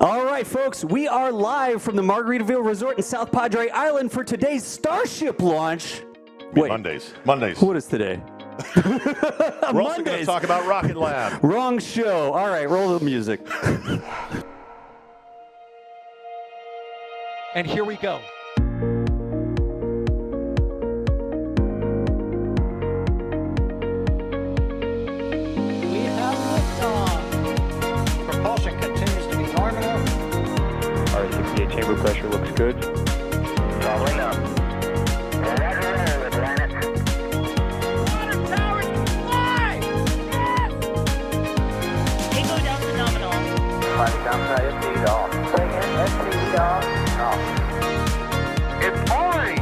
All right, folks, we are live from the Margaritaville Resort in South Padre Island for today's Starship launch. Wait, Mondays. What is today? We're also going to talk about Rocket Lab. Wrong show. All right, roll the music. And here we go. We have liftoff. Propulsion continues to be normal. R68 chamber pressure looks good. Following up. Roger, planet. Water powers fly! Yes! Tango down to nominal. Flight downside SP'd off. Bring in SP'd off. Off. It's orange!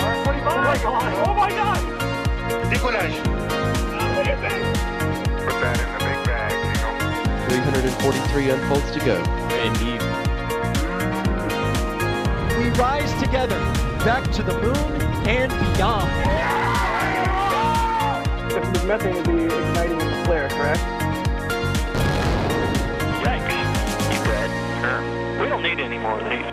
Orange 25! Oh my god! Oh my god! Decollage. Look at this! Put that in the big bag, 343 unfolds to go. Indeed. We rise together, back to the moon and beyond. If the methane will be igniting in the flare, correct? Yikes. You read? We don't need need any more of these.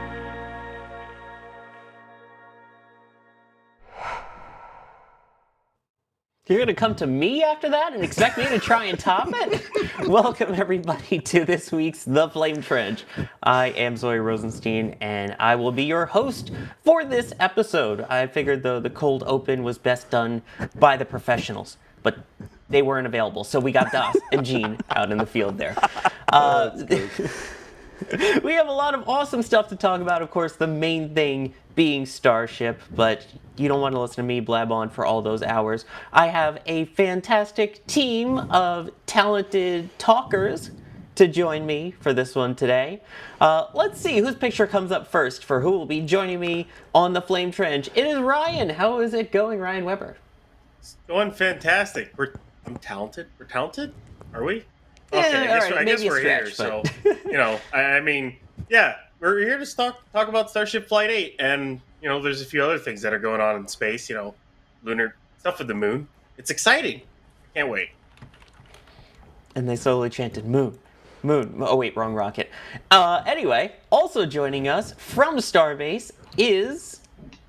You're going to come to me after that and expect me to try and top it? Welcome, everybody, to this week's The Flame Trench. I am Zoe Rosenstein, and I will be your host for this episode. I figured, though, the cold open was best done by the professionals, but they weren't available, so we got Das and Gene out in the field there. We have a lot of awesome stuff to talk about, of course, the main thing being Starship, but you don't want to listen to me blab on for all those hours. I have a fantastic team of talented talkers to join me for this one today. Let's see whose picture comes up first for who will be joining me on the Flame Trench. It is Ryan. How is it going, Ryan Weber? It's going fantastic. I'm talented. We're talented? Are we? Yeah, Okay, I guess maybe we're a here. stretch, So, I mean, yeah, we're here to talk about Starship Flight 8. And, there's a few other things that are going on in space, lunar stuff with the moon. It's exciting. I can't wait. And they slowly chanted, moon, moon. Oh, wait, wrong rocket. Anyway, also joining us from Starbase is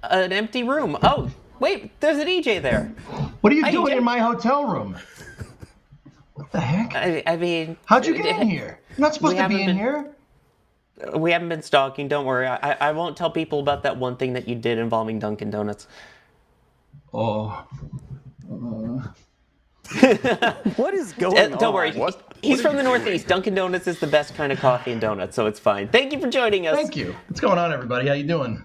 an empty room. Oh, wait, there's an EJ there. What are you Hi, doing EJ. in my hotel room? What the heck? I mean... How'd you get in here? You're not supposed to be in here. We haven't been stalking, don't worry. I won't tell people about that one thing that you did involving Dunkin' Donuts. Oh. What is going on? Don't worry. He's from the Northeast. Dunkin' Donuts is the best kind of coffee and donuts, so it's fine. Thank you for joining us. Thank you. What's going on, everybody? How you doing?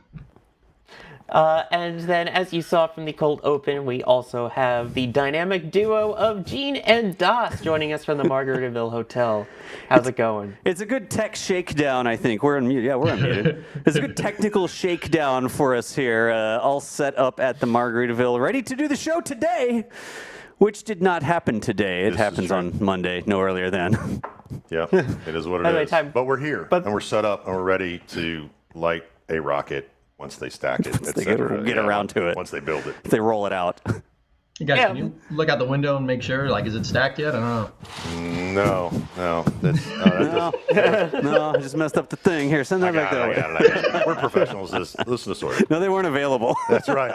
And then, as you saw from the cold open, we also have the dynamic duo of Gene and Das joining us from the Margaritaville Hotel. How's it going? It's a good tech shakedown, I think. We're unmuted. Yeah, we're unmuted. It's a good technical shakedown for us here, all set up at the Margaritaville, ready to do the show today, which did not happen today. It happens on Monday, no earlier than. Yeah, it is what By the way, it is. time- But we're here, but- and we're set up, and we're ready to light a rocket once they stack it. Once they get around to it. Once they build it. If they roll it out. You guys, Yeah. can you look out the window and make sure? Like, is it stacked yet? I don't know. No. That's, No, I just messed up the thing. Here, send that back that way. I got it. We're professionals. Listen to Sawyer. No, they weren't available. That's right.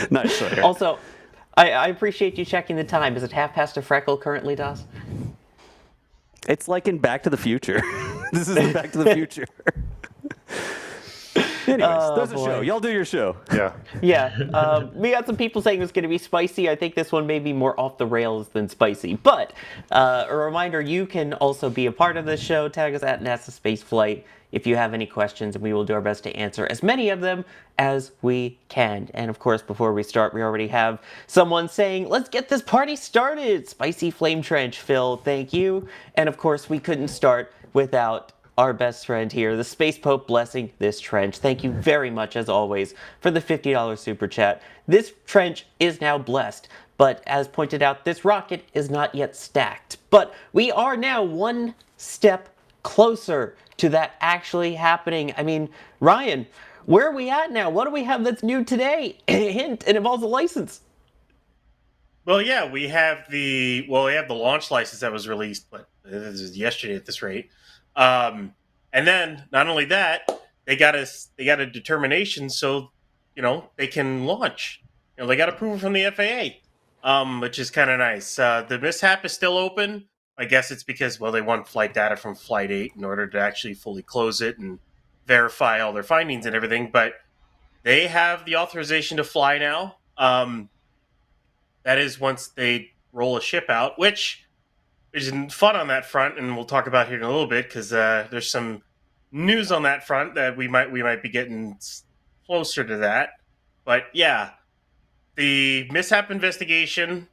Nice. Sawyer. Also, I appreciate you checking the time. Is it 1:30 a freckle currently, Das? It's like in Back to the Future. This is the Back to the Future. Anyways, there's a boy. show. Y'all do your show. Yeah. Yeah, we got some people saying it's going to be spicy. I think this one may be more off the rails than spicy. But a reminder, you can also be a part of this show. Tag us at NASA Spaceflight if you have any questions, and we will do our best to answer as many of them as we can. And of course, before we start, we already have someone saying, let's get this party started. Spicy Flame Trench, Phil, thank you. And of course, we couldn't start without our best friend here, the Space Pope, blessing this trench. Thank you very much, as always, for the $50 super chat. This trench is now blessed, but as pointed out, this rocket is not yet stacked. But we are now one step closer to that actually happening. I mean, Ryan, where are we at now? What do we have that's new today? Hint, it involves a license. Well, yeah, we have the launch license that was released, but this is yesterday at this rate. And then not only that, they got a determination so they can launch. They got approval from the FAA, which is kind of nice. The mishap is still open. I guess it's because they want flight data from Flight 8 in order to actually fully close it and verify all their findings and everything. But they have the authorization to fly now. That is once they roll a ship out, which is fun on that front, and we'll talk about here in a little bit because there's some news on that front that we might be getting closer to that. But yeah, the mishap investigation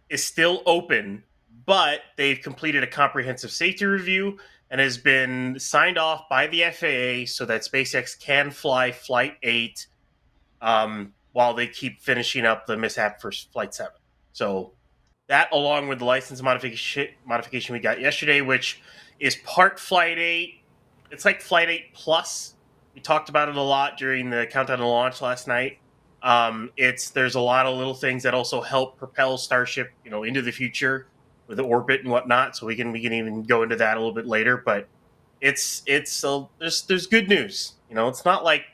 is still open, but they've completed a comprehensive safety review and has been signed off by the FAA so that SpaceX can fly Flight 8 while they keep finishing up the mishap for Flight 7. So that, along with the license modification we got yesterday, which is part Flight 8. It's like Flight 8 Plus. We talked about it a lot during the countdown to launch last night. There's a lot of little things that also help propel Starship, into the future with the orbit and whatnot. So we can even go into that a little bit later. But there's good news. It's not like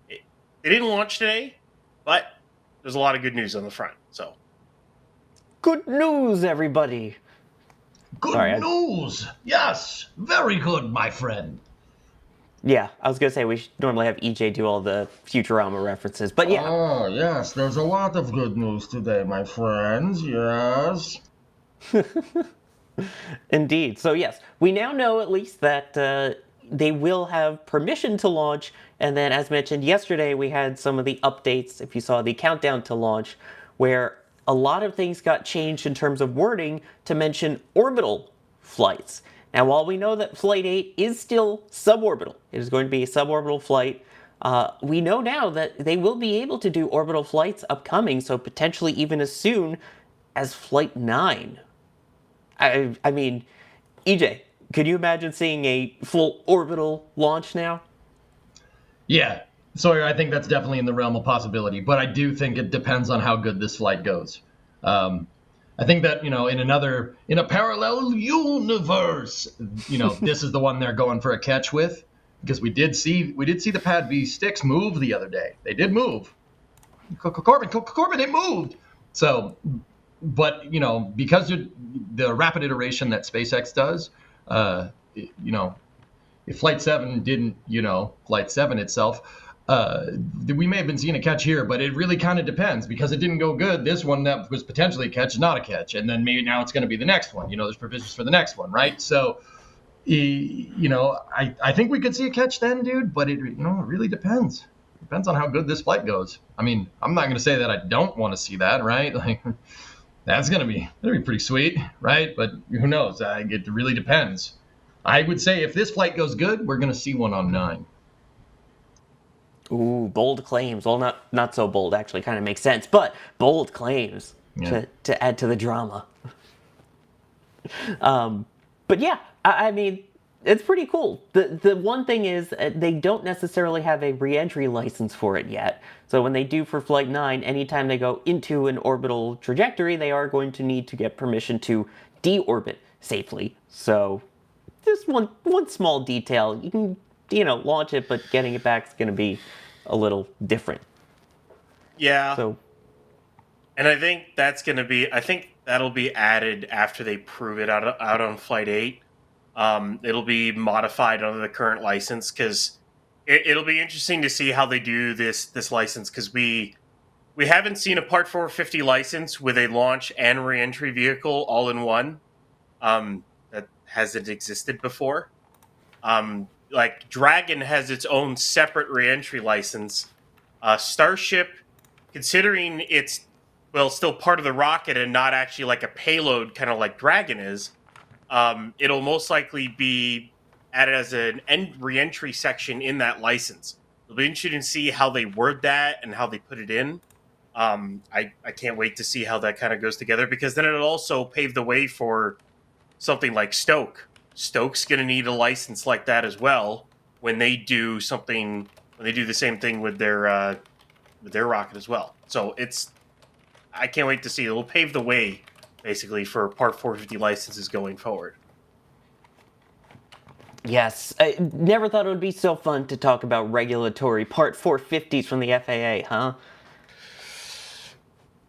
they didn't launch today, but there's a lot of good news on the front. So Good news, everybody. Good news. Yes, very good, my friend. Yeah, I was gonna say we should normally have EJ do all the Futurama references, but yeah. Oh, yes, there's a lot of good news today, my friends. Yes. Indeed. So yes, we now know at least that they will have permission to launch, and then as mentioned yesterday, we had some of the updates, if you saw the countdown to launch, where a lot of things got changed in terms of wording to mention orbital flights. Now, while we know that Flight 8 is still suborbital, it is going to be a suborbital flight, we know now that they will be able to do orbital flights upcoming, so potentially even as soon as Flight 9. I mean, EJ, could you imagine seeing a full orbital launch now? Yeah, Sawyer, I think that's definitely in the realm of possibility, but I do think it depends on how good this flight goes. I think that, in a parallel universe, this is the one they're going for a catch with, because we did see the Pad V sticks move the other day. They did move. Corbin, it moved. So, but, because the rapid iteration that SpaceX does, if Flight 7 didn't, Flight 7 itself, we may have been seeing a catch here, but it really kind of depends because it didn't go good. This one that was potentially a catch is not a catch, and then maybe now it's going to be the next one. There's provisions for the next one, right? So, I think we could see a catch then, dude. But it really depends. Depends on how good this flight goes. I mean, I'm not going to say that I don't want to see that, right? Like, that'd be pretty sweet, right? But who knows? It really depends. I would say if this flight goes good, we're going to see one on 9. Ooh, bold claims. Well, not so bold, actually, kind of makes sense, but bold claims to add to the drama. But yeah, I mean, it's pretty cool. The one thing is they don't necessarily have a re-entry license for it yet. So when they do for Flight 9, anytime they go into an orbital trajectory, they are going to need to get permission to deorbit safely. So just one small detail. You can launch it, but getting it back is going to be a little different. Yeah. So, and I think that'll be added after they prove it out on Flight 8. It'll be modified under the current license because it'll be interesting to see how they do this license because we haven't seen a Part 450 license with a launch and re-entry vehicle all in one. That hasn't existed before. Like Dragon has its own separate re-entry license. Starship, considering it's still part of the rocket and not actually like a payload, kind of like Dragon is, it'll most likely be added as an re-entry section in that license. It'll be interesting to see how they word that and how they put it in. I can't wait to see how that kind of goes together because then it'll also pave the way for something like Stoke. Stoke's going to need a license like that as well when they do the same thing with their rocket as well. So I can't wait to see. It'll pave the way basically for Part 450 licenses going forward. yes, I never thought it would be so fun to talk about regulatory Part 450s from the FAA, huh?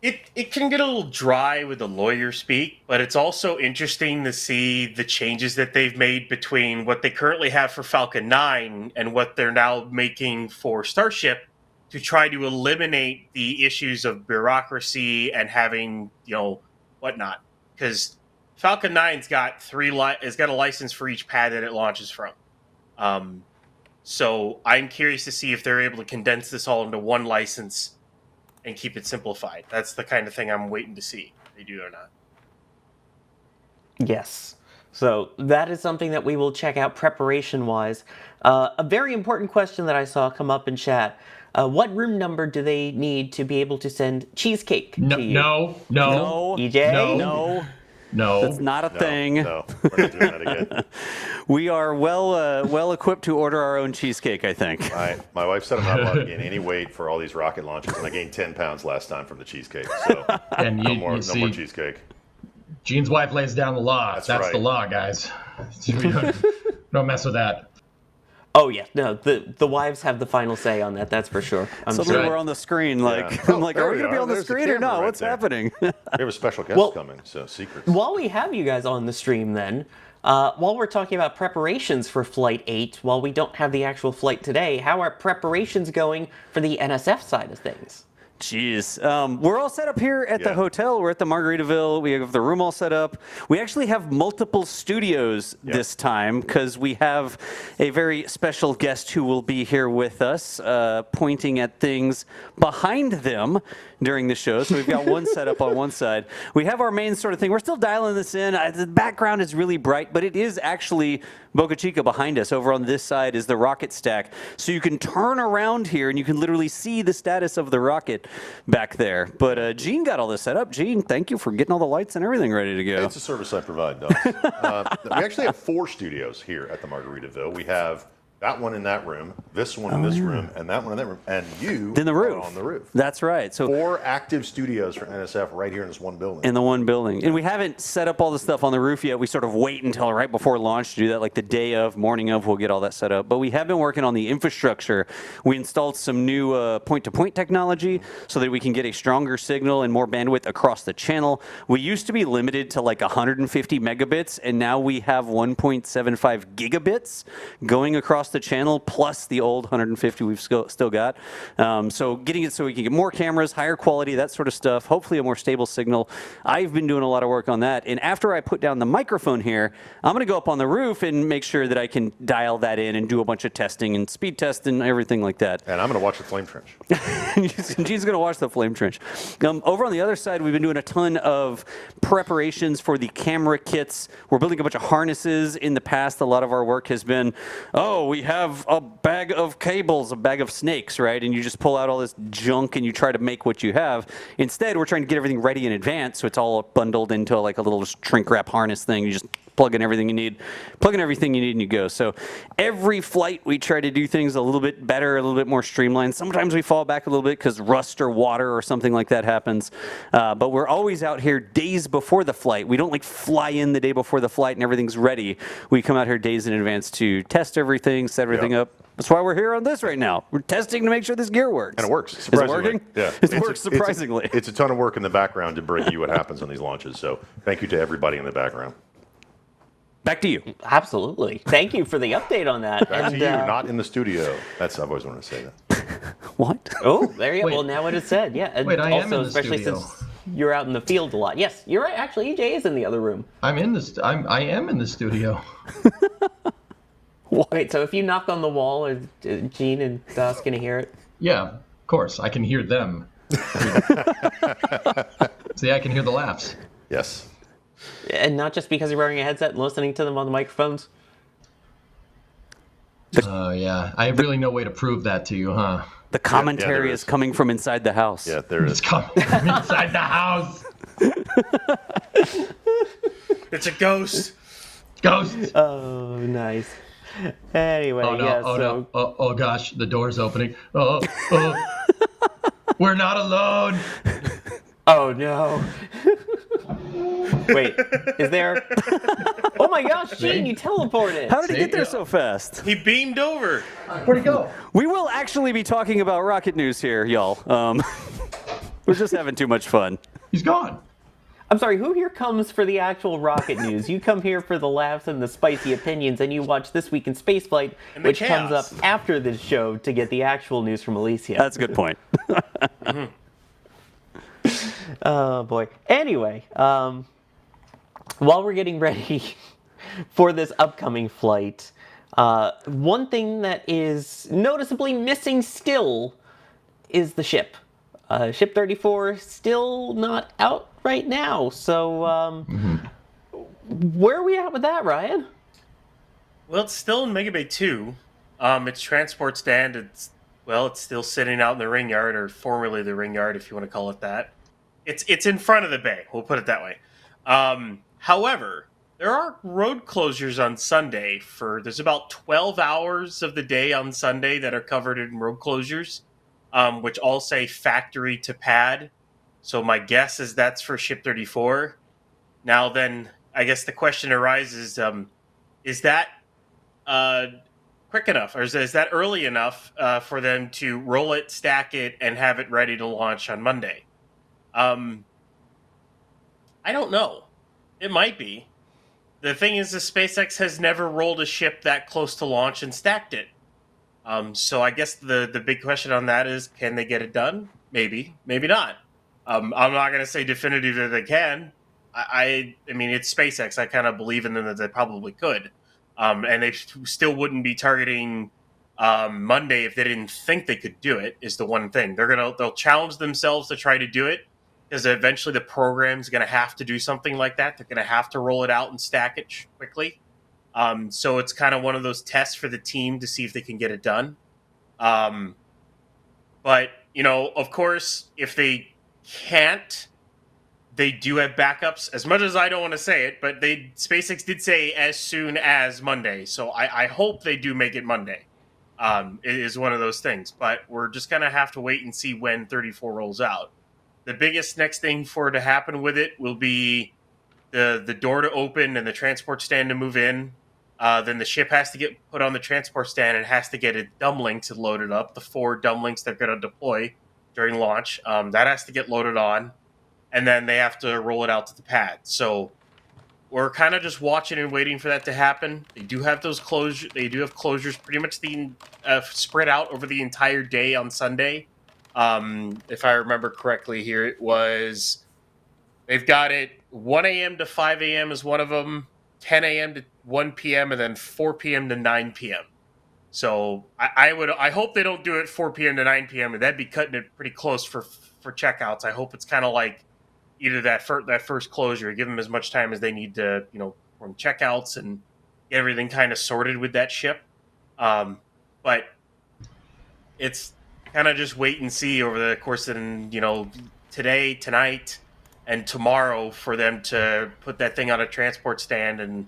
It can get a little dry with the lawyer speak, but it's also interesting to see the changes that they've made between what they currently have for Falcon 9 and what they're now making for Starship to try to eliminate the issues of bureaucracy and having, whatnot. Because Falcon 9's got a license for each pad that it launches from. So I'm curious to see if they're able to condense this all into one license and keep it simplified. That's the kind of thing I'm waiting to see if they do or not. Yes. So that is something that we will check out preparation-wise. A very important question that I saw come up in chat. What room number do they need to be able to send cheesecake to you? No. EJ? No. That's not a thing. No, we're not doing that again. We are well equipped to order our own cheesecake, I think. My wife said I'm not allowed to gain any weight for all these rocket launches, and I gained 10 pounds last time from the cheesecake. So And no more cheesecake. Gene's wife lays down the law. That's right. the law, guys. Don't mess with that. Oh yeah, no, the wives have the final say on that. That's for sure. Suddenly sure. we're on the screen. Like Yeah. I'm like, there are we we gonna be are. on the There's the screen or camera no? right What's there. happening? We have a special guest Well- coming, so secrets. While we have you guys on the stream, then, while we're talking about preparations for Flight 8, while we don't have the actual flight today, how are preparations going for the NSF side of things? Jeez. We're all set up here at the Yeah. hotel. We're at the Margaritaville. We have the room all set up. We actually have multiple studios this time because we have a very special guest who will be here with us, pointing at things behind them during the show. So we've got one set up on one side. We have our main sort of thing. We're still dialing this in. The background is really bright, but it is actually Boca Chica behind us. Over on this side is the rocket stack. So you can turn around here and you can literally see the status of the rocket back there. But Gene got all this set up. Gene, thank you for getting all the lights and everything ready to go. It's a service I provide, Doug. We actually have 4 studios here at the Margaritaville. We have that one in that room, this one in this room, and that one in that room, and you Then the are roof. on the roof. That's right. So 4 active studios for NSF right here in this one building. in the one building. And we haven't set up all the stuff on the roof yet. We sort of wait until right before launch to do that, like the day of, morning of, we'll get all that set up. But we have been working on the infrastructure. We installed some new point-to-point technology so that we can get a stronger signal and more bandwidth across the channel. We used to be limited to like 150 megabits, and now we have 1.75 gigabits going across the channel, plus the old 150 we've still got. So getting it so we can get more cameras, higher quality, that sort of stuff, hopefully a more stable signal. I've been doing a lot of work on that. And after I put down the microphone here, I'm going to go up on the roof and make sure that I can dial that in and do a bunch of testing and speed test and everything like that. And I'm going to watch the flame trench. Gene's going to watch the flame trench. Over on the other side, we've been doing a ton of preparations for the camera kits. We're building a bunch of harnesses. In the past, a lot of our work has been, oh, we have a bag of cables, a bag of snakes, right? And you just pull out all this junk and you try to make what you have. Instead, we're trying to get everything ready in advance, so it's all bundled into like a little shrink wrap harness thing. You just plug in everything you need, and you go. So every flight, we try to do things a little bit better, a little bit more streamlined. Sometimes we fall back a little bit because rust or water or something like that happens. But we're always out here days before the flight. We don't like fly in the day before the flight and everything's ready. We come out here days in advance to test everything, set everything up. That's why we're here on this right now. We're testing to make sure this gear works. And it works, Is it surprisingly. working? Yeah. It works surprisingly. It's a ton of work in the background to bring you what happens on these launches. So thank you to everybody in the background. Back to you. Absolutely. Thank you for the update on that. Back to And, you, not in the studio. I've always wanted to say that. What? Oh, there you go. Wait. Well, now it is said. Yeah. And Wait, I am also, in the especially studio. since you're out in the field a lot. Yes, you're right. Actually, EJ is in the other room. I am in the studio. Wait, so if you knock on the wall, are Gene and Das going to hear it? Yeah, of course. I can hear them. See, I can hear the laughs. Yes. And not just because you're wearing a headset and listening to them on the microphones? Oh, yeah. I have really no way to prove that to you, huh? The commentary there is is. coming from inside the house. Yeah, there It's is. coming from inside the house. It's a ghost. Ghost. Oh, nice. Anyway, Oh, no. yeah, Oh, so... no. Oh, gosh. The door's opening. Oh. We're not alone. Oh, no. Wait, is there... Oh my gosh, Gene, you teleported! How did he See? get there so fast? He beamed over. Where'd he go? We will actually be talking about rocket news here, y'all. We're just having too much fun. He's gone. I'm sorry, who here comes for the actual rocket news? You come here for the laughs and the spicy opinions, and you watch This Week in Spaceflight, And the which comes chaos. up after this show to get the actual news from Alicia. That's a good point. Oh boy. Anyway, while we're getting ready for this upcoming flight, one thing that is noticeably missing still is the ship. Ship 34 still not out right now. So, where are we at with that, Ryan? Well, it's still in Mega Bay 2. Its transport stand, it's still sitting out in the ring yard, or formerly the ring yard, if you want to call it that. It's in front of the bay. We'll put it that way. However, there are road closures on Sunday. There's about 12 hours of the day on Sunday that are covered in road closures, which all say factory to pad. So my guess is that's for Ship 34. Now then, I guess the question arises, is that quick enough, or is that early enough for them to roll it, stack it, and have it ready to launch on Monday? I don't know. It might be. The thing is, the SpaceX has never rolled a ship that close to launch and stacked it. So I guess the big question on that is, can they get it done? Maybe, maybe not. I'm not going to say definitive that they can. I mean, it's SpaceX. I kind of believe in them that they probably could. And they still wouldn't be targeting Monday if they didn't think they could do it. Is the one thing they'll challenge themselves to try to do it, because eventually the program's going to have to do something like that. They're going to have to roll it out and stack it quickly. So it's kind of one of those tests for the team to see if they can get it done. But, of course, if they can't, they do have backups. As much as I don't want to say it, but SpaceX did say as soon as Monday. So I hope they do make it Monday. It is one of those things. But we're just going to have to wait and see when 34 rolls out. The biggest next thing for it to happen with it will be the door to open and the transport stand to move in. Then the ship has to get put on the transport stand and has to get its dumblinks loaded up. The 4 dumblinks they're going to deploy during launch. That has to get loaded on. And then they have to roll it out to the pad. So we're kind of just watching and waiting for that to happen. They do have those closures. They do have closures pretty much spread out over the entire day on Sunday. If I remember correctly here, they've got it 1 a.m. to 5 a.m. is one of them, 10 a.m. to 1 p.m., and then 4 p.m. to 9 p.m. So I hope they don't do it 4 p.m. to 9 p.m. and that'd be cutting it pretty close for checkouts. I hope it's kind of like either that first closure, give them as much time as they need to, from checkouts and get everything kind of sorted with that ship. But it's kind of just wait and see over the course of, today, tonight, and tomorrow for them to put that thing on a transport stand and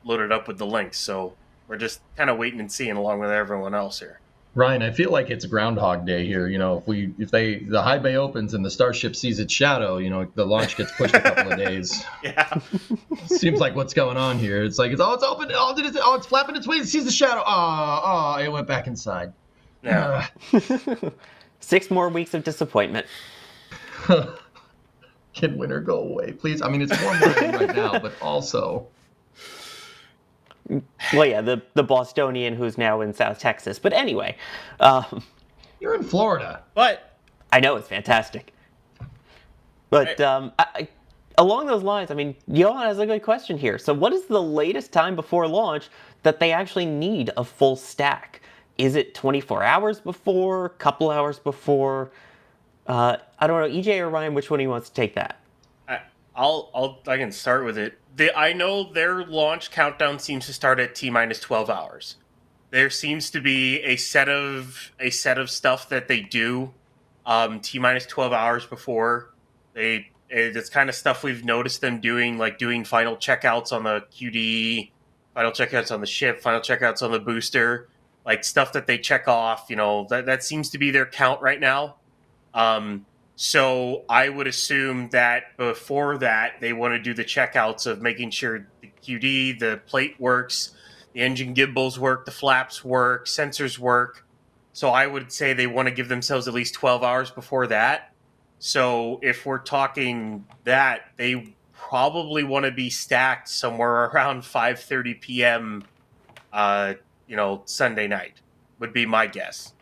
load it up with the links. So we're just kind of waiting and seeing along with everyone else here. Ryan, I feel like it's Groundhog Day here. If the high bay opens and the Starship sees its shadow, the launch gets pushed a couple of days. Yeah. Seems like what's going on here. It's like it's open. It's flapping its wings. It sees the shadow. It went back inside. Yeah. 6 more weeks of disappointment. Can winter go away, please? I mean, it's warm right now, but also. Well, yeah, the Bostonian who's now in South Texas. But anyway. You're in Florida. But I know, it's fantastic. But along those lines, I mean, Johan has a good question here. So what is the latest time before launch that they actually need a full stack? Is it 24 hours before, a couple hours before? I don't know, EJ or Ryan, which one of you wants to take that? I can start with it. I know their launch countdown seems to start at T-minus 12 hours. There seems to be a set of stuff that they do T-minus 12 hours before. It's kind of stuff we've noticed them doing, like doing final checkouts on the QD, final checkouts on the ship, final checkouts on the booster, like stuff that they check off. That seems to be their count right now. So I would assume that before that, they want to do the checkouts of making sure the QD, the plate works, the engine gimbals work, the flaps work, sensors work. So I would say they want to give themselves at least 12 hours before that. So if we're talking that, they probably want to be stacked somewhere around 5:30 p.m. Sunday night would be my guess.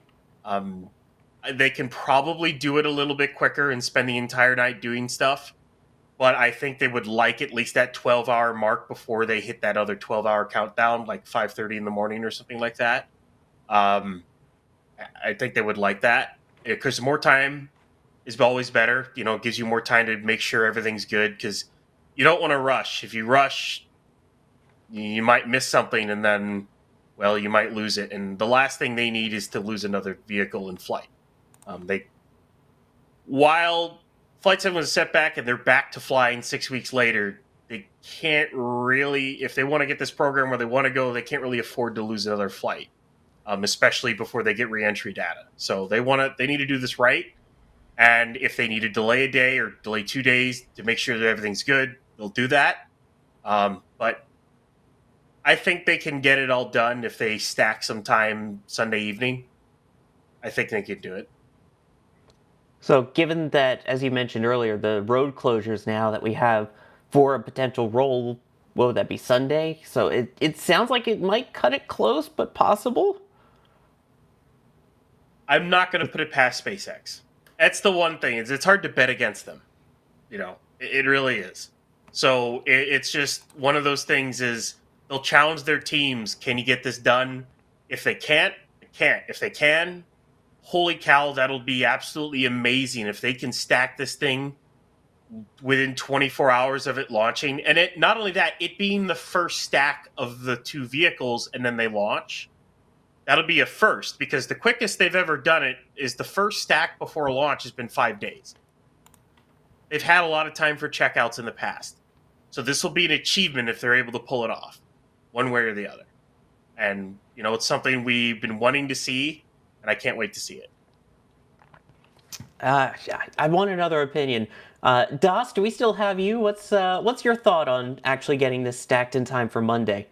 They can probably do it a little bit quicker and spend the entire night doing stuff, but I think they would like at least that 12-hour mark before they hit that other 12-hour countdown, like 5:30 in the morning or something like that. I think they would like that because more time is always better. It gives you more time to make sure everything's good, because you don't want to rush. If you rush, you might miss something, and then, well, you might lose it. And the last thing they need is to lose another vehicle in flight. While Flight 7 was a setback and they're back to flying 6 weeks later, they can't really, if they want to get this program where they want to go, they can't really afford to lose another flight, especially before they get reentry data. So they need to do this right. And if they need to delay a day or delay 2 days to make sure that everything's good, they'll do that. But I think they can get it all done if they stack some time Sunday evening. I think they could do it. So, given that, as you mentioned earlier, the road closures now that we have for a potential roll, what would that be, Sunday? So it sounds like it might cut it close, but possible? I'm not going to put it past SpaceX. That's the one thing. It's hard to bet against them. It really is. So it's just one of those things is they'll challenge their teams. Can you get this done? If they can't, they can't. If they can, holy cow, that'll be absolutely amazing if they can stack this thing within 24 hours of it launching. And it not only that, it being the first stack of the two vehicles and then they launch. That'll be a first because the quickest they've ever done it is the first stack before launch has been 5 days. They've had a lot of time for checkouts in the past. So this will be an achievement if they're able to pull it off, one way or the other. And, it's something we've been wanting to see, and I can't wait to see it. I want another opinion. Das, do we still have you? What's your thought on actually getting this stacked in time for Monday?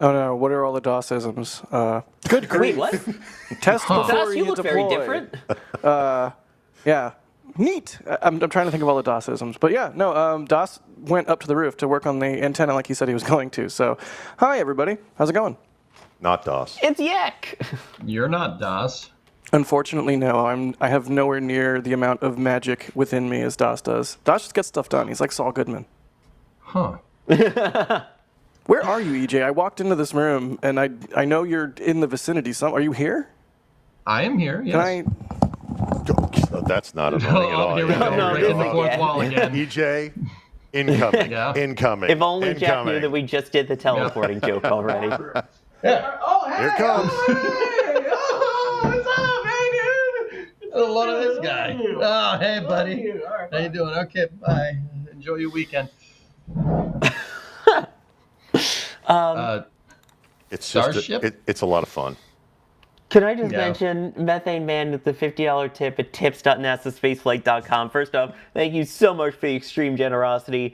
Oh no, what are all the DOS-isms? Good grief. Wait, what? Test before Das, you look deploy. very different. Yeah. Neat. I'm trying to think of all the DOS-isms. But yeah, no, DOS went up to the roof to work on the antenna like he said he was going to. So, hi everybody. How's it going? Not DOS. It's Yak. You're not DOS. Unfortunately, no. I have nowhere near the amount of magic within me as DOS does. DOS just gets stuff done. He's like Saul Goodman. Huh. Where are you, EJ? I walked into this room, and I know you're in the vicinity. Are you here? I am here, yes. Can I... Oh, that's not annoying at all. Here we go, No, breaking the no, fourth yeah. wall again. EJ, incoming. Yeah. Incoming. If only Jack incoming. knew that we just did the teleporting joke already. Yeah. Oh, hey! Here it comes. Hey! Oh, what's up, hey, dude? A lot of this guy. Oh, hey, buddy. How you doing? Okay, bye. Enjoy your weekend. It's just Starship? it's a lot of fun. Can I just Yeah. mention Methane Man with the $50 tip at tips.nasaspaceflight.com? First off, thank you so much for the extreme generosity.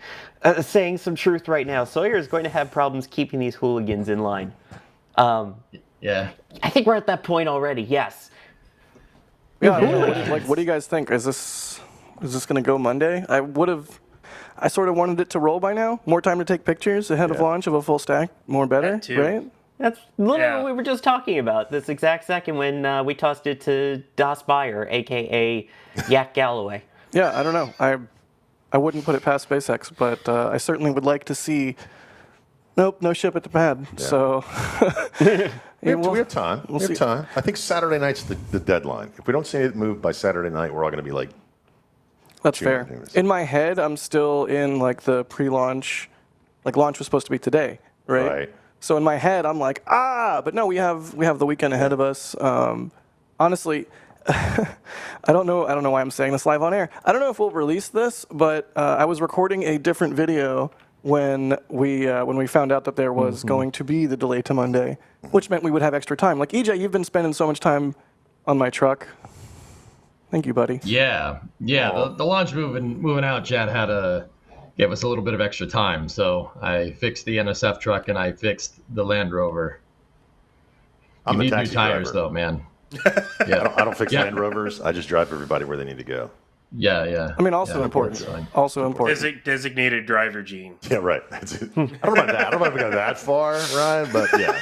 Saying some truth right now, Sawyer is going to have problems keeping these hooligans in line. Yeah. I think we're at that point already, yes. Yeah, what do you guys think? Is this going to go Monday? I sort of wanted it to roll by now. More time to take pictures ahead of launch of a full stack. More better, That too. right? That's literally what we were just talking about this exact second when we tossed it to Das Beyer, a.k.a. Yak Galloway. Yeah, I don't know. I wouldn't put it past SpaceX, but I certainly would like to see... Nope, no ship at the pad. Yeah. So... We have time. We have time. I think Saturday night's the deadline. If we don't see it move by Saturday night, we're all going to be like... That's fair. In my head, I'm still in like the pre-launch... Like launch was supposed to be today, right? So in my head, I'm like, but no, we have the weekend ahead of us. Honestly, I don't know why I'm saying this live on air. I don't know if we'll release this, but I was recording a different video when we found out that there was going to be the delay to Monday, which meant we would have extra time. Like EJ, you've been spending so much time on my truck. Thank you, buddy. Yeah. The launch moving out, Chad had to give us a little bit of extra time, so I fixed the NSF truck and I fixed the Land Rover. You need new tires, though, man. Yeah. I don't fix Land Rovers. I just drive everybody where they need to go. Yeah. I mean, also important. Also important. Designated driver gene. Yeah, right. That's it. I don't know about that. I don't know if we got that far, Ryan, but yeah.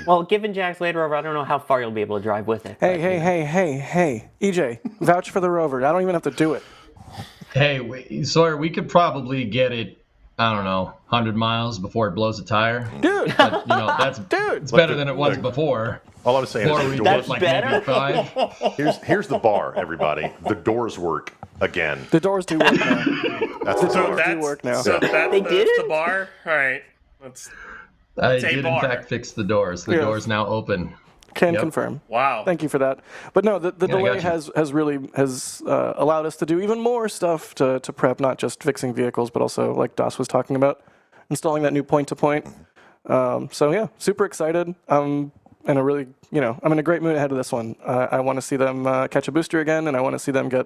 Well, given Jack's Land Rover, I don't know how far you'll be able to drive with it. Hey, EJ, vouch for the Rover. I don't even have to do it. Hey, Sawyer, we could probably get it, I don't know, 100 miles before it blows a tire. Dude! But, it's better than it was before. All I'm saying is the That's doors, better? Maybe 5. here's the bar, everybody. The doors work again. The doors do work now. That's the doors bar. do work now. So that's They did the it? bar? All right. I a did, bar. in fact, fix the doors. The door's now open. Can Yep. confirm. Wow. Thank you for that. But no, the delay got you. has really allowed us to do even more stuff to prep, not just fixing vehicles, but also, like Das was talking about, installing that new point-to-point. So yeah, super excited. I'm in a great mood ahead of this one. I want to see them catch a booster again, and I want to see them get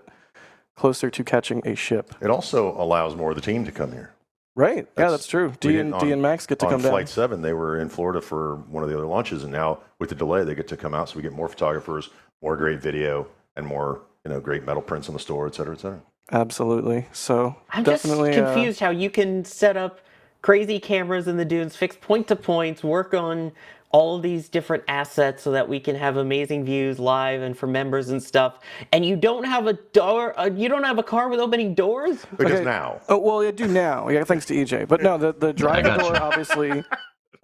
closer to catching a ship. It also allows more of the team to come here. Right. Yeah, that's true. We D didn't- and Max get to come on down. Flight 7, they were in Florida for one of the other launches, and now with the delay, they get to come out, so we get more photographers, more great video, and more great metal prints on the store, et cetera, et cetera. Absolutely. So I'm just definitely confused how you can set up crazy cameras in the dunes, fix point to points, work on all of these different assets so that we can have amazing views live and for members and stuff. And you don't have a door. You don't have a car with opening doors. Because now. Oh well, I do now. Yeah, thanks to EJ. But no, the driver door obviously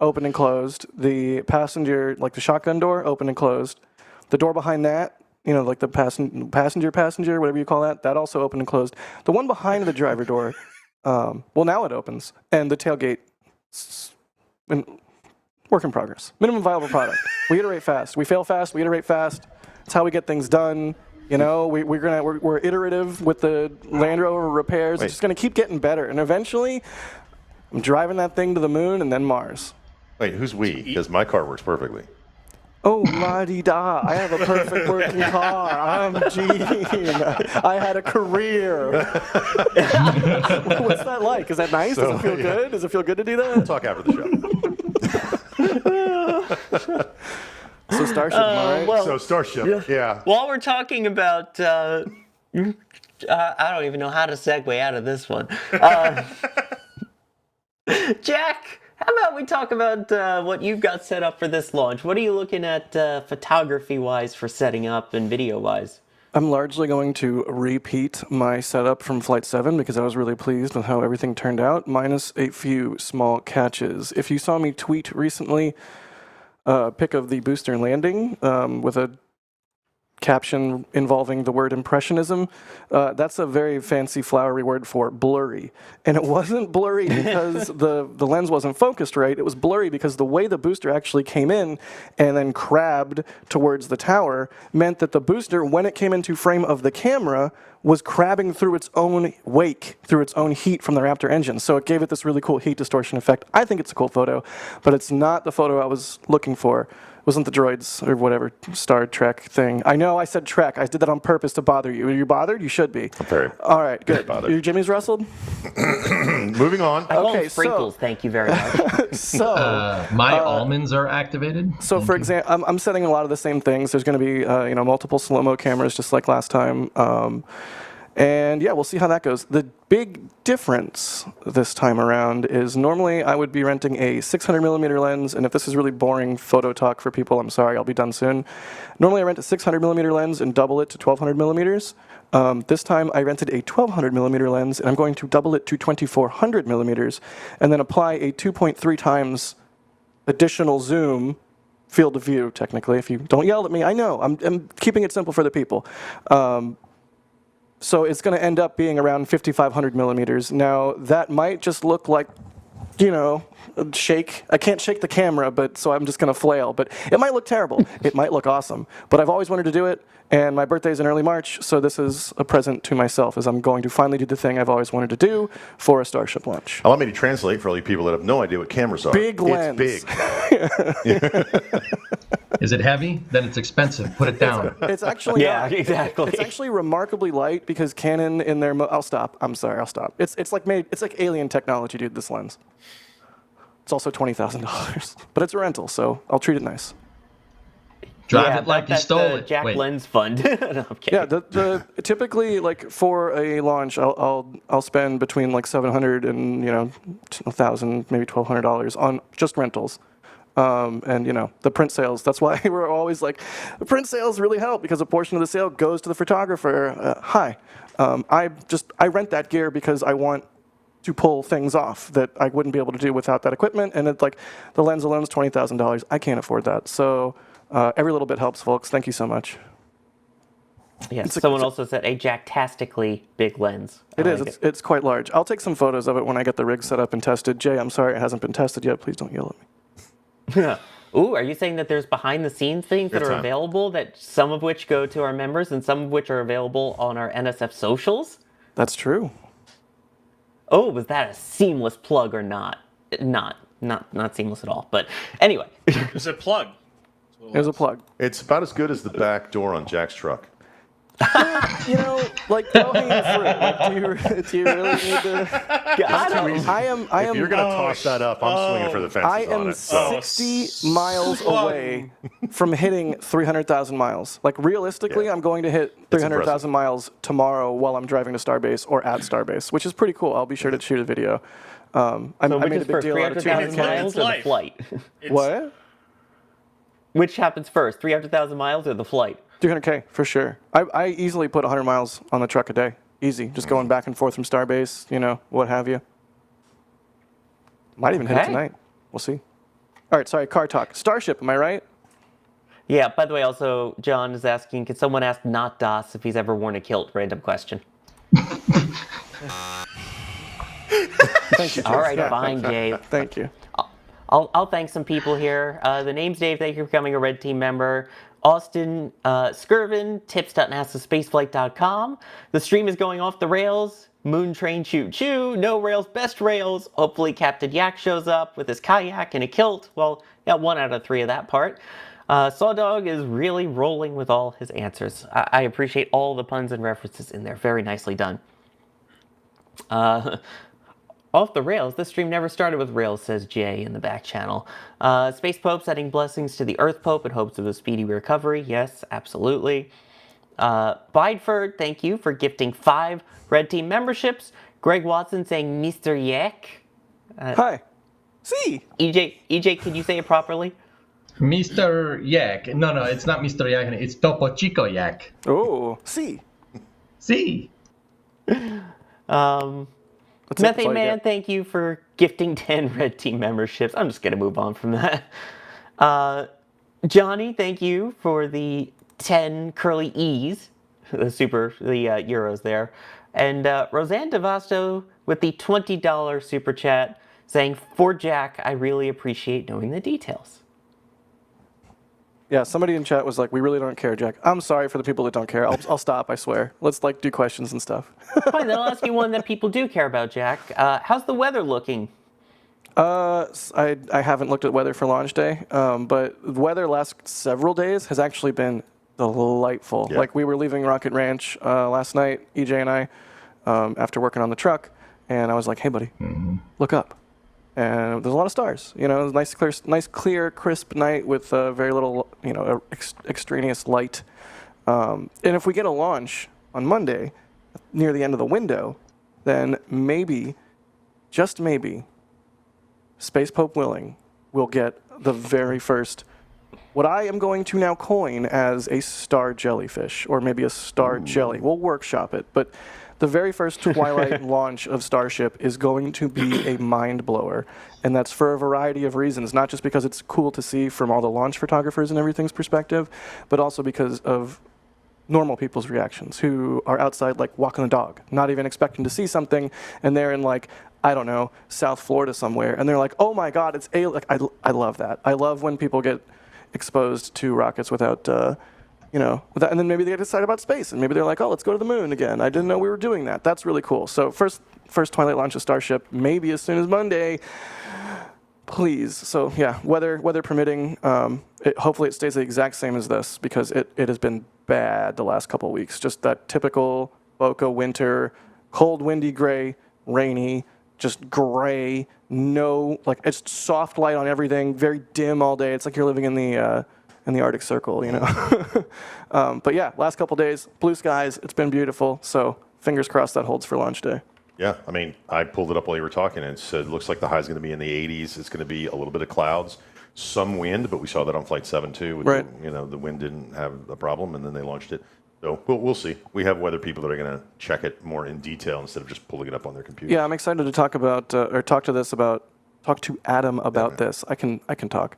open and closed. The passenger, like the shotgun door, open and closed. The door behind that, like the passenger, whatever you call that, that also opened and closed. The one behind the driver door, well, now it opens, and the tailgate. Work in progress. Minimum viable product. We iterate fast. We fail fast. We iterate fast. It's how we get things done. We're iterative with the Land Rover repairs. It's just gonna keep getting better, and eventually, I'm driving that thing to the moon and then Mars. Wait, who's we? Because my car works perfectly. Oh, la-di-da. I have a perfect working car. I'm Gene. I had a career. What's that like? Is that nice? Does it feel good? Does it feel good to do that? We'll talk after the show. So Starship, am I right? So Starship, yeah. While we're talking about, I don't even know how to segue out of this one. Jack, how about we talk about what you've got set up for this launch? What are you looking at photography-wise for setting up and video-wise? I'm largely going to repeat my setup from Flight 7 because I was really pleased with how everything turned out, minus a few small catches. If you saw me tweet recently a pic of the booster landing with a caption involving the word impressionism, that's a very fancy flowery word for blurry. And it wasn't blurry because the lens wasn't focused right. It was blurry because the way the booster actually came in and then crabbed towards the tower meant that the booster, when it came into frame of the camera, was crabbing through its own wake, through its own heat from the Raptor engine. So it gave it this really cool heat distortion effect. I think it's a cool photo, but it's not the photo I was looking for. It wasn't the droids or whatever Star Trek thing. I know I said Trek. I did that on purpose to bother you. Are you bothered? You should be. I'm very. All right, good. bothered. Your Jimmy's rustled? Moving on. I call Okay, them sprinkles, thank you very much. So, My almonds are activated. So, for example, I'm setting a lot of the same things. There's going to be, multiple slow-mo cameras, just like last time. And yeah, we'll see how that goes. The big difference this time around is normally I would be renting a 600 millimeter lens, and if this is really boring photo talk for people, I'm sorry, I'll be done soon. Normally I rent a 600 millimeter lens and double it to 1200 millimeters. This time I rented a 1200 millimeter lens, and I'm going to double it to 2400 millimeters, and then apply a 2.3 times additional zoom field of view, technically, if you don't yell at me. I know, I'm keeping it simple for the people. So it's going to end up being around 5,500 millimeters. Now, that might just look like, shake. I can't shake the camera, so I'm just going to flail. But it might look terrible. It might look awesome. But I've always wanted to do it, and my birthday's in early March, so this is a present to myself, as I'm going to finally do the thing I've always wanted to do for a Starship launch. Allow me to translate for all you people that have no idea what cameras are. Big lens. It's big. Is it heavy? Then it's expensive. Put it down. It's actually Yeah, not. exactly. It's actually remarkably light because Canon in their I'll stop. I'm sorry, I'll stop. It's like alien technology, dude, this lens. It's also $20,000, but it's a rental, so I'll treat it nice. Drive it like you stole it. Jack Wait. Lens Fund. No, I'm kidding. Yeah, the typically like for a launch, I'll spend between like $700 and $1,000, maybe $1,200 on just rentals. And the print sales. That's why we're always like, the print sales really help because a portion of the sale goes to the photographer. I rent that gear because I want to pull things off that I wouldn't be able to do without that equipment. And it's like the lens alone is $20,000. I can't afford that. So every little bit helps, folks. Thank you so much. Yes, someone also said a jacktastically big lens. It is. It's quite large. I'll take some photos of it when I get the rig set up and tested. Jay, I'm sorry it hasn't been tested yet. Please don't yell at me. Ooh, are you saying that there's behind-the-scenes things that are available, that some of which go to our members and some of which are available on our NSF socials? That's true. Oh, was that a seamless plug or not? Not seamless at all. But anyway. It was a plug. There's a plug. It's about as good as the back door on Jack's truck. You know, like low hanging fruit. Like, do you really need to? I am. If you're going to toss that up, I'm swinging for the fences I am on it. So. 60 miles away from hitting 300,000 miles. Like realistically, Yeah. I'm going to hit 300,000 miles tomorrow while I'm driving to Starbase or at Starbase, which is pretty cool. I'll be sure to shoot a video. I made a big deal out of 300,000 200K. miles or the flight? What? Which happens first, 300,000 miles or the flight? 300K for sure. I easily put 100 miles on the truck a day. Easy. Just going back and forth from Starbase, what have you. Might even hit it tonight. We'll see. All right, sorry, car talk. Starship, am I right? Yeah, by the way, also, John is asking, can someone ask not Das if he's ever worn a kilt? Random question. Thank you. All right, fine, Dave. Thank you. I'll thank some people here. The name's Dave. Thank you for becoming a Red Team member. Austin Skirvin, tips.nasaspaceflight.com. The stream is going off the rails. Moon Train Choo Choo. No rails, best rails. Hopefully Captain Yak shows up with his kayak and a kilt. Well, got 1 out of 3 of that part. Sawdog is really rolling with all his answers. I appreciate all the puns and references in there. Very nicely done. Off the rails. This stream never started with rails, says Jay in the back channel. Space Pope sending blessings to the Earth Pope in hopes of a speedy recovery. Yes, absolutely. Bideford, thank you for gifting 5 Red Team memberships. Greg Watson saying Mr. Yak. Hi. See. EJ, can you say it properly? Mr. Yak. No, it's not Mr. Yak. It's Topo Chico Yak. Oh, see. See. Methane Man, thank you for gifting 10 Red Team memberships. I'm just going to move on from that. Johnny, thank you for the 10 curly E's, the euros there. And Roseanne Devasto with the $20 super chat saying, for Jack, I really appreciate knowing the details. Yeah, somebody in chat was like, we really don't care, Jack. I'm sorry for the people that don't care. I'll stop, I swear. Let's do questions and stuff. Fine, then I'll ask you one that people do care about, Jack. How's the weather looking? I haven't looked at weather for launch day, but the weather last several days has actually been delightful. Yeah. Like we were leaving Rocket Ranch last night, EJ and I, after working on the truck, and I was like, hey, buddy, look up. And there's a lot of stars. It was a nice, clear, crisp night with very little, extraneous light. And if we get a launch on Monday, near the end of the window, then maybe, just maybe, Space Pope willing, will get the very first, what I am going to now coin as a star jellyfish, or maybe a star jelly. We'll workshop it, but the very first Twilight launch of Starship is going to be a mind blower, and that's for a variety of reasons, not just because it's cool to see from all the launch photographers and everything's perspective, but also because of normal people's reactions who are outside like walking the dog, not even expecting to see something, and they're in like, I don't know, South Florida somewhere, and they're like, oh my God, it's alien. Like, I love that. I love when people get exposed to rockets without, and then maybe they get excited about space, and maybe they're like, oh, let's go to the moon again. I didn't know we were doing that. That's really cool. So first Twilight launch of Starship, maybe as soon as Monday, please. So yeah, weather permitting, hopefully it stays the exact same as this, because it has been bad the last couple of weeks. Just that typical Boca winter, cold, windy, gray, rainy, just gray, it's soft light on everything, very dim all day. It's like you're living in the Arctic Circle, But yeah, last couple days, blue skies, it's been beautiful. So fingers crossed that holds for launch day. Yeah, I mean, I pulled it up while you were talking, and it said looks like the high is going to be in the 80s. It's going to be a little bit of clouds, some wind, but we saw that on Flight 7 too. Right. The wind didn't have a problem, and then they launched it. So we'll see. We have weather people that are going to check it more in detail instead of just pulling it up on their computer. Yeah, I'm excited to talk to Adam about this. I can talk.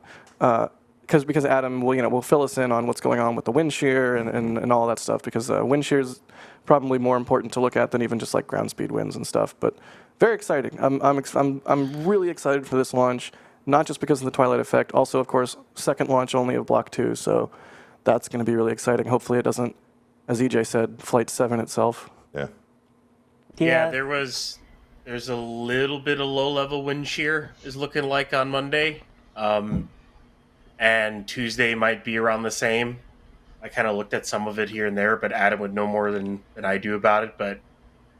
Because Adam will fill us in on what's going on with the wind shear and all that stuff, because wind shear is probably more important to look at than even just like ground speed winds and stuff. But very exciting. I'm really excited for this launch, not just because of the Twilight effect, also of course second launch only of Block 2, so that's going to be really exciting. Hopefully it doesn't, as EJ said, Flight 7 itself. Yeah, there's a little bit of low-level wind shear is looking like on Monday. And Tuesday might be around the same. I kind of looked at some of it here and there, but Adam would know more than I do about it. But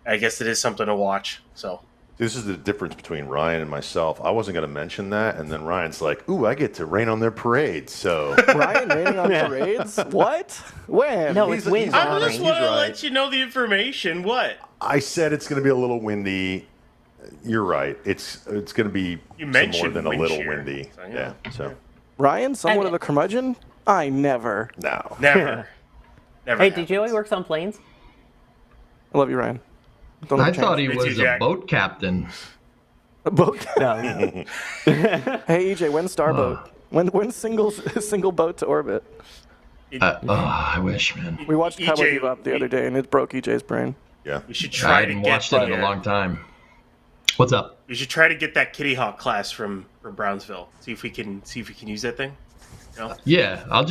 I guess it is something to watch. So This is the difference between Ryan and myself. I wasn't going to mention that, and then Ryan's like, "Ooh, I get to rain on their parade." So Ryan raining on parades? What? When? No, it's wind. I just want to right. let you know the information. What? I said it's going to be a little windy. You're right. It's going to be You some more mentioned than a wind little shear. windy. So, Yeah. So Ryan, somewhat of a curmudgeon? I never. no. Never. Never. Hey, happens. DJ works on planes. I love you, Ryan. Don't I ever thought change. he It's was you, a Jack. boat captain. A boat. No. Hey, EJ, when's Starboat? When's single boat to orbit? I wish, man. We watched Cowboy EJ Bebop the other day, and it broke EJ's brain. Yeah. We should I try to hadn't get watched it in a long time. What's up? We should try to get that Kitty Hawk class from Brownsville. See if we can use that thing. You know? Yeah,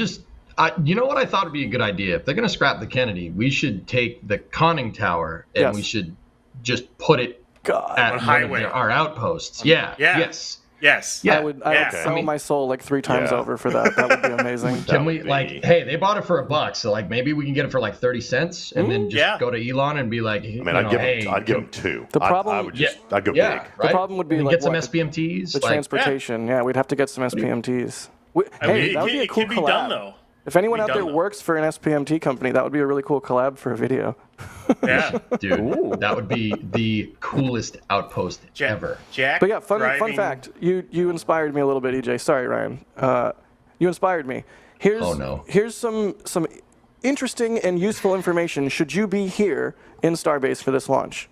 you know what I thought would be a good idea? If they're going to scrap the Kennedy, we should take the conning tower and Yes. we should just put it God. at On one of highway. our outposts. Yeah. Yeah. Yes. Yes. Yeah. I would Yeah. sell I mean- my soul like 3 times Yeah. over for that. That would be amazing. Can we would be- hey, they bought it for $1, so like maybe we can get it for like 30 cents and then just Yeah. go to Elon and be like, I mean, I'd give him 2. The problem- I'd go yeah, big. right? The problem would be, And like, get some what? SPMTs. The like, transportation, yeah, we'd have to get some SPMTs. I mean, Hey, that would be a cool it could collab. be done though. If anyone Be out there done, though. works for an SPMT company, that would be a really cool collab for a video. Yeah. dude, that would be the coolest outpost Jack, ever. Jack. But yeah, fun driving- fact. You inspired me a little bit, EJ. Sorry, Ryan. You inspired me. Here's Oh, no. here's some interesting and useful information should you be here in Starbase for this launch.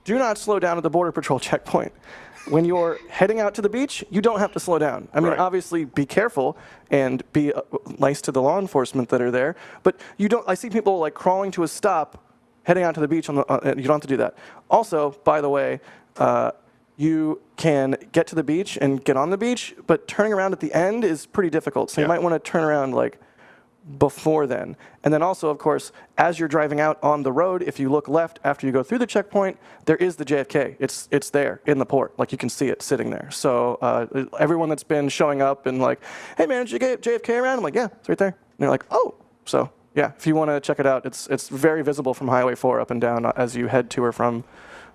Do not slow down at the Border Patrol checkpoint. When you're heading out to the beach, you don't have to slow down. I mean, Right. obviously, be careful and be nice to the law enforcement that are there. But you don't. I see people like crawling to a stop, heading out to the beach. You don't have to do that. Also, by the way, you can get to the beach and get on the beach, but turning around at the end is pretty difficult. So you Yeah. might want to turn around like before then. And then also, of course, as you're driving out on the road, if you look left after you go through the checkpoint, there is the JFK. It's there in the port. Like, you can see it sitting there. So everyone that's been showing up and like, hey man, did you get JFK around? I'm like, yeah, it's right there. And they're like, oh. So yeah, if you want to check it out, it's very visible from Highway 4 up and down as you head to or from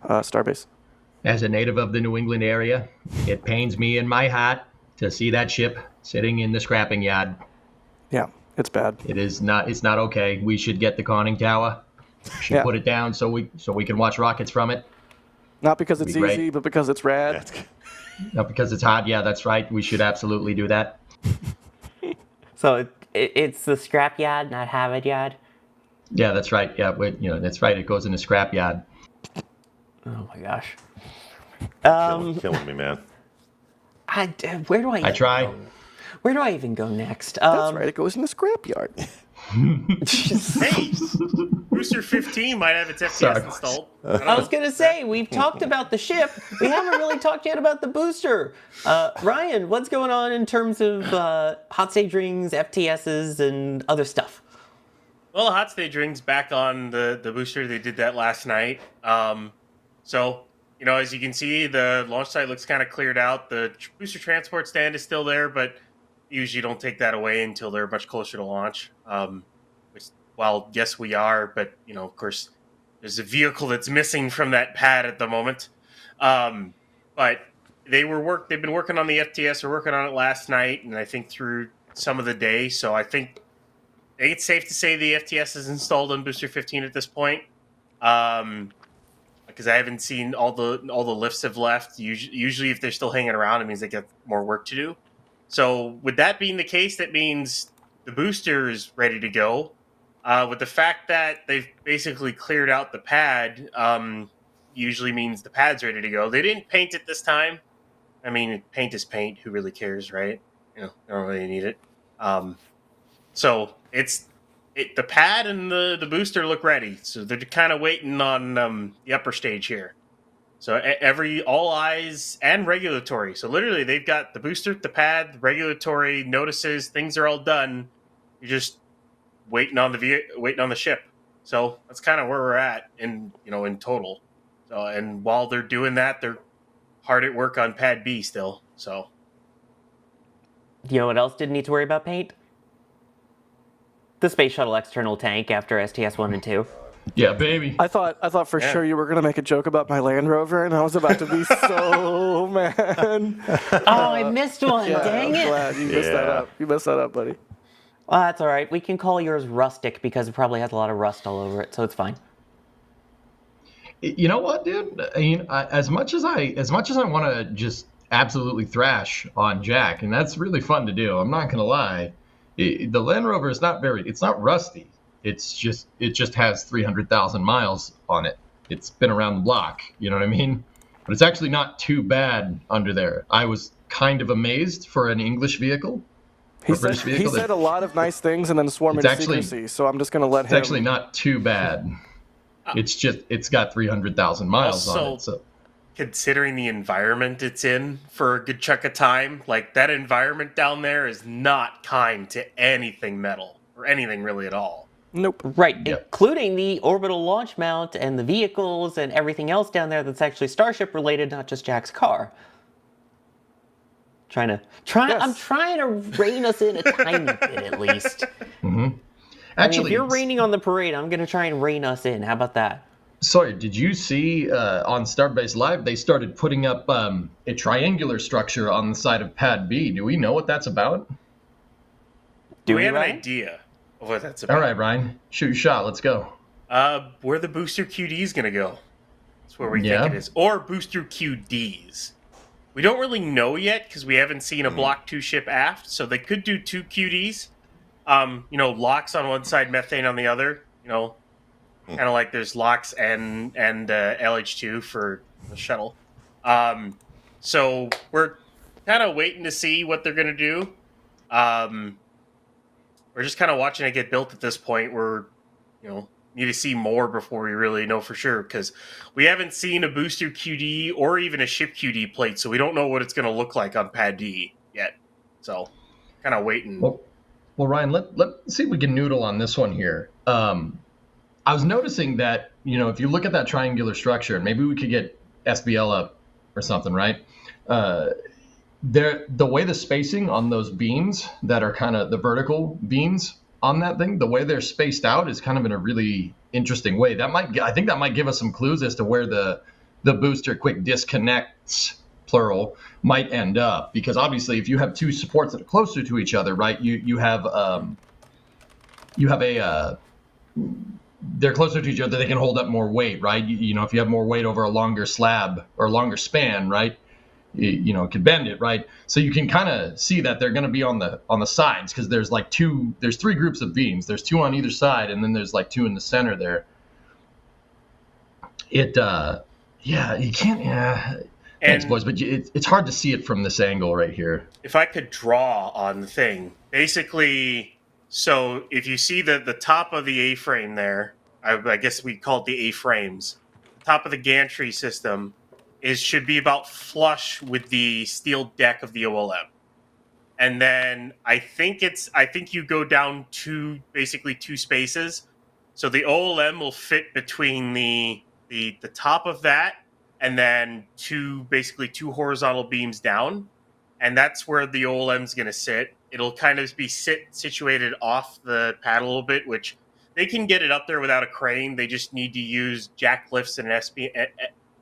Starbase. As a native of the New England area, it pains me in my heart to see that ship sitting in the scrapping yard. Yeah, it's bad. It's not okay. We should get the conning tower. Should Yeah. put it down so we can watch rockets from it. Not because it's Be great. easy, but because it's rad. That's good. Not because it's hard. Yeah, that's right. We should absolutely do that. So it's the scrap yard, not Harvard yard. Yeah, that's right. Yeah, that's right. It goes in the scrap yard. Oh my gosh. Killing me, man. Where do I try. Where do I even go next? That's right. It goes in the scrapyard. Hey, Booster 15 might have its FPS Sorry. installed. I was gonna say we've talked about the ship. We haven't really talked yet about the booster. Ryan, what's going on in terms of hot stage rings, FTSs, and other stuff? Well, Hot Stage Ring's back on the booster. They did that last night. So, as you can see, the launch site looks kind of cleared out. The booster transport stand is still there, but usually don't take that away until they're much closer to launch. Well, yes, we are, but, of course, there's a vehicle that's missing from that pad at the moment. But they've been working on the FTS, or working on it last night, and I think through some of the day. So I think it's safe to say the FTS is installed on Booster 15 at this point. Because I haven't seen all the lifts have left. Usually, if they're still hanging around, it means they got more work to do. So, with that being the case, that means the booster is ready to go. With the fact that they've basically cleared out the pad, usually means the pad's ready to go. They didn't paint it this time. I mean, paint is paint. Who really cares, right? They don't really need it. So the pad and the booster look ready. So they're kind of waiting on the upper stage here. So all eyes and regulatory. So literally, they've got the booster, the pad, the regulatory notices. Things are all done. You're just waiting on the ship. So that's kind of where we're at in total. So, and while they're doing that, they're hard at work on pad B still. So You know what else didn't need to worry about paint? the space shuttle external tank after STS-1 and 2. Yeah, baby. I thought for sure you were gonna make a joke about my Land Rover, and I was about to be so mad. Oh, I missed one. Yeah, Dang I'm it. glad you messed that up. You messed that up, buddy. Well, that's all right. We can call yours rustic because it probably has a lot of rust all over it, so it's fine. You know what, dude? I mean, as much as I want to just absolutely thrash on Jack, and that's really fun to do. I'm not gonna lie. The Land Rover is it's not rusty. It just has 300,000 miles on it. It's been around the block. You know what I mean? But it's actually not too bad under there. I was kind of amazed for an English vehicle. He said a lot of nice things and then swore me to secrecy, so I'm just going to let him. It's actually not too bad. It's got 300,000 miles on it. So, considering the environment it's in for a good chunk of time, like that environment down there is not kind to anything metal or anything really at all. Nope. Right, including the orbital launch mount and the vehicles and everything else down there that's actually Starship related, not just Jack's car. I'm trying to rein us in a tiny bit at least. Mm-hmm. Actually, I mean, if you're raining on the parade, I'm going to try and rein us in. How about that? Sorry, did you see on Starbase Live they started putting up a triangular structure on the side of Pad B? Do we know what that's about? Do we have an idea of what that's about? All right, Ryan, shoot your shot. Let's go. Where the booster QD is going to go. That's where we think it is. Or booster QDs. We don't really know yet because we haven't seen a Block 2 ship aft, so they could do 2 QDs. Locks on one side, methane on the other. Kind of like there's locks and LH2 for the shuttle. So we're kind of waiting to see what they're going to do. We're just kind of watching it get built at this point. We're, need to see more before we really know for sure because we haven't seen a booster QD or even a ship QD plate, so we don't know what it's going to look like on Pad D yet. So kind of waiting. Well, Ryan, let's see if we can noodle on this one here. I was noticing that, if you look at that triangular structure, and maybe we could get SBL up or something, right? The way the spacing on those beams that are kind of the vertical beams on that thing, the way they're spaced out is kind of in a really interesting way. I think that might give us some clues as to where the booster quick disconnects, plural, might end up. Because obviously, if you have two supports that are closer to each other, right? They're closer to each other, they can hold up more weight, right? If you have more weight over a longer slab or a longer span, right? It could bend it, right? So you can kind of see that they're going to be on the sides because there's three groups of beams. There's two on either side, and then there's two in the center there. You can't, thanks, boys, but it's hard to see it from this angle right here. If I could draw on the thing, basically, so if you see the top of the A-frame there, I guess we call it the A-frames, top of the gantry system should be about flush with the steel deck of the OLM. And then I think you go down basically two spaces. So the OLM will fit between the top of that and then two horizontal beams down. And that's where the OLM is going to sit. It'll kind of be situated off the pad a little bit, which they can get it up there without a crane. They just need to use jack lifts and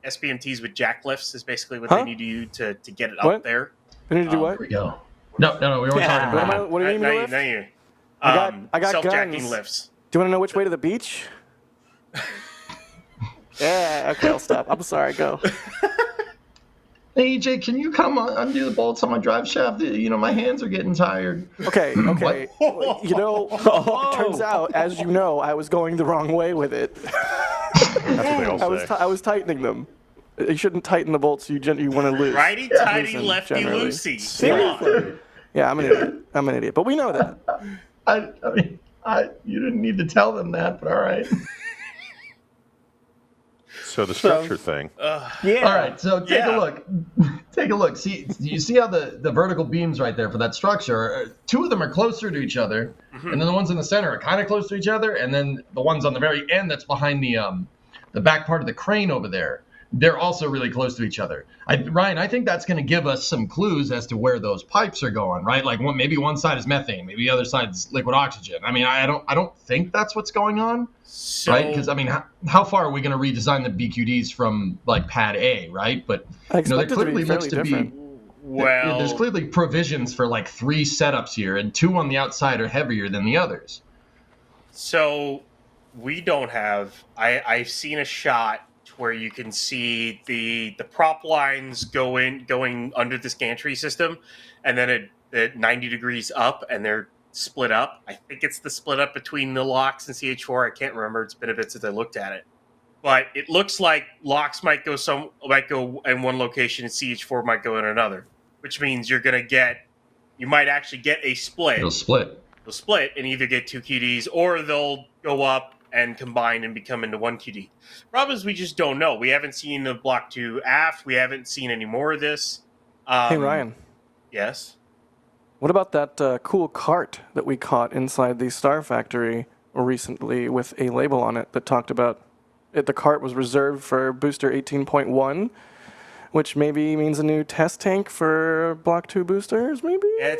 SPMTs with jack lifts is basically what they need to do to get it up there. They need to do what? Here we go. No, we weren't talking about what do you mean to lift? I got self-jacking guns. lifts. Do you want to know which way to the beach? Yeah, okay, I'll stop. I'm sorry, go. Hey, EJ, can you come undo the bolts on my drive shaft? My hands are getting tired. Okay. It turns out, as you know, I was going the wrong way with it. That's what they all say. I was tightening them. You shouldn't tighten the bolts you want to lose. Righty tighty, lefty loosey. Seriously. Yeah, I'm an idiot. But we know that. I mean, you didn't need to tell them that, but all right. So the structure thing. Yeah. All right. So take a look. Take a look. See, you see how the vertical beams right there for that structure? Two of them are closer to each other, and then the ones in the center are kind of close to each other, and then the ones on the very end that's behind the back part of the crane over there. they're also really close to each other. Ryan, I think that's going to give us some clues as to where those pipes are going, right? Like maybe one side is methane, maybe the other side is liquid oxygen. I mean, I don't think that's what's going on, right? Because I mean, how far are we going to redesign the BQDs from like pad A, right? But I expect there clearly looks to different. be. Well, There's clearly provisions for like 3 setups here, and 2 on the outside are heavier than the others. So we don't have. I've seen a shot where you can see the prop lines going under this gantry system, and then at 90 degrees up, and they're split up. I think it's the split up between the locks and CH4. I can't remember. It's been a bit since I looked at it. But it looks like locks might go in one location and CH4 might go in another, which means you might actually get a split. It'll split. They'll split and either get 2 QDs or they'll go up and combine and become into 1 QD. Problem is we just don't know. We haven't seen the Block 2 aft. We haven't seen any more of this. Hey, Ryan. Yes? What about that cool cart that we caught inside the Star Factory recently with a label on it that talked about the cart was reserved for booster 18.1, which maybe means a new test tank for Block 2 boosters, maybe? Yeah,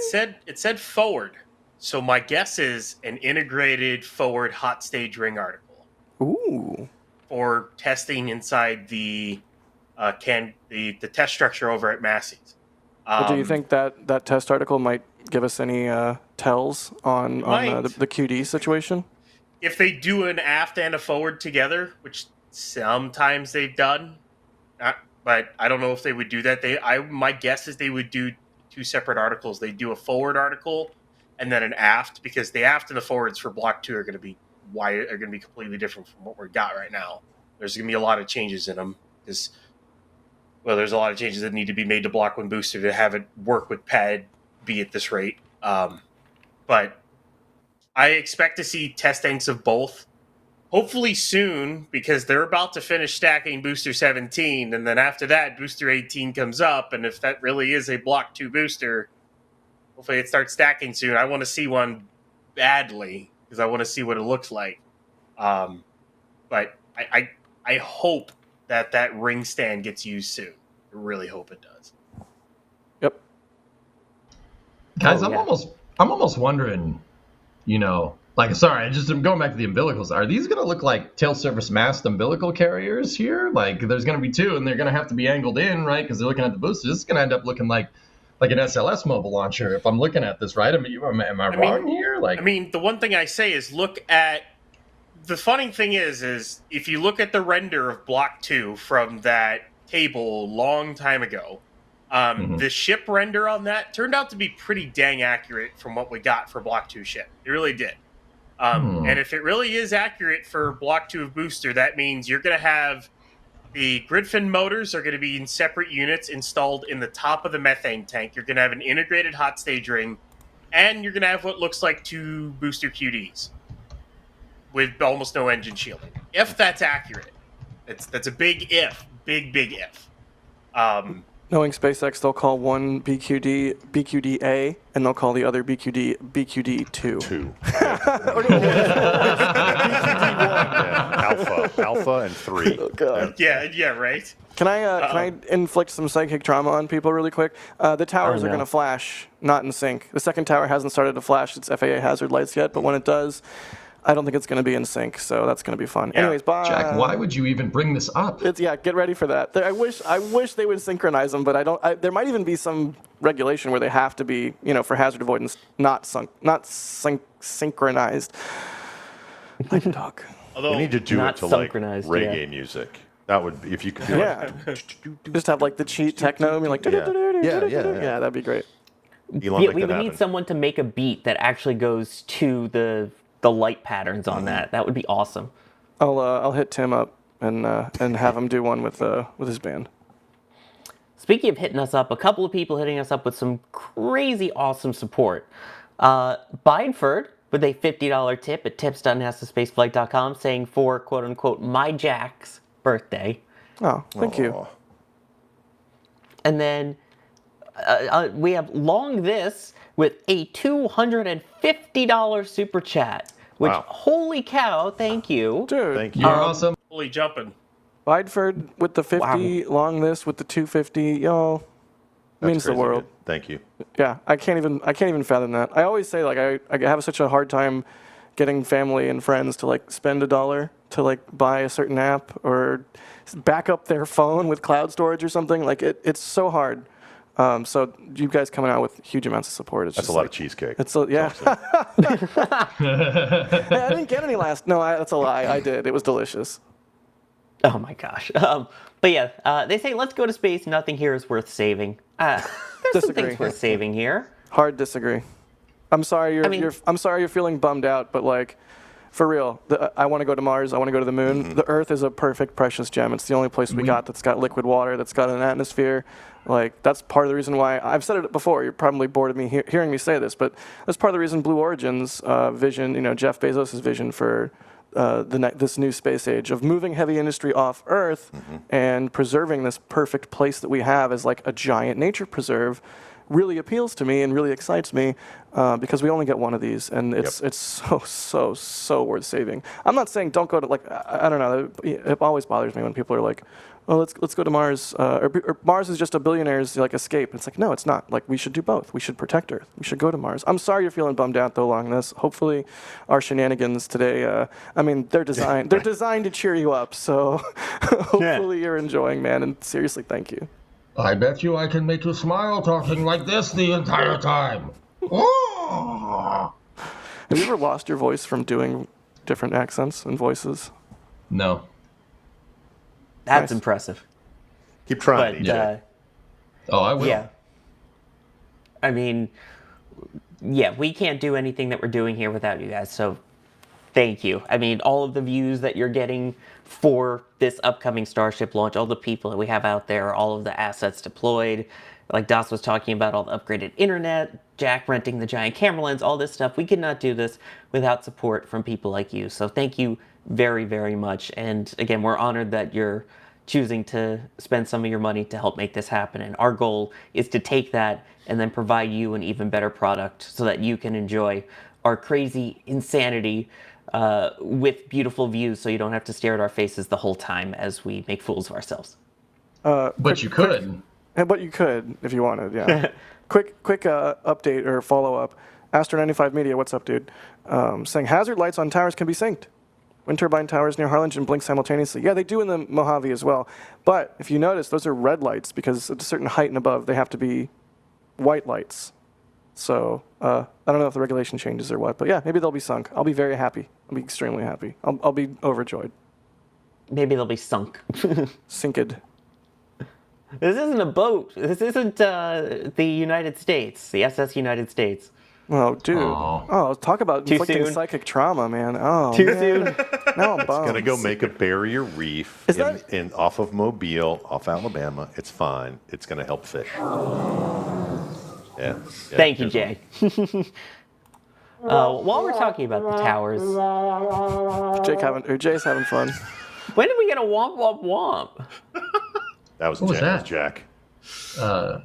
it said forward. So my guess is an integrated forward hot stage ring article. Ooh. For testing inside the test structure over at Massey's. Well, do you think that test article might give us any tells on the QD situation? If they do an aft and a forward together, which sometimes they've done, but I don't know if they would do that. My guess is they would do 2 separate articles. They do a forward article and then an aft, because the aft and the forwards for Block 2 are going to be completely different from what we've got right now. There's going to be a lot of changes in them. There's a lot of changes that need to be made to Block 1 booster to have it work with PAD B at this rate. But I expect to see test tanks of both, hopefully soon, because they're about to finish stacking Booster 17, and then after that, Booster 18 comes up, and if that really is a Block 2 booster, hopefully it starts stacking soon. I want to see one badly, because I want to see what it looks like. But I hope that ring stand gets used soon. I really hope it does. Yep. Guys, I'm almost wondering, I'm going back to the umbilicals. Are these going to look like tail surface mast umbilical carriers here? Like, there's going to be 2, and they're going to have to be angled in, right? Because they're looking at the boosters. This is going to end up looking like an SLS mobile launcher if I'm looking at this, right? I mean, am I wrong here? The one thing I say is look at... The funny thing is if you look at the render of Block 2 from that table long time ago, the ship render on that turned out to be pretty dang accurate from what we got for Block 2 ship. It really did. And if it really is accurate for Block 2 of booster, that means you're going to have the grid fin motors are going to be in separate units installed in the top of the methane tank. You're going to have an integrated hot stage ring, and you're going to have what looks like 2 booster QDs with almost no engine shielding. If that's accurate, that's a big if, big if. Knowing SpaceX, they'll call one BQD-A, and they'll call the other BQD-2. 2. Yeah. Alpha and 3. Oh, God. Yeah, right. Can I inflict some psychic trauma on people really quick? The towers are going to flash, not in sync. The second tower hasn't started to flash its FAA hazard lights yet, but when it does, I don't think it's going to be in sync, so that's going to be fun. Yeah. Anyways, bye. Jack, why would you even bring this up? Get ready for that. I wish they would synchronize them, but I don't. There might even be some regulation where they have to be, for hazard avoidance, not synchronized. I can talk. Although You need to do Not it to like synchronized, reggae music. That would be, if you could do Yeah. Just have like the cheat techno, and like yeah, that'd be great. Elon, Yeah, make we that would happen. need someone to make a beat that actually goes to the light patterns on that. That would be awesome. I'll hit Tim up and have him do one with his band. Speaking of hitting us up, a couple of people hitting us up with some crazy awesome support. Bideford with a $50 tip at tips.nasaspaceflight.com saying for quote unquote my Jack's birthday. Oh, thank you. And then we have Long This with a $250 super chat. Which, Wow. holy cow, thank you. Dude. Thank you. You're awesome. Holy jumping. Bideford with the 50, long this with the 250, yo, That's means the crazy world. good. Thank you. Yeah, I can't even fathom that. I always say like I have such a hard time getting family and friends to like spend $1 to like buy a certain app or back up their phone with cloud storage or something. Like it's so hard. So you guys coming out with huge amounts of support. It's That's just a lot like, of cheesecake. It's yeah. Hey, I didn't get any last. No, that's a lie. I did. It was delicious. Oh my gosh. But yeah, they say let's go to space. Nothing here is worth saving. There's some things worth saving here. Hard disagree. I'm sorry I'm sorry you're feeling bummed out, but like, for real, I want to go to Mars. I want to go to the moon. Mm-hmm. The Earth is a perfect, precious gem. It's the only place we got that's got liquid water, that's got an atmosphere. Like, that's part of the reason why I've said it before. You're probably bored of me hearing me say this, but that's part of the reason Blue Origin's vision, Jeff Bezos' vision for this new space age of moving heavy industry off Earth and preserving this perfect place that we have as like a giant nature preserve really appeals to me and really excites me because we only get one of these, and it's so worth saving. I'm not saying don't go to, like, I don't know, it always bothers me when people are like, oh, let's go to Mars, or Mars is just a billionaire's like escape. It's like, no, it's not. Like, we should do both. We should protect Earth. We should go to Mars. I'm sorry you're feeling bummed out though along this. Hopefully, our shenanigans today. I mean, they're designed to cheer you up. So hopefully you're enjoying, man. And seriously, thank you. I bet you I can make you smile talking like this the entire time. Have you ever lost your voice from doing different accents and voices? No. That's impressive. Keep trying, but, oh, I will. Yeah. I mean, yeah, we can't do anything that we're doing here without you guys, so thank you. I mean, all of the views that you're getting for this upcoming Starship launch, all the people that we have out there, all of the assets deployed, like Das was talking about, all the upgraded internet, Jack renting the giant camera lens, all this stuff. We could not do this without support from people like you. So thank you very, very much. And again, we're honored that you're choosing to spend some of your money to help make this happen. And our goal is to take that and then provide you an even better product so that you can enjoy our crazy insanity with beautiful views, so you don't have to stare at our faces the whole time as we make fools of ourselves. But you could. But you could if you wanted, yeah. quick update or follow-up. Astro95 Media, what's up, dude? Saying hazard lights on towers can be synced. Wind turbine towers near Harlingen blink simultaneously. Yeah, they do in the Mojave as well. But if you notice, those are red lights because at a certain height and above, they have to be white lights. So I don't know if the regulation changes or what, but yeah, maybe they'll be sunk. I'll be very happy. I'll be extremely happy. I'll be overjoyed. Maybe they'll be sunk. Sinked. This isn't a boat. This isn't the United States, the SS United States. Oh, dude. Oh, talk about inflicting psychic trauma, man. Oh, Too man. soon. Now I'm It's bummed. gonna go make a barrier reef in off of Mobile, off Alabama. It's fine. It's gonna help fish. Yeah. Thank you, Jay. While we're talking about the towers, Jay's having fun. When did we get a womp womp womp? That was What was that? Jack.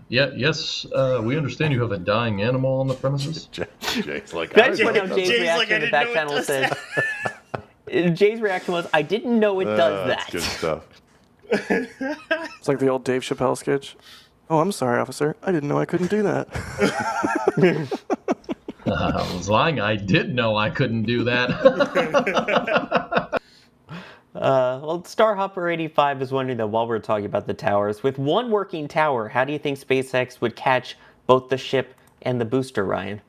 Yes, we understand you have a dying animal on the premises. Jay's like, That's funny how Jay's reaction in the back channel says. Jay's reaction was, "I didn't know it does that." That's good stuff. It's like the old Dave Chappelle sketch. Oh, I'm sorry, officer. I didn't know I couldn't do that. I was lying. I did know I couldn't do that. Well, Starhopper 85 is wondering that while we're talking about the towers, with one working tower, how do you think SpaceX would catch both the ship and the booster, Ryan?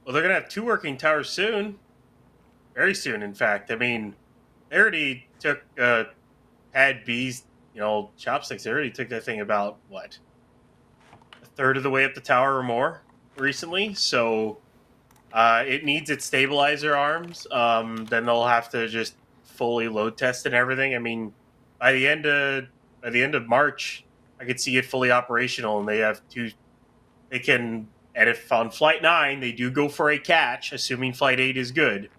Well, they're going to have two working towers soon. Very soon, in fact. I mean, they already took Pad B's, chopsticks. They already took that thing about, a third of the way up the tower or more recently. So it needs its stabilizer arms. Then they'll have to just fully load test and everything. I mean, by the end of March, I could see it fully operational, and they have two. They can, and if on Flight 9 they do go for a catch, assuming Flight 8 is good,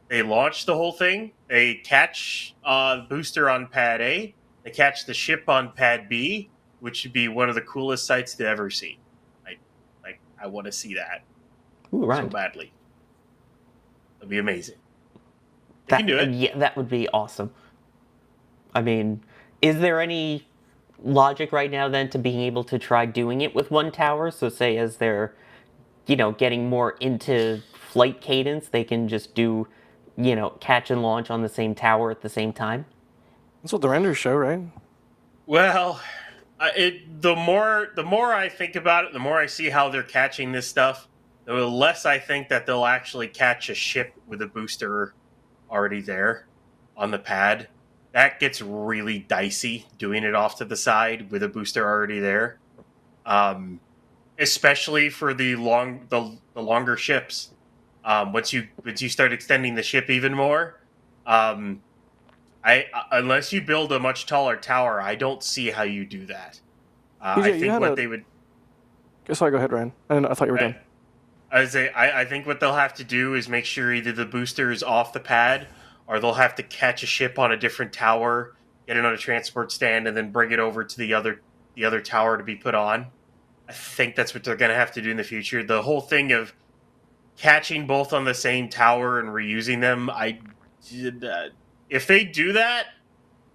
they launch the whole thing. They catch the booster on Pad A. They catch the ship on Pad B, which would be one of the coolest sights to ever see. I want to see that so badly. It'd be amazing. They can do it. Yeah, that would be awesome. I mean, is there any logic right now then to being able to try doing it with one tower? So say as they're, getting more into flight cadence, they can just do, catch and launch on the same tower at the same time? That's what the renders show, right? Well, the more I think about it, the more I see how they're catching this stuff, the less I think that they'll actually catch a ship with a booster already there on the pad. That gets really dicey doing it off to the side with a booster already there, especially for the longer ships. Once you start extending the ship even more, unless you build a much taller tower, I don't see how you do that. I think what they would. Sorry, go ahead, Ryan. I thought you were done. I think what they'll have to do is make sure either the booster is off the pad, or they'll have to catch a ship on a different tower, get it on a transport stand, and then bring it over to the other tower to be put on. I think that's what they're going to have to do in the future. The whole thing of catching both on the same tower and reusing them, if they do that,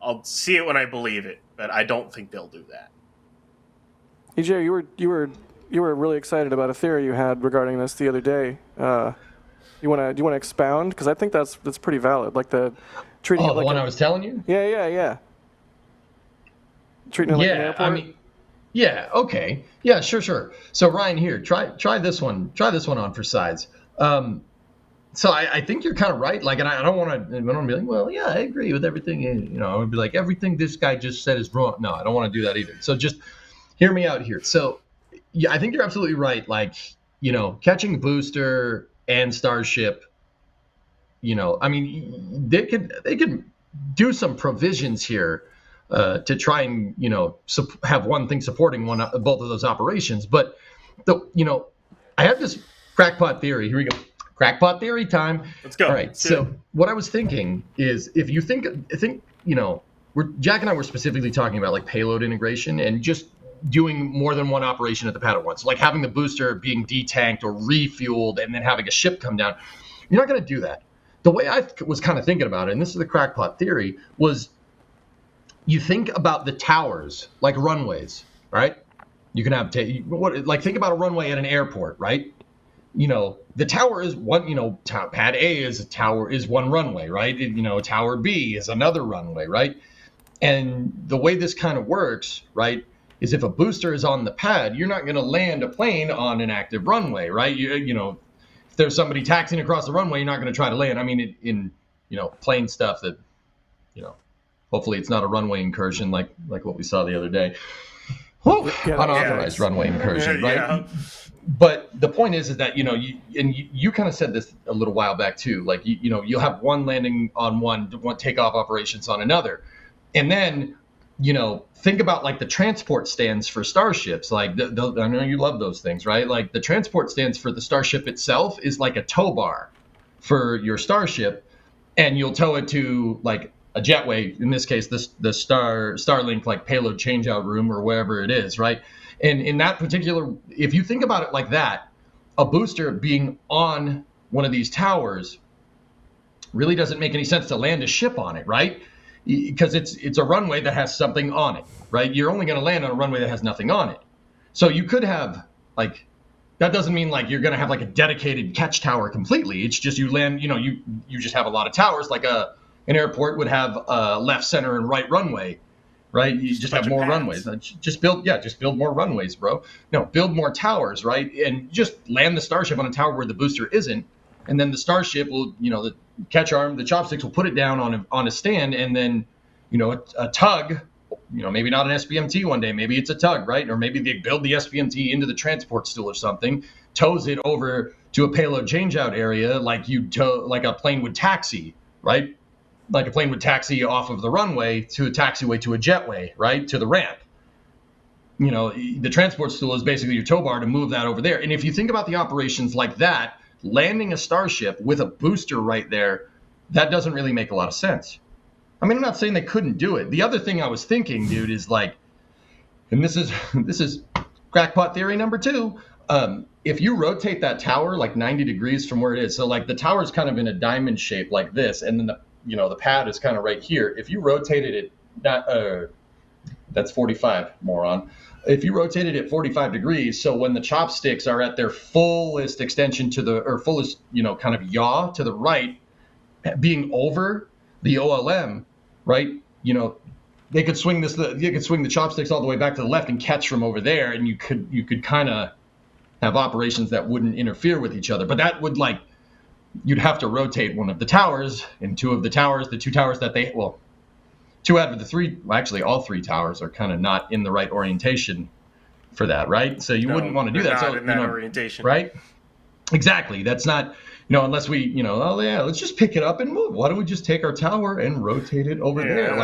I'll see it when I believe it. But I don't think they'll do that. EJ, you were really excited about a theory you had regarding this the other day. Do you want to expound? Because I think that's pretty valid. Like the treating it like the one I was telling you. Yeah. Treating it like an airport. I mean, yeah. Okay. Yeah. Sure. So Ryan, here, try this one. Try this one on for size. So I think you're kind of right. Like, and I don't want to be like, well, yeah, I agree with everything. I would be like, everything this guy just said is wrong. No, I don't want to do that either. So just hear me out here. So yeah, I think you're absolutely right. Like, catching booster and Starship, I mean, they could do some provisions here to try and, have one thing supporting both of those operations. But I have this crackpot theory. Here we go. Crackpot theory time. Let's go. All right. So what I was thinking is, if you think, Jack and I were specifically talking about like payload integration and just doing more than one operation at the pad at once, like having the booster being detanked or refueled and then having a ship come down. You're not going to do that. The way I was kind of thinking about it, and this is the crackpot theory, was you think about the towers like runways, right? You can have think about a runway at an airport, right? The tower is one, pad A is one runway, right? Tower B is another runway, right? And the way this kind of works, right, is if a booster is on the pad, you're not going to land a plane on an active runway, right? If there's somebody taxiing across the runway, you're not going to try to land. I mean, in plane stuff that, hopefully it's not a runway incursion like what we saw the other day. Unauthorized runway incursion, right? Yeah. But the point is that you kind of said this a little while back too. Like you'll have one landing on one takeoff operations on another, and then think about like the transport stands for starships. Like I know you love those things, right? Like the transport stands for the starship itself is like a tow bar for your starship, and you'll tow it to like a jetway. In this case, the Starlink like payload changeout room or wherever it is, right? And in that particular, if you think about it like that, a booster being on one of these towers really doesn't make any sense to land a ship on it, right? Because it's a runway that has something on it, right? You're only going to land on a runway that has nothing on it. So you could have like, that doesn't mean like you're going to have like a dedicated catch tower completely. It's just you land, you just have a lot of towers like an airport would have left, center, and right runway. Right, you just have more runways. Just build more runways, bro. No, build more towers, right? And just land the Starship on a tower where the booster isn't, and then the Starship will, the catch arm, the chopsticks will put it down on a stand, and then, a tug, maybe not an SBMT one day, maybe it's a tug, right? Or maybe they build the SBMT into the transport stool or something, tows it over to a payload changeout area, like like a plane would taxi, right? Like a plane would taxi off of the runway to a taxiway to a jetway, right? To the ramp. The transport stool is basically your tow bar to move that over there. And if you think about the operations like that, landing a Starship with a booster right there, that doesn't really make a lot of sense. I mean, I'm not saying they couldn't do it. The other thing I was thinking, dude, is like, and this is crackpot theory number 2. If you rotate that tower like 90 degrees from where it is, so like the tower is kind of in a diamond shape like this, and then the pad is kind of right here. If you rotated it That's 45, moron. If you rotate it at 45 degrees, so when the chopsticks are at their fullest extension or fullest, kind of yaw to the right, being over the OLM, right? They could swing the chopsticks all the way back to the left and catch from over there, and you could kind of have operations that wouldn't interfere with each other. But that would you'd have to rotate one of the towers, and two of the towers, the two towers that two out of the three, well, actually all three towers are kind of not in the right orientation for that, right? So you wouldn't want to do that. Not So in that orientation, right? Exactly. That's not, unless we, oh yeah, let's just pick it up and move. Why don't we just take our tower and rotate it over there?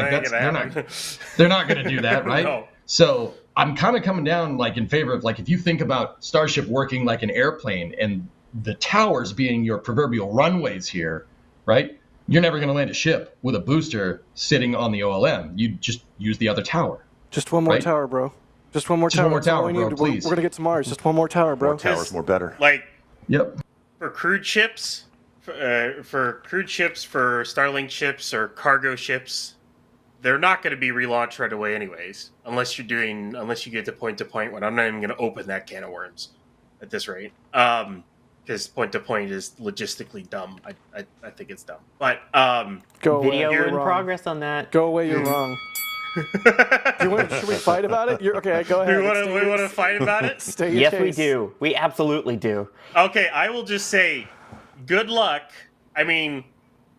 They're not going to do that, right? No. So I'm kind of coming down in favor of if you think about Starship working like an airplane and the towers being your proverbial runways here, right? You're never going to land a ship with a booster sitting on the OLM. You just use the other tower. Just one more right? tower, bro. Just one more tower. One more That's all tower, we bro, need. please. We're going to get to Mars. Just one more tower, bro. More towers, more better. Yep. For crude ships, for Starlink ships or cargo ships, they're not going to be relaunched right away anyways, unless you get to point when I'm not even going to open that can of worms at this rate. Because point to point is logistically dumb. I think it's dumb. But Go away. Video You're in wrong. progress on that. Go away. You're wrong. Should we fight about it? Okay, go ahead. we want to fight about it? State your Yes, case. we do. We absolutely do. Okay, I will just say, good luck. I mean,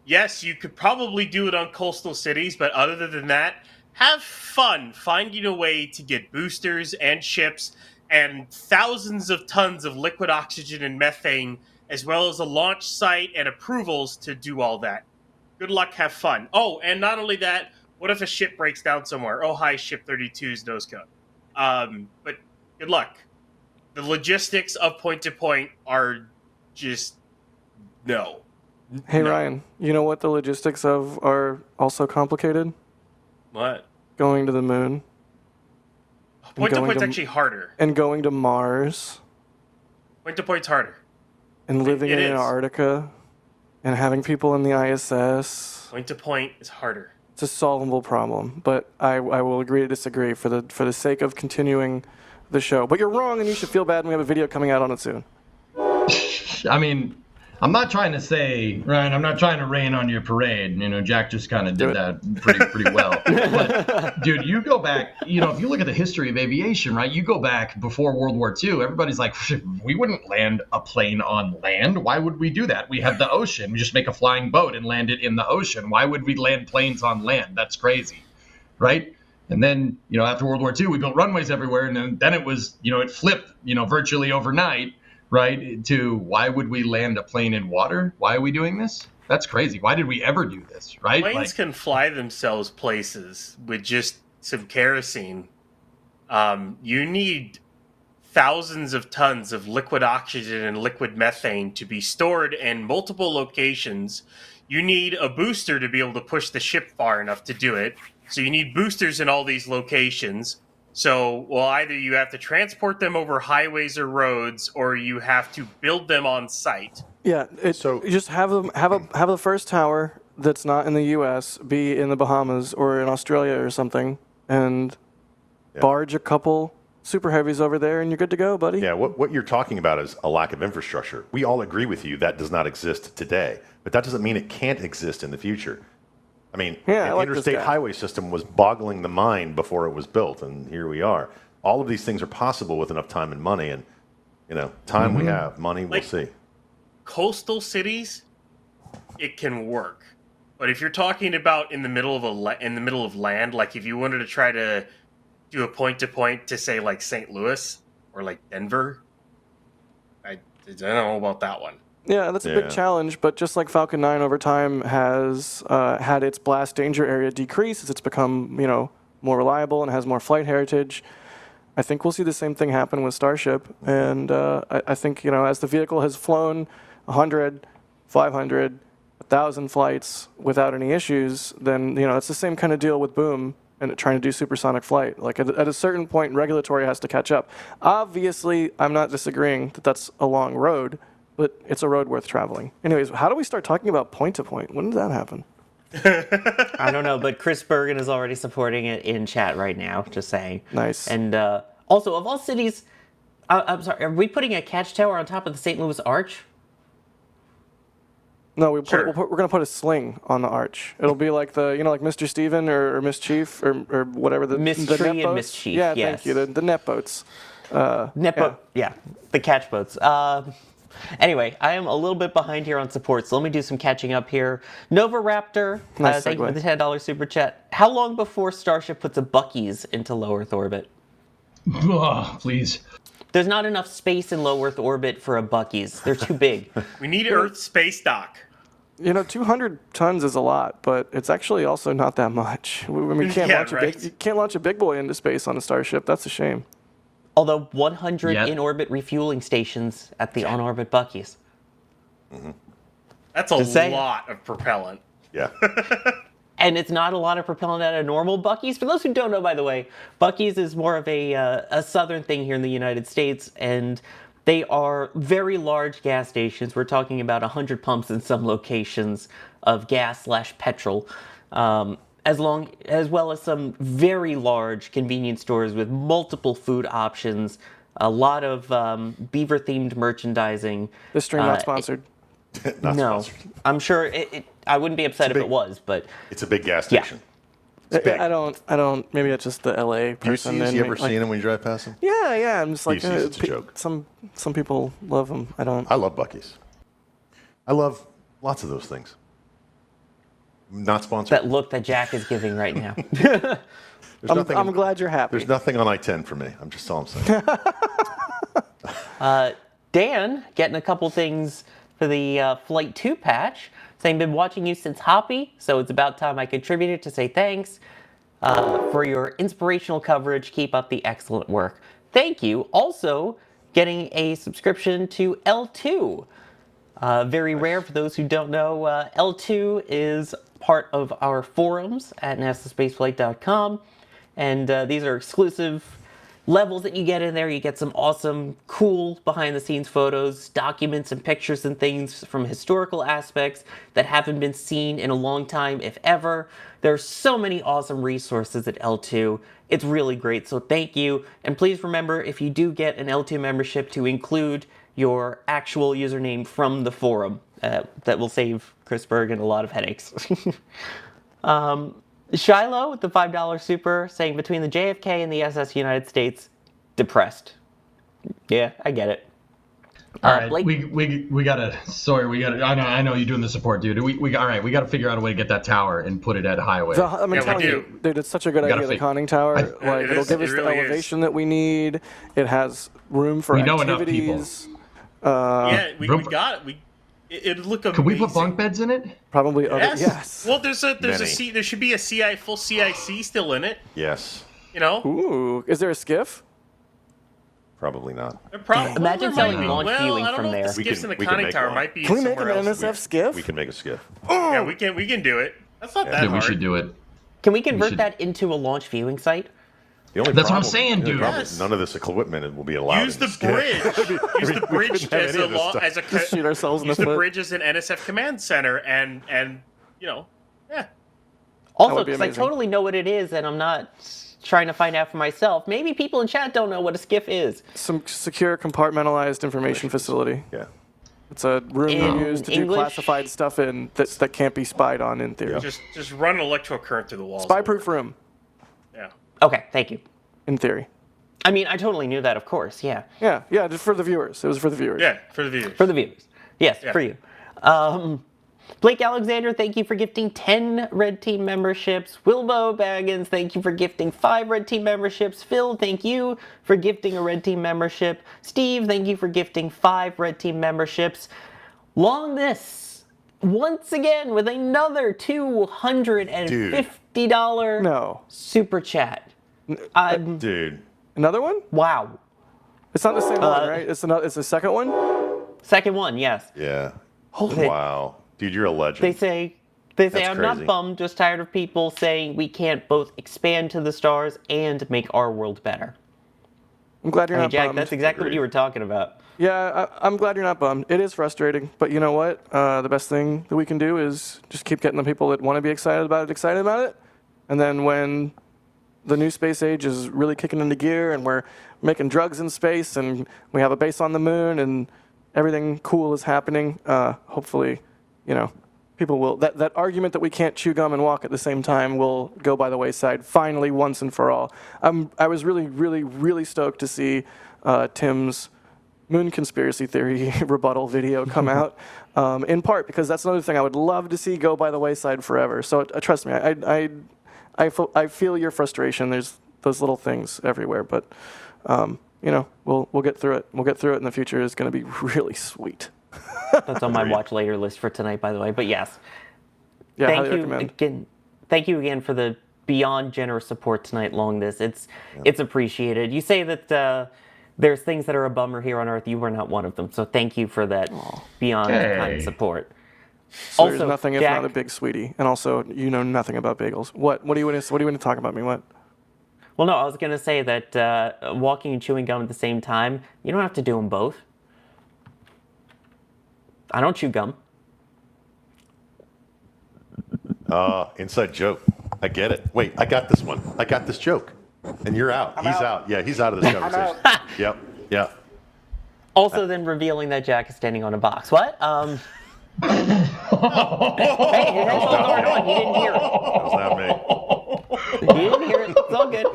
yes, you could probably do it on coastal cities, but other than that, have fun finding a way to get boosters and ships and thousands of tons of liquid oxygen and methane, as well as a launch site and approvals to do all that. Good luck, have fun. Oh, and not only that, what if a ship breaks down somewhere? Oh, hi, Ship 32's nose cone. But good luck. The logistics of point to point are just no. Hey, No. Ryan, you know what the logistics of are also complicated? What? Going to the moon. Point to going point's to- actually harder. And going to Mars. Point to point's harder. And living It in is. Antarctica. And having people in the ISS. Point to point is harder. It's a solvable problem, but I will agree to disagree for the sake of continuing the show. But you're wrong, and you should feel bad, and we have a video coming out on it soon. I mean, I'm not trying to say, Ryan, I'm not trying to rain on your parade. Jack just kind of did that pretty well. But, dude, you go back, if you look at the history of aviation, right, you go back before World War II, everybody's like, we wouldn't land a plane on land. Why would we do that? We have the ocean. We just make a flying boat and land it in the ocean. Why would we land planes on land? That's crazy, right? And then, after World War II, we built runways everywhere, and then it was, it flipped, virtually overnight. Right? To why would we land a plane in water? Why are we doing this? That's crazy. Why did we ever do this? Right? Planes can fly themselves places with just some kerosene. You need thousands of tons of liquid oxygen and liquid methane to be stored in multiple locations. You need a booster to be able to push the ship far enough to do it. So you need boosters in all these locations. So, either you have to transport them over highways or roads, or you have to build them on site. Yeah, you just have the first tower that's not in the U.S. be in the Bahamas or in Australia or something, and barge a couple super heavies over there, and you're good to go, buddy. Yeah, what you're talking about is a lack of infrastructure. We all agree with you that does not exist today, but that doesn't mean it can't exist in the future. I mean, I the like this interstate guy. highway system was boggling the mind before it was built, and here we are. All of these things are possible with enough time and money, and time we have, money we'll see. Coastal cities, it can work, but if you're talking about in the middle of land, like if you wanted to try to do a point to point to say like St. Louis or like Denver, I don't know about that one. Yeah, that's a big challenge, but just like Falcon 9 over time has had its blast danger area decrease as it's become, more reliable and has more flight heritage, I think we'll see the same thing happen with Starship. And I think, as the vehicle has flown 100, 500, 1,000 flights without any issues, then, it's the same kind of deal with Boom and trying to do supersonic flight. Like at a certain point, regulatory has to catch up. Obviously, I'm not disagreeing that that's a long road, but it's a road worth traveling. Anyways, how do we start talking about point to point? When did that happen? I don't know, but Chris Bergen is already supporting it in chat right now. Just saying. Nice. And also, of all cities, I'm sorry, are we putting a catch tower on top of the St. Louis Arch? No, Sure. we're going to put a sling on the arch. It'll be like like Mr. Steven or Miss Chief or whatever the Miss the Tree net and boats. Miss Chief, Yeah, yes. thank you. The net boats. Net boat, yeah, the catch boats. Anyway, I am a little bit behind here on support, so let me do some catching up here. Nova Raptor, Nice thank you for segue. the $10 super chat. How long before Starship puts a Buc-ee's into low Earth orbit? Oh, please. There's not enough space in low Earth orbit for a Buc-ee's. They're too big. We need Earth space dock. 200 tons is a lot, but it's actually also not that much. We can't Yeah, launch right. you can't launch a big boy into space on a Starship. That's a shame. Although 100 Yep. in-orbit refueling stations at the on-orbit Buc-ee's. That's a Just saying. lot of propellant. Yeah. And it's not a lot of propellant at a normal Buc-ee's. For those who don't know, by the way, Buc-ee's is more of a southern thing here in the United States, and they are very large gas stations. We're talking about 100 pumps in some locations of gas/petrol, as well as some very large convenience stores with multiple food options, a lot of beaver-themed merchandising. This stream not sponsored. Not No, sponsored. I'm sure I wouldn't be upset if big- it was, but It's a big gas Yeah. station. It's big. I don't. Maybe it's just the LA person. Juicy's, in you me, ever seen them when you drive past them? Yeah. I'm just like Juicy's, it's a joke. Some people love them. I don't. I love Buc-ee's. I love lots of those things. Not sponsored. that look that Jack is giving right now. There's nothing I'm glad you're happy. There's nothing on I-10 for me. I'm just all I'm saying. Dan getting a couple things for the Flight 2 patch, saying, been watching you since Hoppy, so it's about time I contributed to say thanks for your inspirational coverage. Keep up the excellent work. Thank you. Also, getting a subscription to L2. Very rare for those who don't know. L2 is part of our forums at nasaspaceflight.com, and these are exclusive levels that you get in there. You get some awesome, cool behind-the-scenes photos, documents, and pictures and things from historical aspects that haven't been seen in a long time, if ever. There's so many awesome resources at L2. It's really great, so thank you. And please remember, if you do get an L2 membership, to include your actual username from the forum. That will save Chris Bergen a lot of headaches. Shiloh with the $5 super saying, between the JFK and the SS United States, depressed. Yeah, I get it. All right, Blake- we gotta. Sorry, we gotta. I know you're doing the support, dude. All right, we gotta figure out a way to get that tower and put it at highway. I'm Yeah, we telling do. you, dude, it's such a good gotta idea. The fig- conning tower, I- like It it'll is, give it us really the is. elevation that we need. It has room for We know enough activities. Yeah, we Room- got it. It'd look amazing. Could we put bunk beds in it? Probably Yes. yes. Well, there's a Many. C. There should be a full CIC still in it. Yes. You know. Ooh, is there a skiff? Probably not. There prob- Imagine there might selling be. launch well, viewing I don't from know there. If the We skiffs can- in the we can conning make tower one. might be Can we make an somewhere else. NSF skiff? We can make a skiff. Yeah, we can do it. That's not that Dude, we hard. should do it. Can we convert should- that into a launch viewing site? The only That's what I'm problem- saying, the only dude. problem Yes. is none of this equipment will be allowed. Use in the skiff. bridge. Use the bridge couldn't have as any a of this stuff. Just shoot ourselves in the use the foot. bridge as an NSF command center, and yeah. Also, would be because I amazing. totally know what it is, and I'm not trying to find out for myself. Maybe people in chat don't know what a skiff is. Some secure compartmentalized information facility. Yeah. It's a room you In use to do English? classified stuff in that can't be spied on in theory. Just run an electrical current through the walls. Spy-proof room, Yeah. Okay, thank you. in theory. I mean, I totally knew that, of course, yeah. Yeah, just for the viewers. It was for the viewers. Yeah, for the viewers. For the viewers. Yes, Yeah. for you. Blake Alexander, thank you for gifting 10 Red Team memberships. Wilbo Baggins, thank you for gifting 5 Red Team memberships. Phil, thank you for gifting a Red Team membership. Steve, thank you for gifting 5 Red Team memberships. Long this, once again, with another $250 No. super chat. Dude. Another one? Wow. It's not the same one, right? It's the second one? Second one, yes. Yeah. Holy- Wow. Dude, you're a legend. They say That's I'm not crazy. bummed, just tired of people saying we can't both expand to the stars and make our world better. I'm glad you're Hey not Jack, bummed. that's exactly what Agreed. you were talking about. Yeah, I'm glad you're not bummed. It is frustrating, but you know what? The best thing that we can do is just keep getting the people that want to be excited about it. And then when the new space age is really kicking into gear and we're making drugs in space and we have a base on the moon and everything cool is happening, hopefully, people will, that argument that we can't chew gum and walk at the same time will go by the wayside finally once and for all. I was really, really, really stoked to see Tim's moon conspiracy theory rebuttal video come out, in part because that's another thing I would love to see go by the wayside forever. So trust me, I feel your frustration. There's those little things everywhere, but we'll get through it. We'll get through it, and the future is going to be really sweet. That's on my watch later list for tonight, by the way. But yes, yeah, thank you again. Thank you again for the beyond generous support tonight. Long this, it's appreciated. You say that there's things that are a bummer here on Earth. You were not one of them, so thank you for that beyond kind support. So also, there's nothing if not a big sweetie, and also you know nothing about bagels. What do you want to talk about me? What? Well, no, I was going to say that walking and chewing gum at the same time, you don't have to do them both. I don't chew gum. Inside joke. I get it. Wait, I got this one. I got this joke. And you're out. He's out. Yeah, he's out of this conversation. Yep. Yeah. Also, then revealing that Jack is standing on a box. What? Hey, his headphones aren't on. You didn't hear it. That was not me. You didn't hear it. It's all good.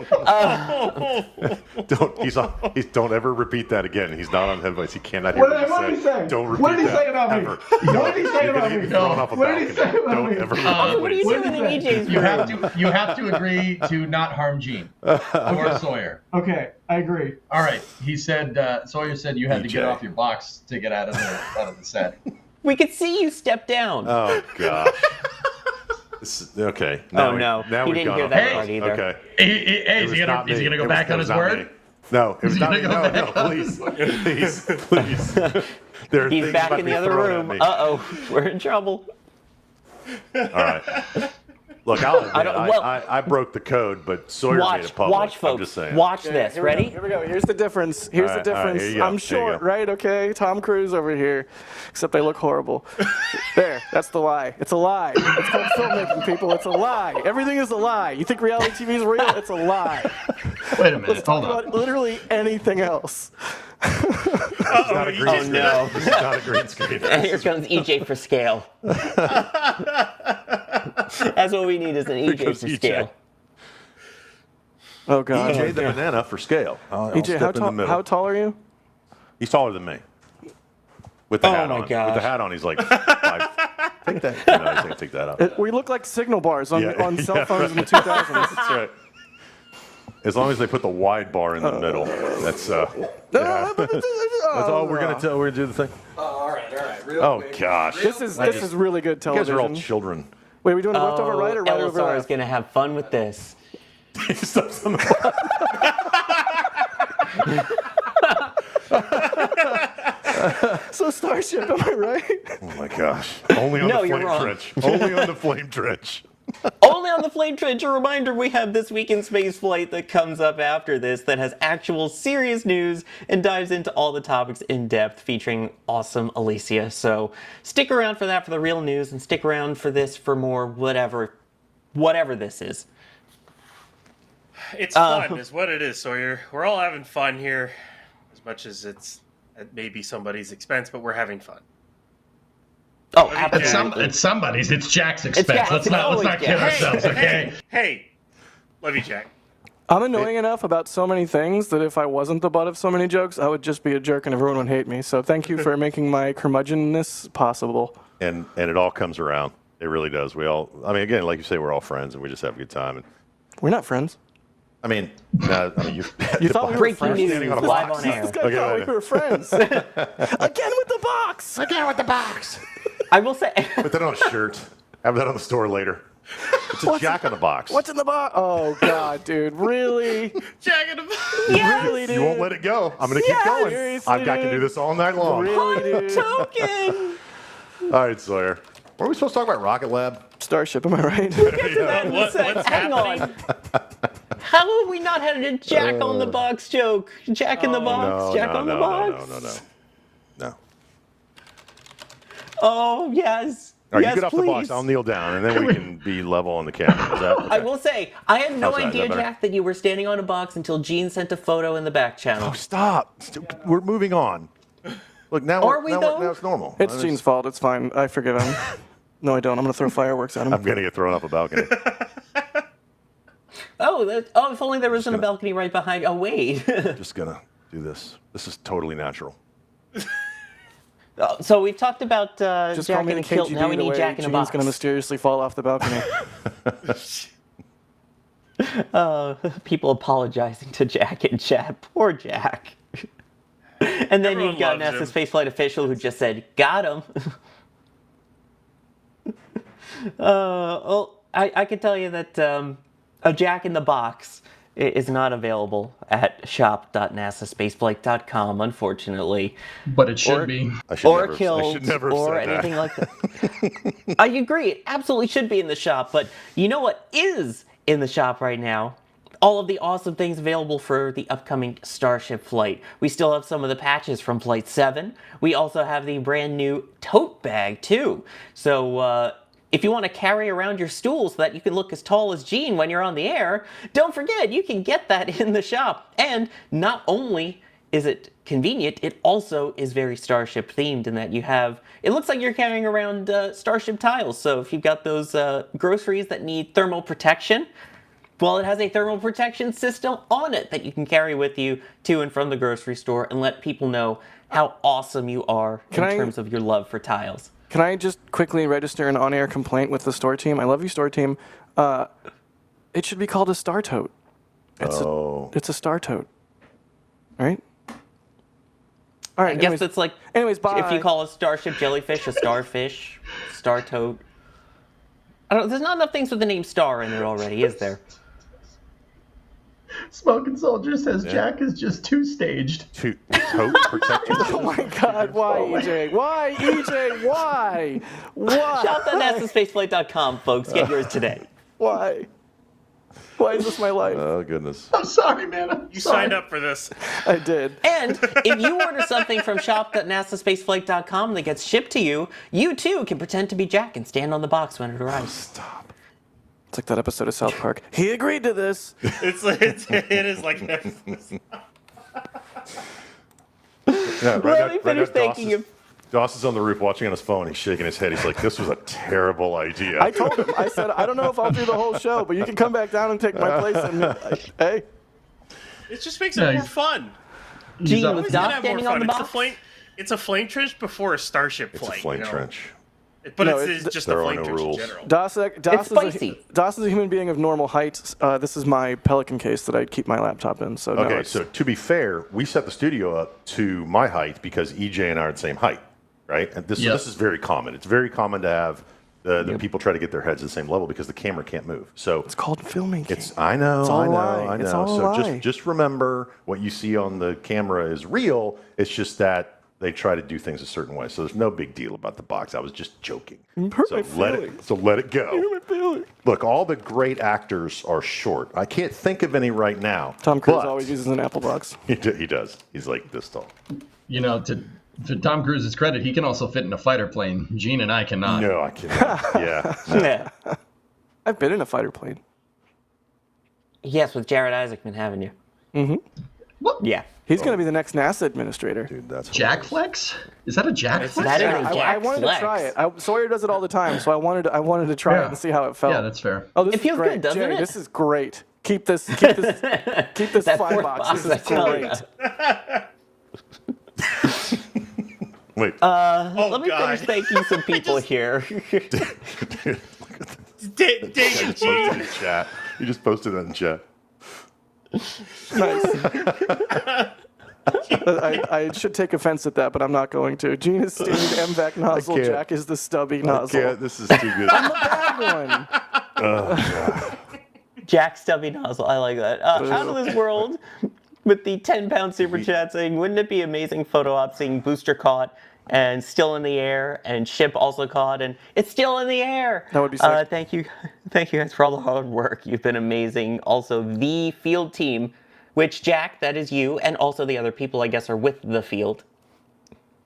Don't ever repeat that again. He's not on headphones. He cannot hear what did he say? Don't repeat what did he that say about ever. me? What did he say about me? Thrown off a What did he say about Don't me? ever What are you doing in EJ's room? You have to agree to not harm Gene or Sawyer. Okay, I agree. All right. He said Sawyer said you had to get off your box to get out of the set. We could see you step down. Oh gosh. Okay. Now he didn't hear that part either. Okay. Hey, is he gonna go back on his word? No, it was not me. No, please. He's back in the other room. Uh-oh, we're in trouble. All right. Look, I'll admit, I broke the code, but Sawyer made it public. Watch, folks. I'm just saying. Watch this. Ready? Here we go. Here's the difference. Here's the difference. Here you go. I'm short, right? Okay. Tom Cruise over here. Except I look horrible. There. That's the lie. It's a lie. It's called filmmaking, people. It's a lie. Everything is a lie. You think reality TV is real? It's a lie. Wait a minute. Let's talk about literally anything else. Oh no. It's not a green screen. And here comes EJ for scale. That's what we need is an EJ for scale. Oh god. EJ the banana for scale. EJ, how tall are you? He's taller than me. With the hat on. With the hat on, he's like 5. Take that. No, he's gonna take that out. We look like signal bars on cell phones in the 2000s. That's right. As long as they put the wide bar in the middle, that's all we're gonna tell. We're gonna do the thing. All right. Oh gosh. This is really good You guys television. are all children. Wait, are we doing left over right or right over LSR left? is gonna have fun with this. So Starship, am I right? Oh my gosh. Only on the flame trench. Only on the flame trench. Only on the Flame Trench. A reminder, we have This Week in Space Flight that comes up after this that has actual serious news and dives into all the topics in depth, featuring awesome Alicia. So stick around for that for the real news, and stick around for this for more whatever this is. It's fun, is what it is, Sawyer. We're all having fun here, as much as it may be somebody's expense, but we're having fun. Oh, absolutely. It's somebody's. It's Jack's expense. Let's not kid ourselves, okay? Hey, love you, Jack. I'm annoying enough about so many things that if I wasn't the butt of so many jokes, I would just be a jerk and everyone would hate me. So thank you for making my curmudgeonness possible. And it all comes around. It really does. Again, like you say, we're all friends and we just have a good time. And we're not friends. You thought we were friends? Live on air. This guy thought we were friends. Again with the box. Again with the box. I will say. Put that on a shirt. Have that on the store later. It's a Jack in the Box. What's in the box? Oh, God, dude. Really? Jack in the Box. Yes. Really, dude? You won't let it go. I'm going to keep going. Seriously, I can do this all night long. Really, dude? Token. All right, Sawyer. Were we supposed to talk about Rocket Lab? Starship, am I right? What's Hang on. How have we not had a Jack on the Box joke? Jack in the Box? Jack on the Box? No. Oh, yes. All right, yes, you get off please. the box. I'll kneel down, and then we can be level on the camera. Is that okay? I will say, I had no How's that? Is idea, that better? Jack, that you were standing on a box until Gene sent a photo in the back channel. Oh, stop. We're moving on. Look, now, Are we, though? now it's normal. It's Gene's fault. It's fine. I forgive him. No, I don't. I'm going to throw fireworks at him. I'm going to get thrown off a balcony. If only there wasn't a balcony right behind. Oh, wait. Just going to do this. This is totally natural. So we've talked about Just Jack call me in the a kilt. Now we KGB the need way Jack in a Gene's box. going to mysteriously fall off the balcony. People apologizing to Jack in chat. Poor Jack. And then Everyone you've got loves NASA's him. spaceflight official who just said, "Got him." Well, I can tell you that a Jack in the Box is not available at shop.nasaspaceflight.com, unfortunately. But it should be. I should Or never, I killed, should never have or said anything that. like that. I agree. It absolutely should be in the shop. But you know what is in the shop right now? All of the awesome things available for the upcoming Starship flight. We still have some of the patches from Flight 7. We also have the brand new tote bag, too. So, if you want to carry around your stool so that you can look as tall as Gene when you're on the air, don't forget, you can get that in the shop. And not only is it convenient, it also is very Starship themed in that you have, it looks like you're carrying around Starship tiles. So if you've got those groceries that need thermal protection, well, it has a thermal protection system on it that you can carry with you to and from the grocery store and let people know how awesome you are in terms of your love for tiles. Can I just quickly register an on-air complaint with the store team? I love you, store team. It should be called a star tote. It's a star tote. All right? All right. I guess it's like, anyways, bye. if you call a starship jellyfish a starfish, star toad. I don't. There's not enough things with the name star in it already, is there? Smoking Soldier says Jack is just two-staged. Tote protector. Oh my God! Why, EJ? Why, EJ? Why? Why? Shop.nasaspaceflight.com, folks. Get yours today. Why? Why is this my life? Oh, goodness. I'm sorry, man. You signed up for this. I did. And if you order something from shop.nasaspaceflight.com that gets shipped to you, you too can pretend to be Jack and stand on the box when it arrives. Stop. It's like that episode of South Park. He agreed to this. It is like Yeah, Let me finish thanking you. Doss is on the roof watching on his phone. He's shaking his head. He's like, this was a terrible idea. I told him. I said, I don't know if I'll do the whole show, but you can come back down and take my place. And hey, it just makes it more fun. Gene, Always with gonna Doc have more standing on fun. the It's a box? It's a flame trench before a starship It's flight. a flame you know? trench. But No, it's just a there are flame no trench rules. in general. Doss It's spicy. Doss is a human being of normal height. This is my Pelican case that I keep my laptop in. So no, Okay, it's- so to be fair, we set the studio up to my height because EJ and I are the same height, right? And this is very common. It's very common to have the people try to get their heads at the same level because the camera can't move. So it's called filming. I know, It's all I a know, lie. I know. It's all a So lie. just remember what you see on the camera is real. It's just that they try to do things a certain way. So there's no big deal about the box. I was just joking. So let it go. Look, all the great actors are short. I can't think of any right now. Tom Cruise but always uses an Apple box. He does. He's like this tall. You know, to Tom Cruise's credit, he can also fit in a fighter plane. Gene and I cannot. No, I cannot. Yeah. Yeah. I've been in a fighter plane. Yes, with Jared Isaacman, haven't you? Mm-hmm. What? Yeah. He's going to be the next NASA administrator. Dude, that's Jack Flex? Is that a Jack Flex? That is a I Jack wanted Flex. to try it. Sawyer does it all the time, so I wanted to try it and see how it felt. Yeah, that's fair. Oh, this It is feels great. good, doesn't Jay, it? This is great. Keep this That fly fourth box. box, This I is tell great. ya. Wait. Let me God. finish thanking some people here. David Posted Gene. in chat. You just posted that in chat. Nice. I should take offense at that, but I'm not going to. Gene is steamed MVAC nozzle. can't. Jack is the stubby I nozzle. can't. This is too good. I'm the bad one. Jack Stubby Nozzle, I like that. Out of this world with the 10-pound super chat saying, wouldn't it be amazing photo op seeing Booster caught and still in the air and Ship also caught and it's still in the air? That would be sick. Thank you guys for all the hard work. You've been amazing. Also, the field team, which Jack, that is you, and also the other people I guess are with the field.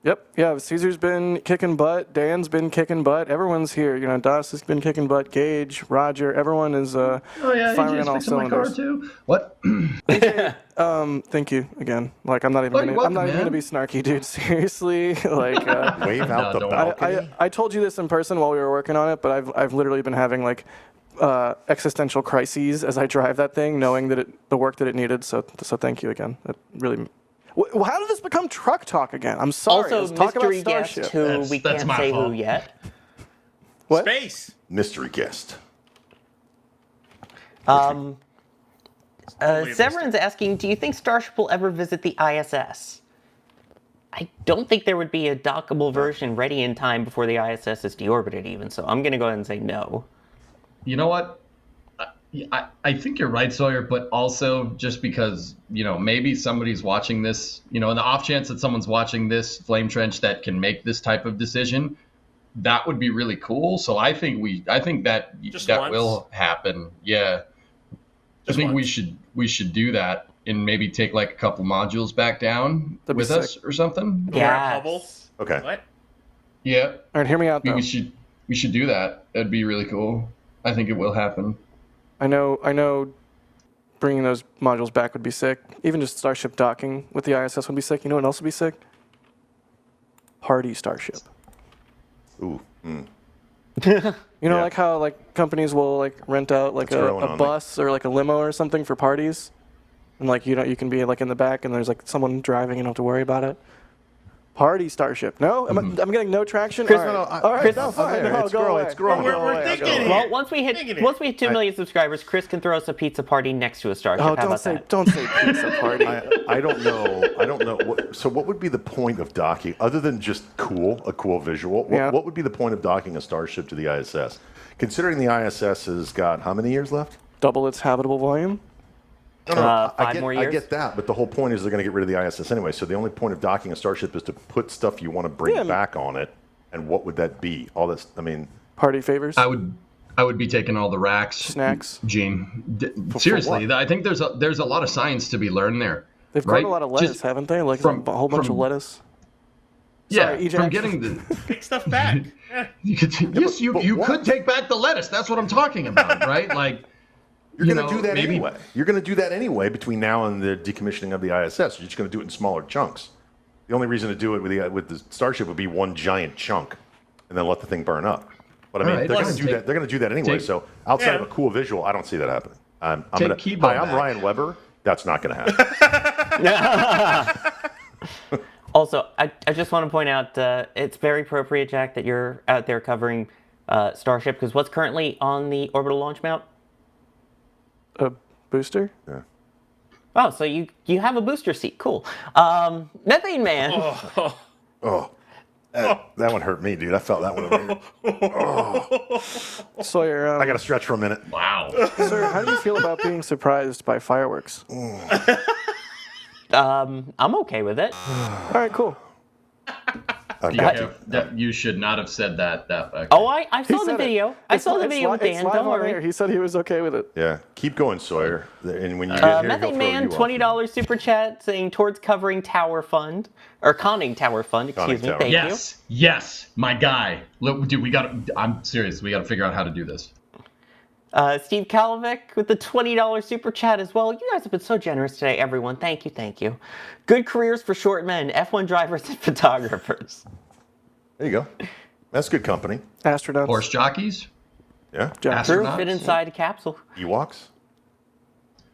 Yep. Yeah. Caesar's been kicking butt. Dan's been kicking butt. Everyone's here. You know, Das has been kicking butt. Gage, Roger. Everyone is Oh yeah, firing AJ's on all fixing my car cylinders. too. What? Thank you again. Like, I'm not even Oh, you're gonna. I'm not welcome, even gonna man. be snarky, dude. Seriously. Like. Wave out the don't balcony. I told you this in person while we were working on it, but I've literally been having like existential crises as I drive that thing, knowing that the work that it needed. So thank you again. That really. How did this become truck talk again? I'm sorry. Also, Let's talk about mystery guest Starship. who we That's can't my say fault. who yet. What? Space. Mystery guest. Severin's asking, do you think Starship will ever visit the ISS? I don't think there would be a dockable version ready in time before the ISS is deorbited even, so I'm going to go ahead and say no. You know what? I think you're right, Sawyer, but also just because, maybe somebody's watching this, in the off chance that someone's watching this Flame Trench that can make this type of decision, that would be really cool. So I think that once. will happen. Yeah. I think we should do that and maybe take like a couple modules back down That'd be with us sick. or something. Yeah. Hubble. Okay. What? Yeah. All right, hear me out though. We should do that. That'd be really cool. I think it will happen. I know. Bringing those modules back would be sick. Even just Starship docking with the ISS would be sick. You know what else would be sick? Party Starship. Ooh. You know, Yeah. like how like companies will like rent out like That's growing a on me. bus or like a limo or something for parties, and like you can be like in the back and there's like someone driving. You don't have to worry about it. Party Starship. No, I'm getting no traction. Chris, all right, no, I- all right, Chris- no, fine. Okay, No, it's go growing, away. it's growing. Go We're away, go thinking away. here. Well, once we Thinking hit it. 2 million subscribers, Chris can throw us a pizza party next to a Starship. Oh, How about that? don't say pizza party. I don't know. So what would be the point of docking, other than just a cool visual? Yeah. What would be the point of docking a Starship to the ISS? Considering the ISS has got how many years left? Double its habitable volume. No, 5 more I years? get that, but the whole point is they're going to get rid of the ISS anyway. So the only point of docking a Starship is to put stuff you want to bring Yeah. back on it. And what would that be? All this, I mean, Party favors. I would be taking all the racks. Snacks. Gene. Seriously, what? I think there's a lot of science to be learned there. They've right? grown a lot of lettuce, Just haven't they? Like from- a whole bunch from- of lettuce. Yeah, Sorry, Ejac. from getting the. Take stuff back. Yeah. You could, yes, you what? could take back the lettuce. That's what I'm talking about, right? Like. you're going to do that anyway. You're going to do that anyway between now and the decommissioning of the ISS. You're just going to do it in smaller chunks. The only reason to do it with the Starship would be one giant chunk, and then let the thing burn up. But I mean, All right, they're going listen, to do that. They're going to do that anyway. So outside of a cool visual, I don't see that happening. I'm Take Kibo Hi, I'm back. Ryan Weber. That's not going to happen. Also, I just want to point out it's very appropriate, Jack, that you're out there covering Starship, because what's currently on the orbital launch mount? A booster. Yeah. Oh, so you have a booster seat. Cool. Methane Man. Oh, that one hurt me, dude. I felt that one. Sawyer, I got to stretch for a minute. Wow. sir, how do you feel about being surprised by fireworks? I'm okay with it. All right, cool. I've got Yeah, to. you should not have said that back. Oh, I saw He the said it. video. I It's saw the li- video with it's Dan. live Don't on worry. air. He said he was okay with it. Yeah, keep going, Sawyer. And when you get here, he'll Methane throw Man, you off. $20 super chat saying towards covering Tower Fund or conning Tower Fund. Excuse me. Tower. Thank you. Yes, my guy. Look, dude, I'm serious. We got to figure out how to do this. Steve Kalovic with the $20 super chat as well. You guys have been so generous today, everyone. Thank you, thank you. Good careers for short men, F1 drivers and photographers. There you go. That's good company. Astronauts. Horse jockeys, Yeah. True, astronauts, fit inside a capsule. Ewoks.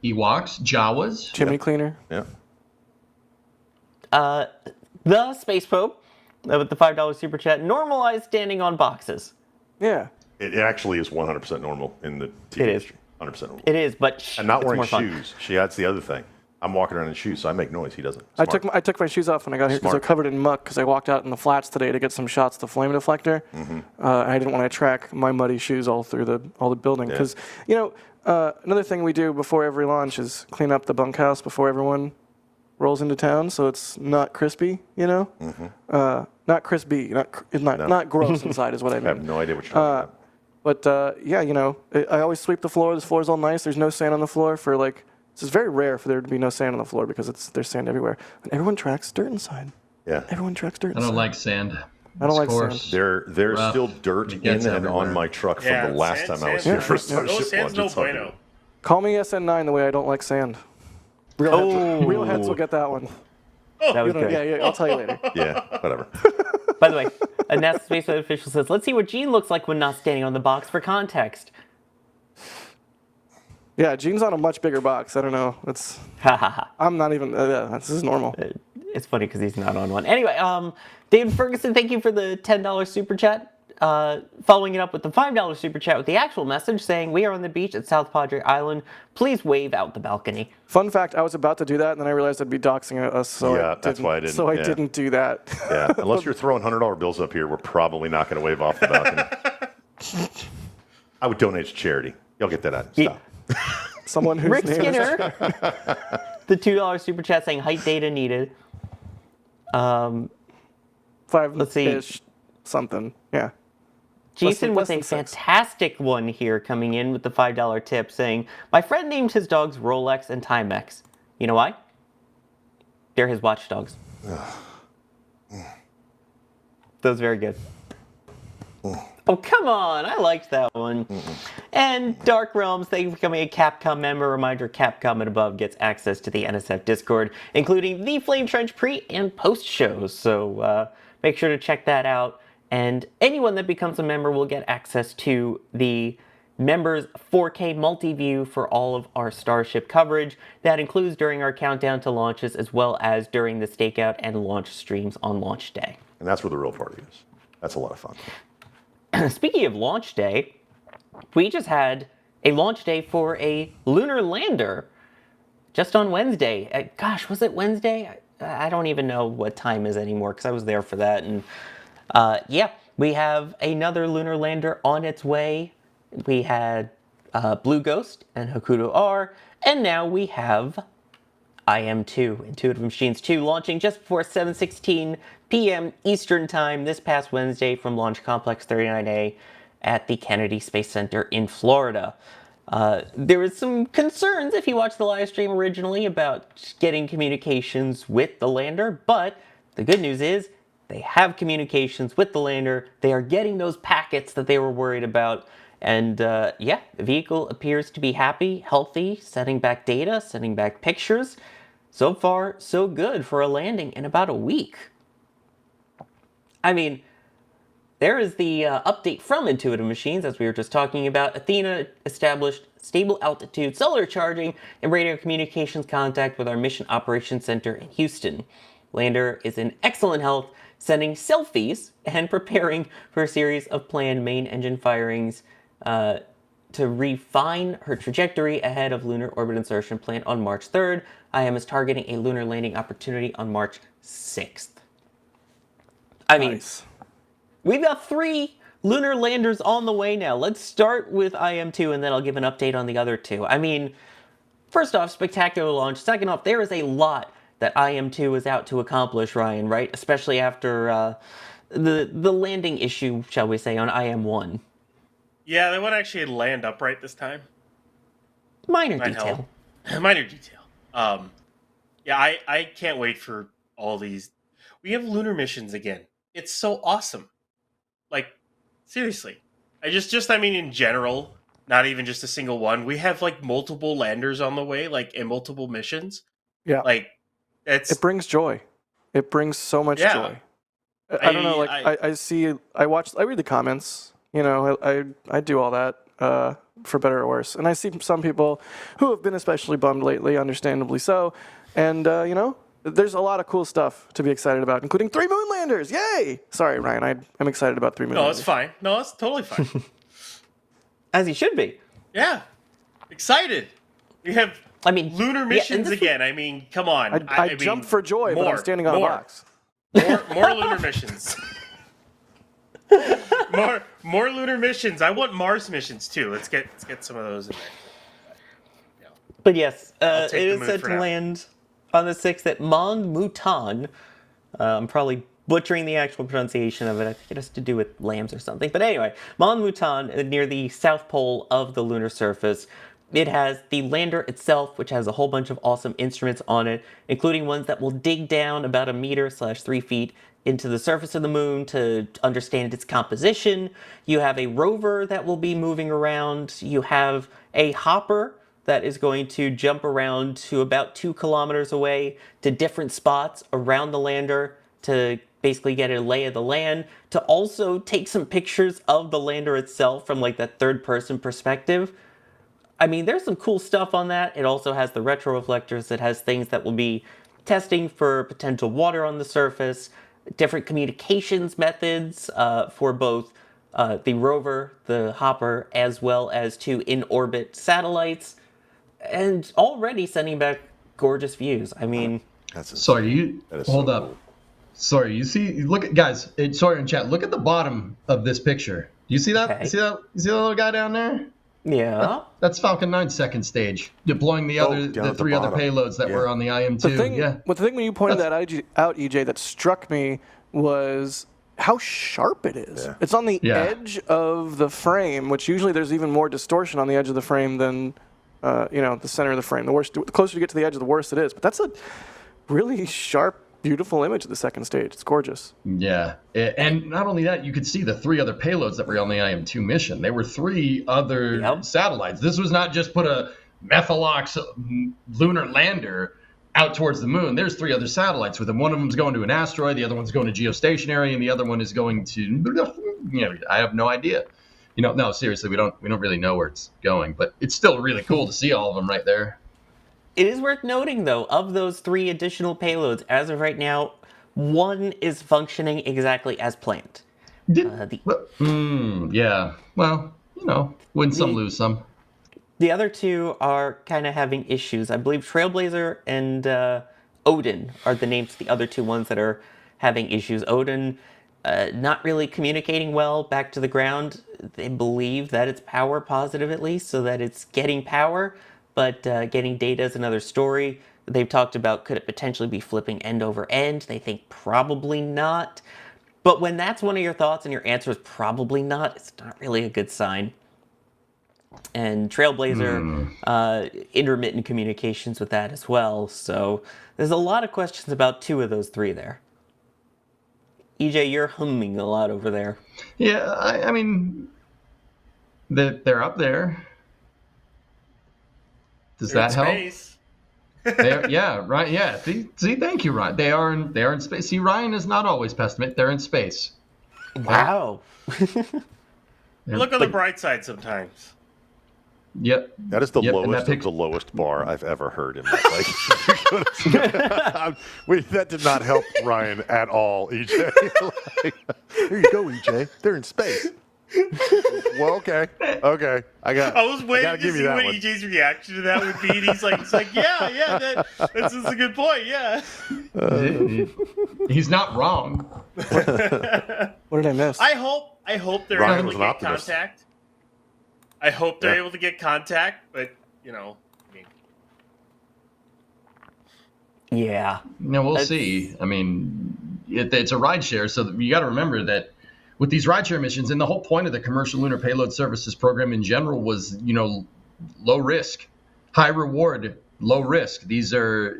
Ewoks, Jawas. Chimney cleaner. Yeah. The Space Pope with the $5 super chat. Normalized standing on boxes. Yeah. It actually is 100% normal in the TV It is. industry. 100% normal. It is, but And not it's wearing more fun. shoes. That's the other thing. I'm walking around in shoes, so I make noise. He doesn't. I Smart. took my shoes off when I got here because Smart. they're covered in muck because I walked out in the flats today to get some shots of the flame deflector. I didn't want to track my muddy shoes all through all the building because another thing we do before every launch is clean up the bunkhouse before everyone rolls into town, so it's not crispy. Not crispy, not gross inside is what I I have mean. no idea what you're talking about. But I always sweep the floor. This floor's all nice. There's no sand on the floor for like. This is very rare for there to be no sand on the floor because there's sand everywhere. And everyone tracks dirt inside. Yeah. Everyone trucks dirt. I don't like sand. I don't like Course. sand. There's Rough. still dirt It in gets and everywhere. on my truck from Yeah, the last sand- time I was sand- here for no, Starship sand's Launch. no It's ugly. bueno. Call me SN9 the way I don't like sand. Real heads will get that one. That was You don't- good. yeah, I'll tell you later. Yeah, whatever. By the way, a NASA spaceflight official says, "Let's see what Gene looks like when not standing on the box for context." Yeah, Gene's on a much bigger box. I don't know. It's Ha ha ha. I'm not even. This is normal. It's funny because he's not on one. Anyway, David Ferguson, thank you for the $10 super chat. Following it up with the $5 super chat with the actual message saying, "We are on the beach at South Padre Island. Please wave out the balcony." Fun fact: I was about to do that, and then I realized I'd be doxing us. So Yeah, that's why I didn't, So I yeah. didn't do that. Yeah, unless you're throwing $100 bills up here, we're probably not going to wave off the balcony. I would donate to charity. Y'all get that out. Stop. Someone whose Rick name Skinner, is the $2 super chat saying height data needed. Let's see. 5-ish something. Yeah. Jason less with a than 6. fantastic one here coming in with the $5 tip saying, "My friend named his dogs Rolex and Timex. You know why? They're his watchdogs." That was very good. Oh, come on. I liked that one. And Dark Realms, thank you for becoming a Capcom member. Reminder, Capcom and above gets access to the NSF Discord, including the Flame Trench pre- and post-shows. So make sure to check that out. And anyone that becomes a member will get access to the members 4K multi-view for all of our Starship coverage. That includes during our countdown to launches, as well as during the stakeout and launch streams on launch day. And that's where the real party is. That's a lot of fun. Speaking of launch day, we just had a launch day for a lunar lander just on Wednesday. Gosh, was it Wednesday? I don't even know what time is anymore because I was there for that. And yeah, we have another lunar lander on its way. We had Blue Ghost and Hokuto R, and now we have IM2, Intuitive Machines 2, launching just before 7:16 p.m. Eastern Time this past Wednesday from Launch Complex 39A at the Kennedy Space Center in Florida. There was some concerns, if you watched the live stream originally, about getting communications with the lander, but the good news is they have communications with the lander. They are getting those packets that they were worried about. And yeah, the vehicle appears to be happy, healthy, sending back data, sending back pictures. So far, so good for a landing in about a week. I mean, there is the update from Intuitive Machines, as we were just talking about. Athena established stable altitude solar charging and radio communications contact with our Mission Operations Center in Houston. Lander is in excellent health, sending selfies and preparing for a series of planned main engine firings to refine her trajectory ahead of lunar orbit insertion planned on March 3rd. IM is targeting a lunar landing opportunity on March 6th. I mean, we've got 3 lunar landers on the way now. Let's start with IM2 and then I'll give an update on the other 2. I mean, first off, spectacular launch. Second off, there is a lot that IM2 is out to accomplish, Ryan, right? Especially after the landing issue, shall we say, on IM1. Yeah, they won't actually land upright this time. Minor detail. Minor detail. Yeah, I can't wait for all these. We have lunar missions again. It's so awesome. Like, seriously. I mean, in general, not even just a single one. We have, like, multiple landers on the way, like, in multiple missions. Yeah. Like, it brings joy. It brings so much joy. I don't know, like, I read the comments. You know, I do all that for better or worse. And I see some people who have been especially bummed lately, understandably so. And, you know, there's a lot of cool stuff to be excited about, including 3 moon landers. Yay! Sorry, Ryan, I'm excited about 3 moon landers. No, it's fine. No, it's totally fine. As he should be. Yeah. Excited. We have lunar missions again. I mean, come on. I mean, jumped for joy, but I'm standing on a box. More lunar missions. More lunar missions. I want Mars missions too. Let's get some of those in there. But yes, it is set to land on the 6th at Mont Mouton. I'm probably butchering the actual pronunciation of it. I think it has to do with lambs or something. But anyway, Mont Mouton, near the south pole of the lunar surface, It has the lander itself, which has a whole bunch of awesome instruments on it, including ones that will dig down about 1 meter/3 feet into the surface of the moon to understand its composition. You have a rover that will be moving around. You have a hopper that is going to jump around to about 2 kilometers away to different spots around the lander to basically get a lay of the land, to also take some pictures of the lander itself from like that third-person perspective. I mean, there's some cool stuff on that. It also has the retroreflectors. It has things that will be testing for potential water on the surface, different communications methods for both the rover, the hopper, as well as 2 in-orbit satellites, and already sending back gorgeous views. I mean, Sorry, hold up. Cool. Sorry, you see, look at guys. Sorry in chat. Look at the bottom of this picture. Do you see that? Okay. You see that? You see that little guy down there? Yeah. That's Falcon 9's second stage, deploying the 3 other payloads that were on the IM-2. The thing when you pointed that out, EJ, that struck me was how sharp it is. Yeah. It's on the edge of the frame, which usually there's even more distortion on the edge of the frame than the center of the frame. The closer you get to the edge, the worse it is. But that's a really sharp, beautiful image of the second stage. It's gorgeous. Yeah, and not only that, you could see the 3 other payloads that were on the IM-2 mission. There were 3 other satellites. This was not just put a Methalox lunar lander out towards the moon. There's 3 other satellites with them. One of them's going to an asteroid, the other one's going to geostationary, and the other one is going to, I have no idea. No, seriously, we don't really know where it's going, but it's still really cool to see all of them right there. It is worth noting, though, of those 3 additional payloads, as of right now, 1 is functioning exactly as planned. Yeah. Well, win some, lose some. The other 2 are kind of having issues. I believe Trailblazer and Odin are the names of the other 2 ones that are having issues. Odin, not really communicating well back to the ground. They believe that it's power positive, at least, so that it's getting power. But getting data is another story. They've talked about, could it potentially be flipping end over end? They think probably not. But when that's one of your thoughts and your answer is probably not, it's not really a good sign. And Trailblazer, intermittent communications with that as well. So there's a lot of questions about 2 of those 3 there. EJ, you're humming a lot over there. Yeah, I mean, they're up there. Does that help? Space. Yeah, right. Yeah. See, thank you, Ryan. They are in space. See, Ryan is not always pessimistic. They're in space. Wow. Look on the bright side sometimes. Yep. That is the lowest of the lowest bar I've ever heard in my life. That did not help Ryan at all, EJ. Here you go, EJ. They're in space. Well, okay. I was waiting to see what EJ's reaction to that would be. And he's like, yeah, that's a good point. Yeah. He's not wrong. What did I miss? I hope they're able to get contact. I hope they're able to get contact, but Yeah. No, we'll see. I mean, it's a rideshare, so you got to remember that with these rideshare missions, and the whole point of the Commercial Lunar Payload Services program in general was, low risk, high reward, low risk. These are,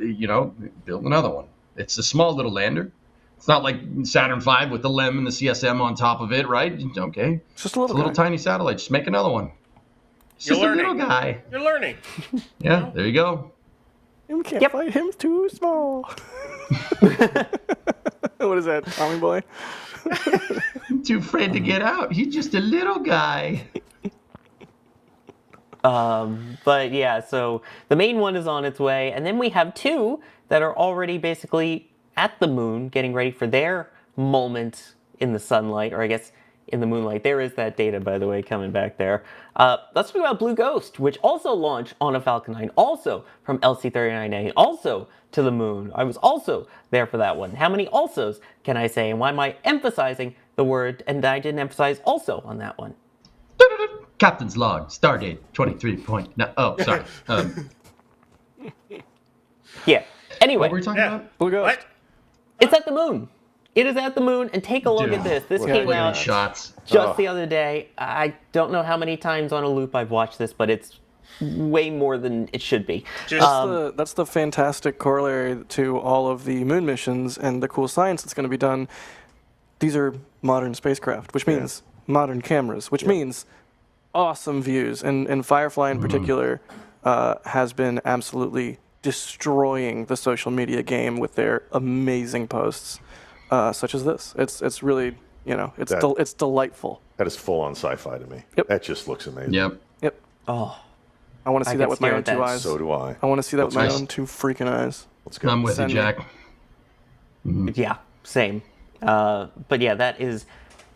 build another one. It's a small little lander. It's not like Saturn V with the LEM and the CSM on top of it, right? Okay. It's just a little tiny satellite. Just make another one. It's just a little guy. You're learning. Yeah, there you go. You can't fight him, too small. What is that, Tommy Boy? Too afraid to get out. He's just a little guy. But yeah, so the main one is on its way, and then we have 2 that are already basically at the moon, getting ready for their moment in the sunlight, or I guess in the moonlight. There is that data, by the way, coming back there. Let's talk about Blue Ghost, which also launched on a Falcon 9, also from LC-39A, also to the moon. I was also there for that one. How many alsos can I say, and why am I emphasizing the word, and I didn't emphasize also on that one? Captain's log, stardate 23.9. Oh, sorry. Yeah. Anyway. What were we talking about? Blue Ghost. What? It's at the moon. It is at the moon, and take a look at this. This came out shots. just the other day. I don't know how many times on a loop I've watched this, but it's way more than it should be. That's the fantastic corollary to all of the moon missions and the cool science that's going to be done. These are modern spacecraft, which means modern cameras, which means awesome views. And Firefly in particular has been absolutely destroying the social media game with their amazing posts, such as this. It's really, it's delightful. That is full on sci-fi to me. Yep. That just looks amazing. Yep. Oh, I want to see that with my own two eyes. So do I. I want to see that with my Let's go. own two freaking eyes. Let's go. I'm with you, Jack. yeah, same. But yeah, that is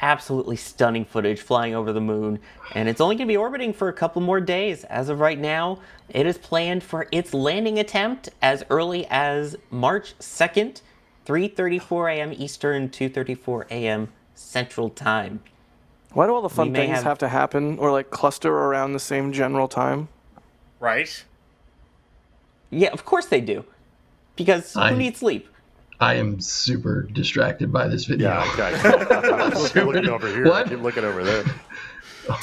absolutely stunning footage flying over the moon, and it's only going to be orbiting for a couple more days. As of right now, it is planned for its landing attempt as early as March 2nd, 3:34 a.m. Eastern, 2:34 a.m. Central Time. Why do all the fun We may things have- have to happen or like cluster around the same general time? Right? Yeah, of course they do. Because who I- needs sleep? I am super distracted by this video. Yeah, I keep looking over here. What? I keep looking over there.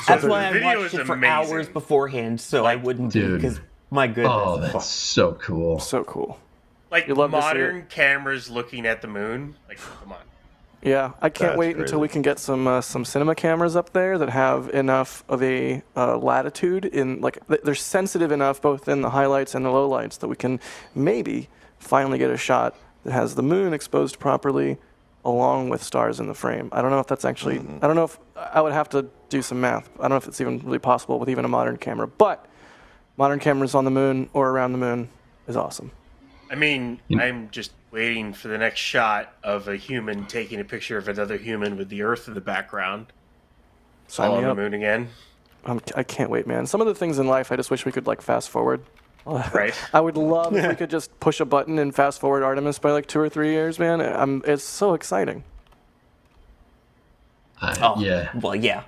That's the why I video watched is it for amazing. hours beforehand, so I wouldn't be, Dude. because my goodness. Oh, that's so cool. So cool. Like You love to see modern cameras looking at the moon. Like, come on. Yeah, I can't That's wait crazy. until we can get some cinema cameras up there that have enough of a latitude in they're sensitive enough both in the highlights and the lowlights that we can maybe finally get a shot that has the moon exposed properly along with stars in the frame. I don't know if that's actually I don't know if I would have to do some math. I don't know if it's even really possible with even a modern camera, but modern cameras on the moon or around the moon is awesome. I mean, I'm just waiting for the next shot of a human taking a picture of another human with the Earth in the background. Sign All me on the up. moon again. I can't wait, man. Some of the things in life I just wish we could fast forward. Right. I would love if we could just push a button and fast forward Artemis by 2 or 3 years, man. It's so exciting. Oh, Yeah. Well, yeah.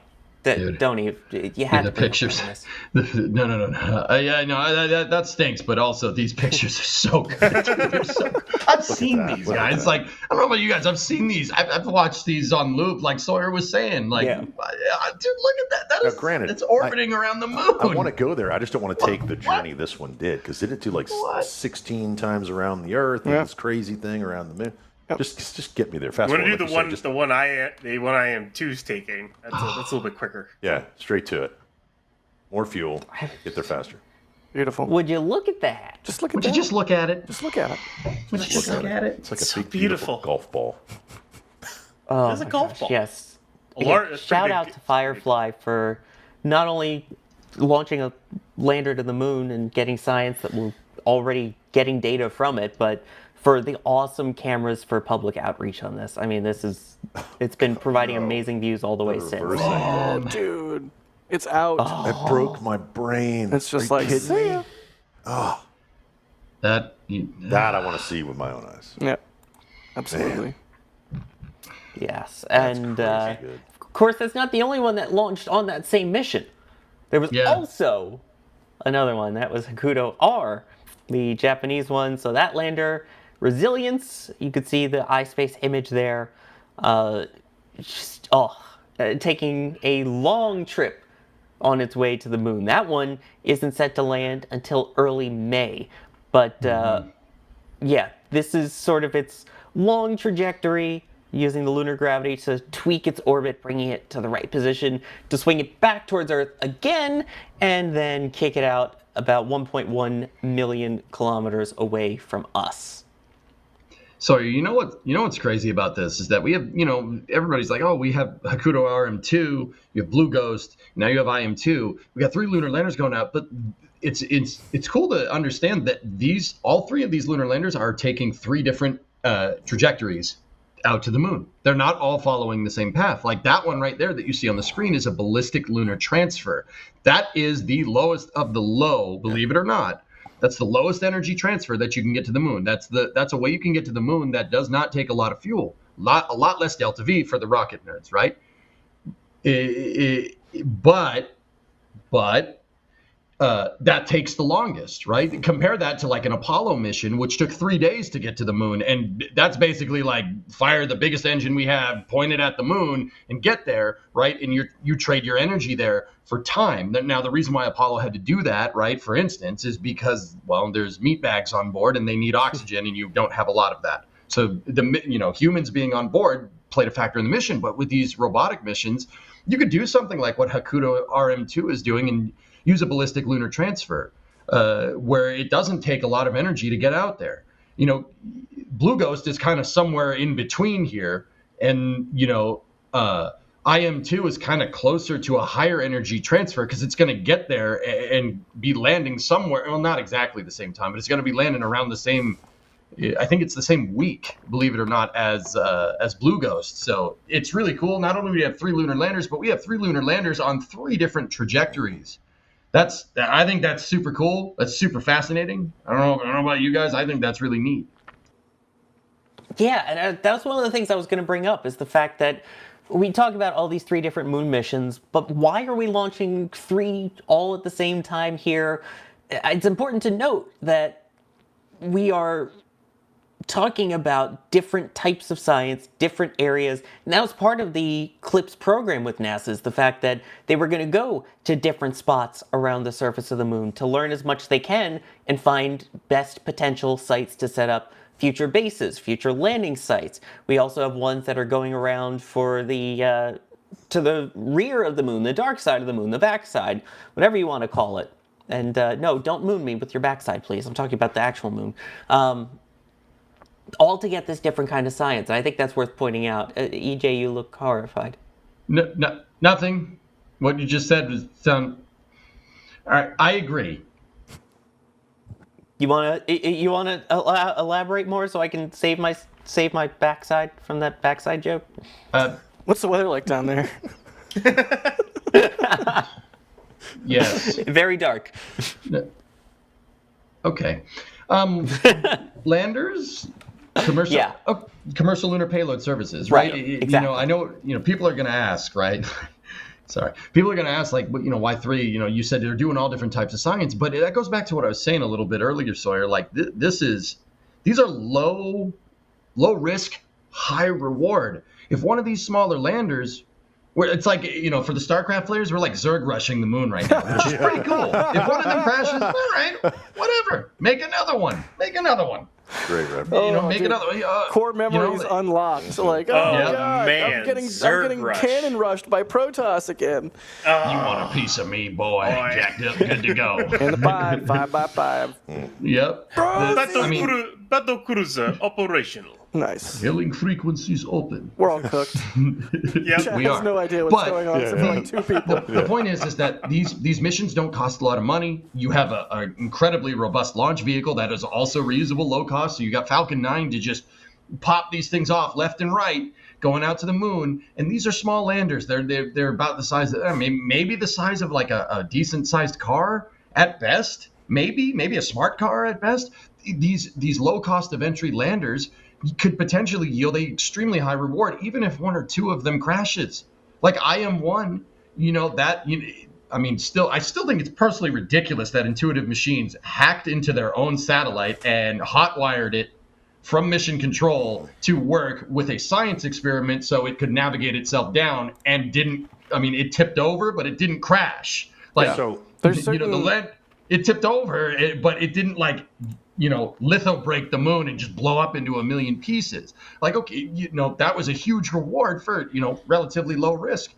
Dude. Don't even. You have The to bring up pictures. Artemis. No. Yeah, no, that stinks. But also, these pictures are so good. They're so good. I've seen that. these Look at guys. that. Like, I don't know about you guys. I've seen these. I've watched these on loop, like Sawyer was saying. Like, Yeah. dude, look at that. That Now, is. granted, it's orbiting around the moon. I want to go there. I just don't want to take the journey this one did, because didn't it do like What? 16 times around the Earth and Yeah. this crazy thing around the moon? Just get me there. Fast I'm gonna forward, do like the you one, said, the one I am two's taking. That's a little bit quicker. yeah, straight to it. More fuel. Get there faster. Beautiful. Would you look at that? Just look at Would you that. just look at it? Just look at it. Would you just look at it? It's like a So big, beautiful beautiful. golf ball. Oh, It's a my golf gosh, ball. Yes. A lar- Again, it's pretty shout big- out to Firefly for not only launching a lander to the moon and getting science that we're already getting data from it, but for the awesome cameras for public outreach on this. I mean, it's been providing amazing views all the way since. Reverse Oh, angle. dude. It's out. That broke my brain. It's just Are you like, kidding see me? ya. That I want to see with my own eyes. Yeah. Absolutely. Yes, and crazy good. of course, that's not the only one that launched on that same mission. There was Yeah. also another one that was Hakuto R, the Japanese one. So that lander, Resilience, you could see the iSpace image there. Taking a long trip on its way to the moon. That one isn't set to land until early May, but yeah, this is sort of its long trajectory, using the lunar gravity to tweak its orbit, bringing it to the right position to swing it back towards Earth again, and then kick it out about 1.1 million kilometers away from us. So you know what's crazy about this is that we have, everybody's like, oh, we have Hakuto RM2, you have Blue Ghost, now you have IM2. We got 3 lunar landers going out, but it's cool to understand that all 3 of these lunar landers are taking 3 different trajectories out to the moon. They're not all following the same path. Like that one right there that you see on the screen is a ballistic lunar transfer. That is the lowest of the low, believe it or not. That's the lowest energy transfer that you can get to the moon. That's a way you can get to the moon that does not take a lot of fuel. A lot less delta V for the rocket nerds, right? But that takes the longest, right? Compare that to like an Apollo mission, which took 3 days to get to the moon. And that's basically like fire the biggest engine we have, point it at the moon and get there, right? And you trade your energy there for time. Now, the reason why Apollo had to do that, right, for instance, is because, well, there's meat bags on board and they need oxygen and you don't have a lot of that. So, humans being on board played a factor in the mission. But with these robotic missions, you could do something like what Hakuto RM2 is doing and use a ballistic lunar transfer, where it doesn't take a lot of energy to get out there. Blue Ghost is kind of somewhere in between here, and IM2 is kind of closer to a higher energy transfer because it's going to get there and be landing somewhere. Well, not exactly the same time, but it's going to be landing around the same. I think it's the same week, believe it or not, as Blue Ghost. So it's really cool. Not only do we have 3 lunar landers, but we have 3 lunar landers on 3 different trajectories. I think that's super cool. That's super fascinating. I don't know about you guys. I think that's really neat. Yeah, and that's one of the things I was going to bring up is the fact that we talk about all these 3 different moon missions, but why are we launching 3 all at the same time here? It's important to note that we are talking about different types of science, different areas. And that was part of the CLIPS program with NASA, is the fact that they were going to go to different spots around the surface of the moon to learn as much as they can and find best potential sites to set up future bases, future landing sites. We also have ones that are going around for the to the rear of the moon, the dark side of the moon, the backside, whatever you want to call it. And no, don't moon me with your backside, please. I'm talking about the actual moon. All to get this different kind of science. And I think that's worth pointing out. EJ, you look horrified. No, nothing. What you just said was all right, I agree. You wanna elaborate more so I can save my backside from that backside joke? What's the weather like down there? Yes. Very dark. Okay. Landers, commercial lunar payload services, right? Exactly. I know, people are going to ask, right? Sorry. People are going to ask, like, why 3? You said they're doing all different types of science, but that goes back to what I was saying a little bit earlier, Sawyer. Like, these are low risk, high reward. If one of these smaller landers, where it's like, for the StarCraft players, we're like Zerg rushing the moon right now, which is pretty cool. If one of them crashes, all right, whatever. Make another one. Great, right? Make another one. Core memories unlocked. Like, God, man, I'm getting cannon rushed by Protoss again. You want a piece of me, boy. Jacked up, good to go. And the 5x5. Yep. Battle cruiser operational. Nice. Hailing frequencies open. We're all cooked. Yep. We has no idea what's going on. Except for like 2 people. The point is that these missions don't cost a lot of money. You have an incredibly robust launch vehicle that is also reusable, low cost. So you got Falcon 9 to just pop these things off left and right, going out to the moon. And these are small landers. They're about the size of, maybe the size of like a decent sized car at best. Maybe a smart car at best. These low cost of entry landers could potentially yield a extremely high reward, even if 1 or 2 of them crashes. Like IM1, I still think it's personally ridiculous that Intuitive Machines hacked into their own satellite and hotwired it from mission control to work with a science experiment so it could navigate itself down and it tipped over, but it didn't crash. Like, so, it tipped over, but it didn't litho break the moon and just blow up into a million pieces. Like, okay, that was a huge reward for, relatively low risk.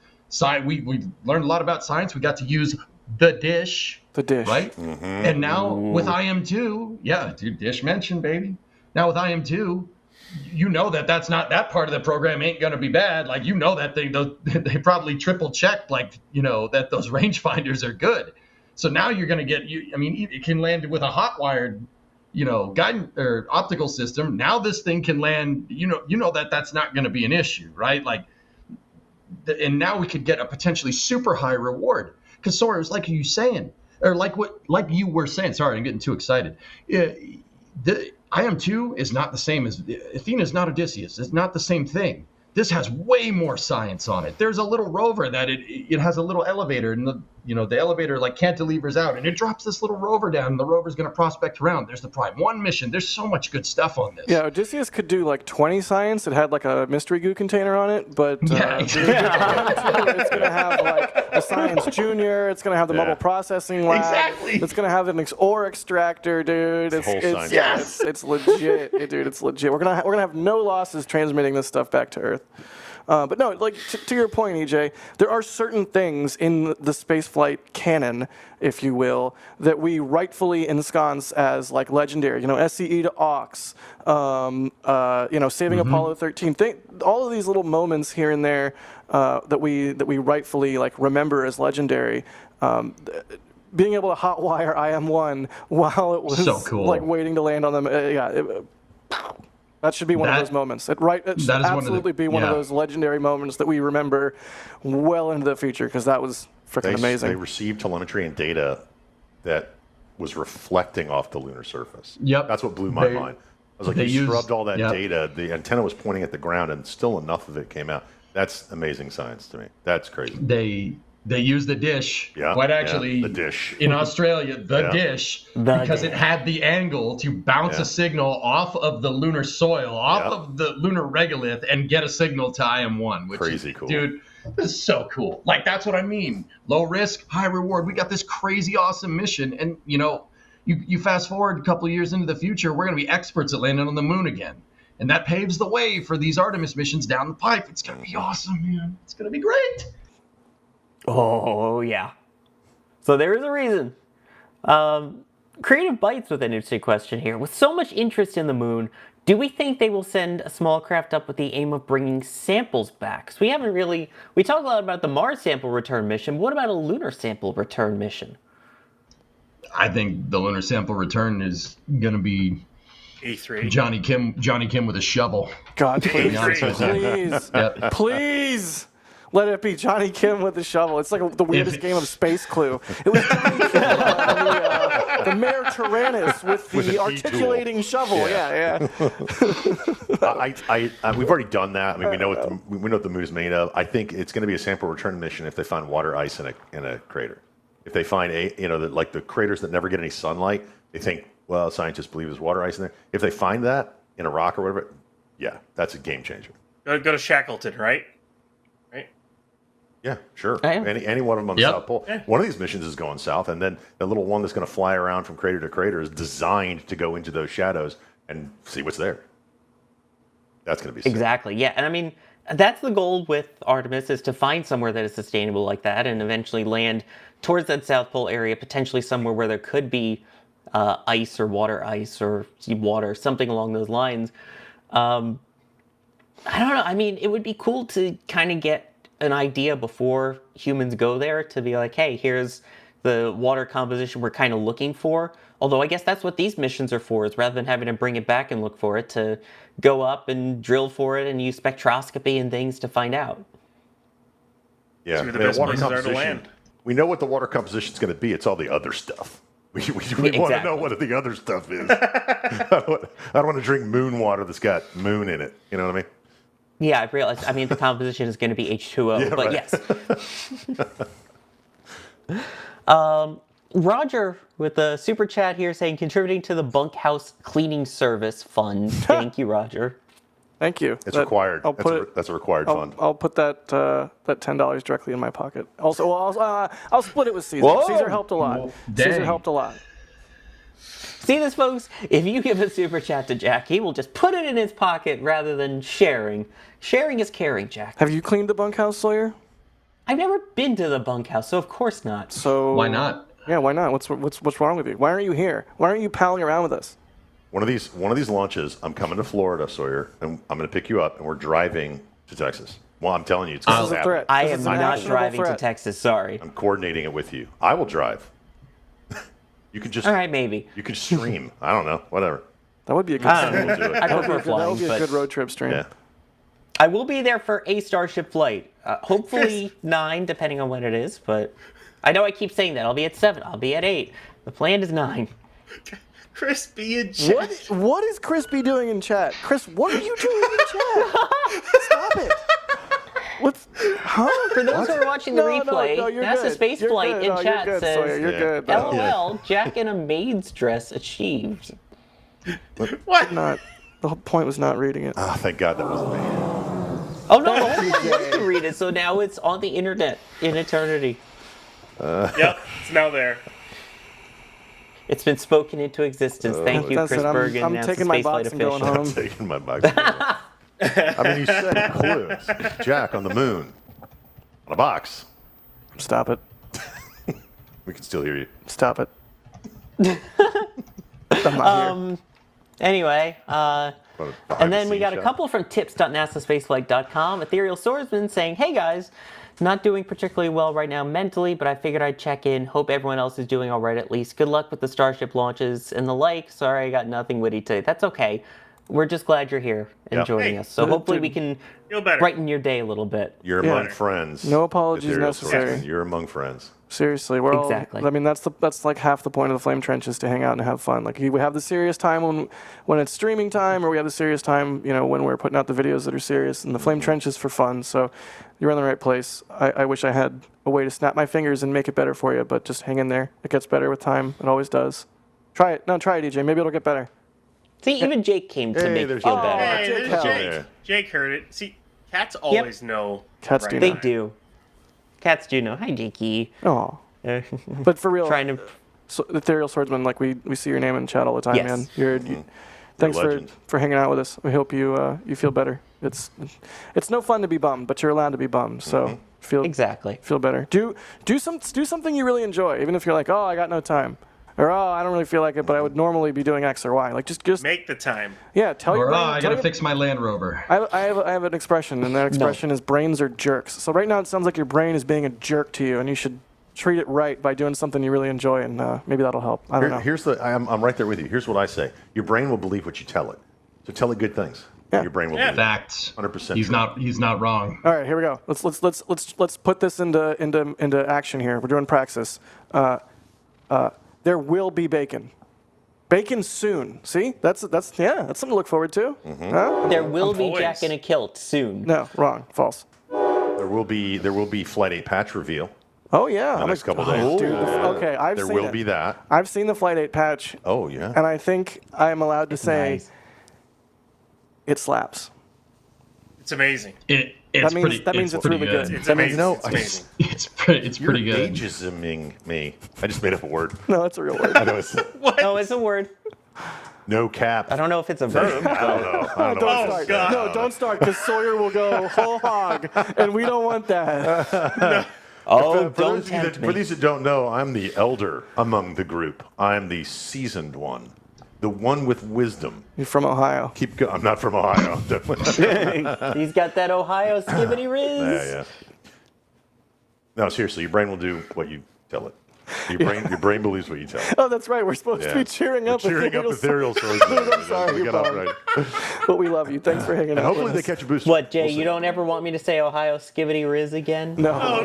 We learned a lot about science. We got to use the dish. Right? Mm-hmm. And now with IM2, dish mentioned, baby. Now with IM2, that's not, that part of the program ain't going to be bad. Like, that they probably triple checked, that those rangefinders are good. So now you're going to get, it can land with a hot-wired, guidance or optical system. Now this thing can land, that's not going to be an issue, right? Like, and now we could get a potentially super high reward. Because Sawyer, it's like you saying, or like you were saying. Sorry, I'm getting too excited. The IM2 is not the same as Athena. Is not Odysseus. It's not the same thing. This has way more science on it. There's a little rover that it has a little elevator, and the elevator like cantilevers out and it drops this little rover down, and the rover's going to prospect around. There's the Prime 1 mission. There's so much good stuff on this. Yeah, Odysseus could do like 20 science. It had like a mystery goo container on it, but Yeah, exactly. it's going to have like a science junior. It's going to have the mobile processing lab. Exactly. It's going to have an ore extractor, dude. It's legit, dude. It's legit. We're gonna have no losses transmitting this stuff back to Earth. But no, like to your point, EJ, there are certain things in the spaceflight canon, if you will, that we rightfully ensconce as like legendary. SCE to Aux, saving Apollo 13. All of these little moments here and there that we rightfully like remember as legendary. Being able to hotwire IM-1 while it was so cool. like waiting to land on them, that should be one of those moments. It should absolutely be one of those legendary moments that we remember well into the future, because that was freaking amazing. They received telemetry and data that was reflecting off the lunar surface. Yep. That's what blew my mind. I was like, you scrubbed all that yep. data. The antenna was pointing at the ground, and still enough of it came out. That's amazing science to me. That's crazy. They used the dish, quite actually, the dish. in Australia, dish, because it had the angle to bounce a signal off of the lunar soil, off of the lunar regolith, and get a signal to IM-1. Which Crazy cool. Dude, this is so cool. Like, that's what I mean. Low risk, high reward. We got this crazy awesome mission, and, you fast forward a couple of years into the future, we're going to be experts at landing on the moon again. And that paves the way for these Artemis missions down the pipe. It's going to be awesome, man. It's going to be great. Oh, yeah. So there is a reason. Creative Bites with an interesting question here. With so much interest in the moon, do we think they will send a small craft up with the aim of bringing samples back? So we talked a lot about the Mars sample return mission. What about a lunar sample return mission? I think the lunar sample return is going to be E3. Johnny Kim with a shovel. God, please, Yep. please. Let it be Johnny Kim with the shovel. It's like the weirdest game of Space Clue. It was Johnny Kim the Mayor Tyrannus with the articulating shovel. Yeah. We've already done that. I mean, we know what the moon is made of. I think it's going to be a sample return mission if they find water ice in a crater. If they find the craters that never get any sunlight, they think, well, scientists believe there's water ice in there. If they find that in a rock or whatever, that's a game changer. Go to Shackleton, right? Yeah, sure. Any one of them on the South Pole. Yeah. One of these missions is going south, and then the little one that's going to fly around from crater to crater is designed to go into those shadows and see what's there. That's going to be sick. Exactly, yeah. And I mean, that's the goal with Artemis, is to find somewhere that is sustainable like that and eventually land towards that South Pole area, potentially somewhere where there could be ice or water, something along those lines. I don't know. I mean, it would be cool to kind of get an idea before humans go there, to be like, hey, here's the water composition we're kind of looking for. Although I guess that's what these missions are for, is rather than having to bring it back and look for it, to go up and drill for it and use spectroscopy and things to find out. Yeah, the best places are to land. We know what the water composition is going to be. It's all the other stuff. We want to know what the other stuff is. I don't want to drink moon water that's got moon in it. You know what I mean? Yeah, I realized. I mean, the composition is going to be H2O, but yes. Roger with a super chat here saying, contributing to the bunkhouse cleaning service fund. Thank you, Roger. Thank you. It's required. That's a required fund. I'll put that $10 directly in my pocket. Also, I'll split it with Caesar. Whoa. Caesar helped a lot. Caesar helped a lot. See this, folks? If you give a super chat to Jack, he will just put it in his pocket rather than sharing. Sharing is caring, Jack. Have you cleaned the bunkhouse, Sawyer? I've never been to the bunkhouse, so of course not. So why not? Yeah, why not? What's wrong with you? Why aren't you here? Why aren't you palling around with us? One of these launches, I'm coming to Florida, Sawyer, and I'm going to pick you up, and we're driving to Texas. Well, I'm telling you, it's going to happen. I am not driving to Texas. Sorry. I'm coordinating it with you. I will drive. You could just. All right, maybe. You could stream. I don't know. Whatever. That would be a good. We'll do it. I prefer flying. That would be a good road trip stream. Yeah. I will be there for a Starship flight. Hopefully 9, depending on when it is. But I know I keep saying that. I'll be at 7. I'll be at 8. The plan is 9. Crispy in chat. What is Crispy doing in chat? Chris, what are you doing in chat? Stop it. What's? Huh? For those who are watching the replay, you're NASA good. Space You're Flight good. in No, chat you're good, says, Sawyer. You're good. LOL, Jack in a maid's dress achieved. What? Not. The whole point was not reading it. Oh, thank God that wasn't me. Oh no, the whole point was to read it, so now it's on the internet in eternity. Yep, it's now there. It's been spoken into existence. Thank you, That's Chris it. Bergen, I'm NASA taking my Spaceflight box and going official. home. I'm taking my box. I mean, you said clues. Jack on the moon. On a box. Stop it. We can still hear you. Stop it. I'm not here. Anyway, Behind and then the we scenes got a shot. couple from tips.nasaspaceflight.com. Ethereal Swordsman saying, hey guys, not doing particularly well right now mentally, but I figured I'd check in. Hope everyone else is doing all right at least. Good luck with the Starship launches and the like. Sorry I got nothing witty today. That's okay. We're just glad you're here and Yeah. joining Hey, us. So dude, hopefully dude. we can Feel better. brighten your day a little bit. You're Yeah. among friends. No apologies Ethereal necessary. Swordsman. You're among friends. Seriously, we're all. Exactly. I mean, that's like half the point of the Flame Trenches, to hang out and have fun. Like we have the serious time when it's streaming time, or we have the serious time, when we're putting out the videos that are serious. And the Flame Trenches for fun. So you're in the right place. I wish I had a way to snap my fingers and make it better for you, but just hang in there. It gets better with time. It always does. Try it. No, try it, DJ. Maybe it'll get better. See, even Jake came to Hey, make it there's feel Jake. better. Hey, Jake there's Hell. Jake. Yeah. Jake heard it. See, cats always know. Cats right do They know. away. do. Cats do know. Hi, Jakey. Oh, but for real, Trying to. so, Ethereal Swordsman, like we see your name in chat all the time, Yes. man. Thanks a for legend. hanging out with us. We hope you feel better. It's no fun to be bummed, but you're allowed to be bummed. So feel Exactly. feel better. Do something you really enjoy, even if you're like, oh, I got no time, or oh, I don't really feel like it, but I would normally be doing X or Y. Like just Make the time. yeah, tell your Or, brain. I tell gotta your- fix my Land Rover. I have an expression, and that expression is brains are jerks. So right now it sounds like your brain is being a jerk to you, and you should treat it right by doing something you really enjoy, and maybe that'll help. I don't know. I'm right there with you. Here's what I say. Your brain will believe what you tell it. So tell it good things. Yeah. Your brain will Yeah. believe it. Facts. 100% He's true. not wrong. All right, here we go. Let's put this into action here. We're doing praxis. There will be bacon. Bacon soon. See, that's something to look forward to. Huh? There will be always- Jack in a kilt soon. No, wrong, false. There will be Flight 8 patch reveal Oh yeah, the I'm next couple days. Dude, okay, I've There seen will it. be that. I've seen the Flight 8 patch, Oh, yeah. and I think I am allowed to say Nice. it slaps. It's amazing. It's That means pretty, it's pretty really good. It's That means- amazing. No, it's amazing. It's pretty You're good. ageisming me. I just made up a word. No, that's a real word. I know it's Oh, it's a word. no cap. I don't know if it's a verb. I don't know. I don't know. Don't Oh, start. God. No, don't start, because Sawyer will go whole hog, and we don't want that. Oh, For don't those of you tempt that, me. for these that don't know, I'm the elder among the group. I'm the seasoned one, the one with wisdom. You're from Ohio. Keep going. I'm not from Ohio. Definitely. He's got that Ohio skibbity riz. Yeah. No, seriously, your brain will do what you tell it. Your brain believes what you tell it. Oh, that's right. We're supposed to be cheering up. Cheering up Ethereal ethereal swordsmen. I'm sorry, We you're got off wrong. right. But we love you. Thanks for hanging And out. hopefully with they us. catch a boost. What, Jay? We'll see. You don't ever want me to say Ohio skibbity riz again? No. Oh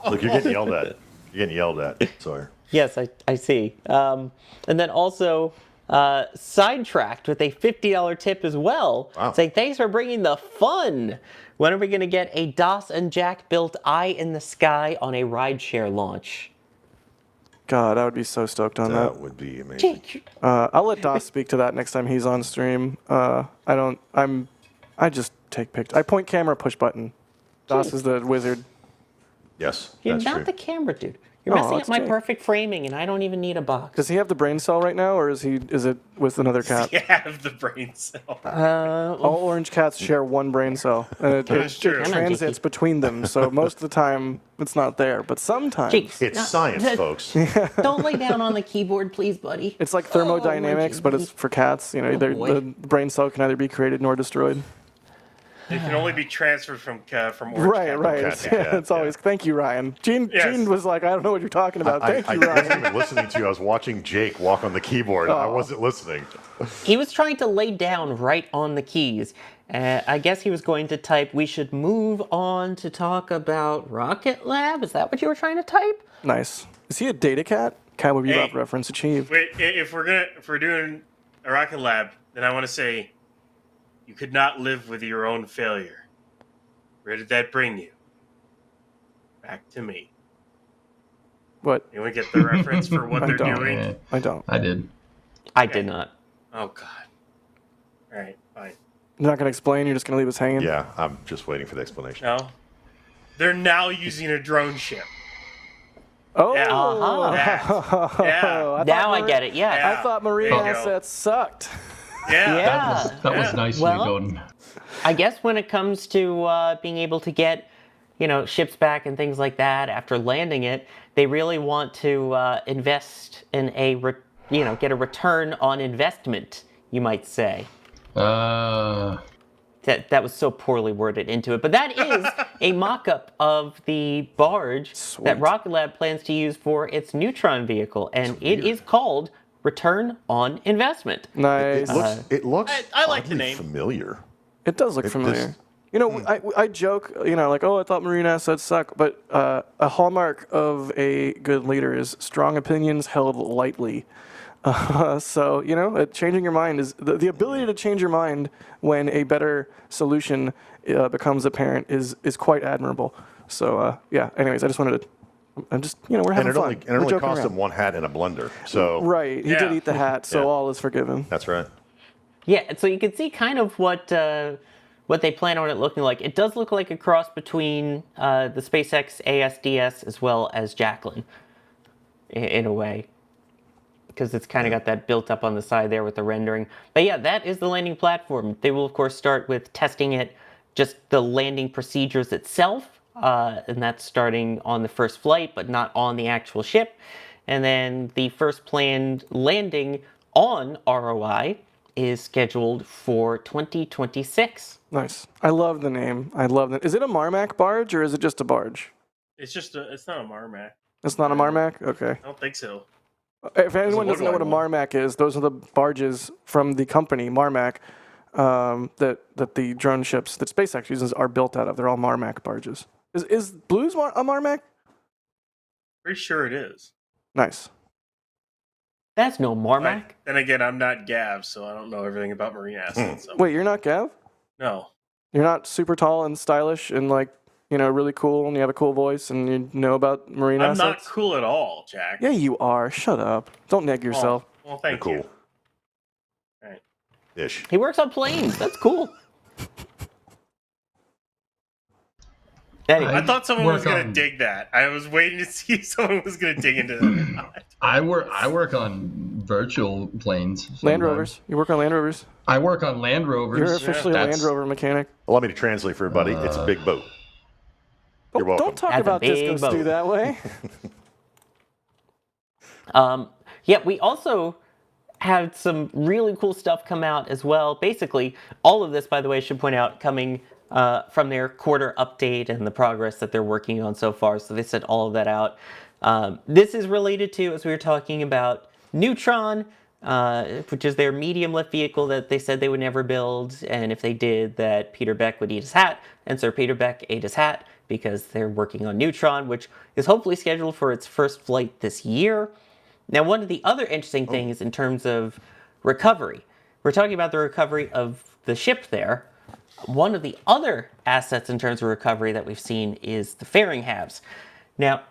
no! Look, you're getting yelled at. You're getting yelled at. Sorry. Yes, I see. And then also sidetracked with a $50 tip as well, Wow. saying thanks for bringing the fun. When are we going to get a DOS and Jack built eye in the sky on a rideshare launch? God, I would be so stoked on that. That would be amazing. Jake, I'll let Doss speak to that next time he's on stream. I just take pictures. I point camera, push button. Doss is the wizard. Yes, you're that's not true. the camera dude. You're Oh, messing up that's my Jake. perfect framing, and I don't even need a box. Does he have the brain cell right now, or is it with another cat? You have the brain cell. All orange cats share one brain cell, and it is true. Come on, transits Jakey. between them. So most of the time, it's not there. But sometimes Jeez, It's no, science, folks. Don't lay down on the keyboard, please, buddy. it's like Oh, thermodynamics, but it's for cats. You know, boy. the brain cell can either be created nor destroyed. It can only be transferred from orange Right, cat. right. cat It's, to cat, it's always thank you, Ryan. Gene Yes. was like, I don't know what you're talking about. Thank I you, wasn't Ryan. even listening to you. I was watching Jake walk on the keyboard. I wasn't listening. He was trying to lay down right on the keys. I guess he was going to type, we should move on to talk about Rocket Lab. Is that what you were trying to type? Nice. Is he a data cat? Cowboy Bebop Hey. reference achieved. Wait, if we're doing a rocket lab, then I want to say, you could not live with your own failure. Where did that bring you? Back to me. What? Anyone get the reference for what they're doing? Yeah, I don't. I did. I did not. Oh, God. All right, fine. You're not going to explain? You're just going to leave us hanging? Yeah, I'm just waiting for the explanation. No. They're now using a drone ship. Oh, Yeah. Uh-huh. Yeah. Now I get it. Yeah. Yeah. I thought marine There you go. assets sucked. Yeah. Yeah. That was nice Well, of you, Gordon. I guess when it comes to being able to get, ships back and things like that after landing it, they really want to invest in get a return on investment, you might say. That was so poorly worded into it. But that is a mock-up of the barge that Rocket Lab plans to use for its Neutron vehicle, and it is called Return on Investment. Nice. It looks I like the oddly name. familiar. It does look familiar. I joke, like, oh, I thought marine assets suck, but a hallmark of a good leader is strong opinions held lightly. So, changing your mind is the ability to change your mind when a better solution becomes apparent is quite admirable. So, anyways, I just wanted to, we're having And fun. it only cost him one hat and a blender. So Right. He did eat the hat, so Yeah. all is forgiven. That's right. Yeah, so you can see kind of what they plan on it looking like. It does look like a cross between the SpaceX ASDS as well as Jacqueline, in a way, because it's kind of got that built up on the side there with the rendering. But yeah, that is the landing platform. They will, of course, start with testing it, just the landing procedures itself, and that's starting on the first flight, but not on the actual ship. And then the first planned landing on ROI is scheduled for 2026. Nice. I love the name. I love it. Is it a Marmac barge or is it just a barge? It's not a Marmac. It's not a Marmac? Okay. I don't think so. If anyone look doesn't know what a like one. Marmac is, those are the barges from the company Marmac that the drone ships that SpaceX uses are built out of. They're all Marmac barges. Is Blue's a Marmac? Pretty sure it is. Nice. That's no Marmac. Then again, I'm not Gav, so I don't know everything about marine assets. So. Wait, you're not Gav? No. You're not super tall and stylish and really cool and you have a cool voice and you know about marine I'm assets? not cool at all, Jack. Yeah, you are. Shut up. Don't neg yourself. Well, thank Cool. you. All right. Ish. He works on planes. That's cool. Anyway, I thought someone was work going to on- dig that. I was waiting to see if someone was going to dig into that. I work on virtual planes. Land sometimes. Rovers. You work on Land Rovers? I work on Land Rovers. You're officially a Land Rover mechanic. Allow me to translate for everybody. It's a big boat. You're welcome. Don't talk That's a about big Disco Stew boat. that way. yeah, we also had some really cool stuff come out as well. Basically, all of this, by the way, I should point out, coming from their quarter update and the progress that they're working on so far. So they set all of that out. This is related to, as we were talking about, Neutron, which is their medium lift vehicle that they said they would never build. And if they did, that Peter Beck would eat his hat. And Sir Peter Beck ate his hat because they're working on Neutron, which is hopefully scheduled for its first flight this year. Now, one of the other interesting things in terms of recovery, we're talking about the recovery of the ship there. One of the other assets in terms of recovery that we've seen is the fairing halves. Now,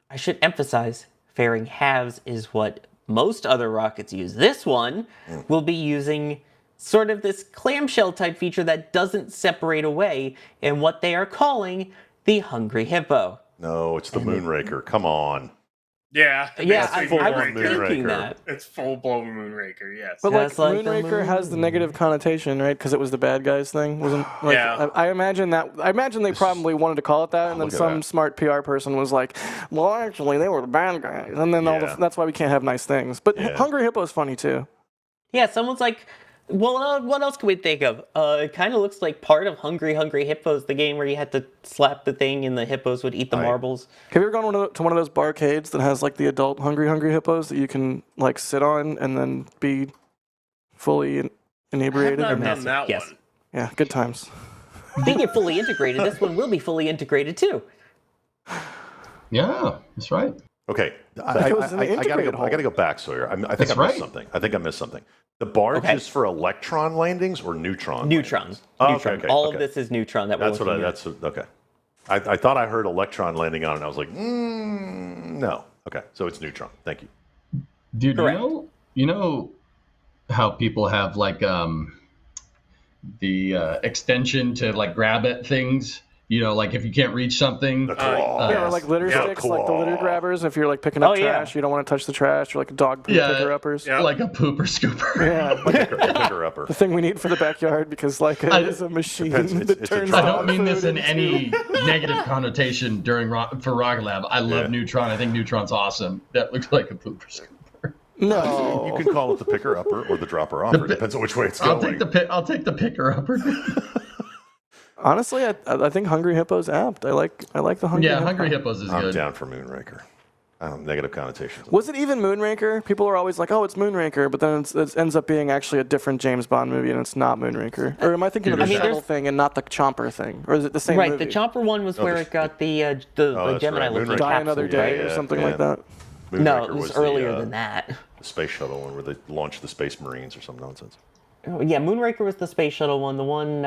I should emphasize, fairing halves is what most other rockets use. This one will be using sort of this clamshell type feature that doesn't separate away in what they are calling the Hungry Hippo. No, it's the Moonraker. Come on. Yeah. Yeah, basically I was Moonraker. thinking that. It's full-blown Moonraker, yes. But That's like the Moonraker has the negative connotation, right? Because it was the bad guys thing. Wasn't Yeah. I imagine they probably wanted to call it that, and then Look at some that. smart PR person was like, "Well, actually, they were the bad guys," and then Yeah. that's why we can't have nice things. But Yeah. Hungry Hippo is funny too. Yeah, someone's like, well, what else can we think of? It kind of looks like part of Hungry Hippos, the game where you had to slap the thing and the hippos would eat the Right. marbles. Have you ever gone to one of those barcades that has like the adult Hungry Hippos that you can like sit on and then be fully inebriated? I have not done massive, that yes. one. Yeah, good times. Speaking of fully integrated, this one will be fully integrated too. Yeah, that's right. Okay, it was in the I gotta integrated go. I gotta go back, Sawyer. I think I missed something. I think I missed something. The barge is for electron landings or neutron? Neutron. Oh, Neutron. okay, All okay. of this is neutron that we're That's what looking I. at. That's okay. I thought I heard electron landing on it. And I was like, no. Okay, so it's neutron. Thank you. Dude, you know how people have like the extension to like grab at things. You know, like if you can't reach something, or like litter sticks, like the litter grabbers. If you're like picking up trash, you don't want to touch the trash, or like dog poop picker uppers. like a pooper scooper. Yeah, picker upper. The thing we need for the backyard because like it is a machine that turns. I don't mean this in any negative connotation for Rocket Lab. I love Neutron. I think Neutron's awesome. That looks like a pooper scooper. No, you can call it the picker upper or the dropper offer. It depends on which way it's going. I'll take the picker upper. Honestly, I think Hungry Hippo's apt. I like the Hungry Hippo. Hungry Hippos is good. I'm down for Moonraker. Negative connotations. Was it even Moonraker? People are always like, "Oh, it's Moonraker," but then it ends up being actually a different James Bond movie, and it's not Moonraker. Or am I thinking of the shuttle thing and not the Chomper thing? Or is it the same movie? Right, the Chomper one was where it got the Gemini looking Die Another Day or something like that. No, it was earlier than that. The space shuttle one where they launched the Space Marines or some nonsense. Oh, yeah, Moonraker was the space shuttle one. The one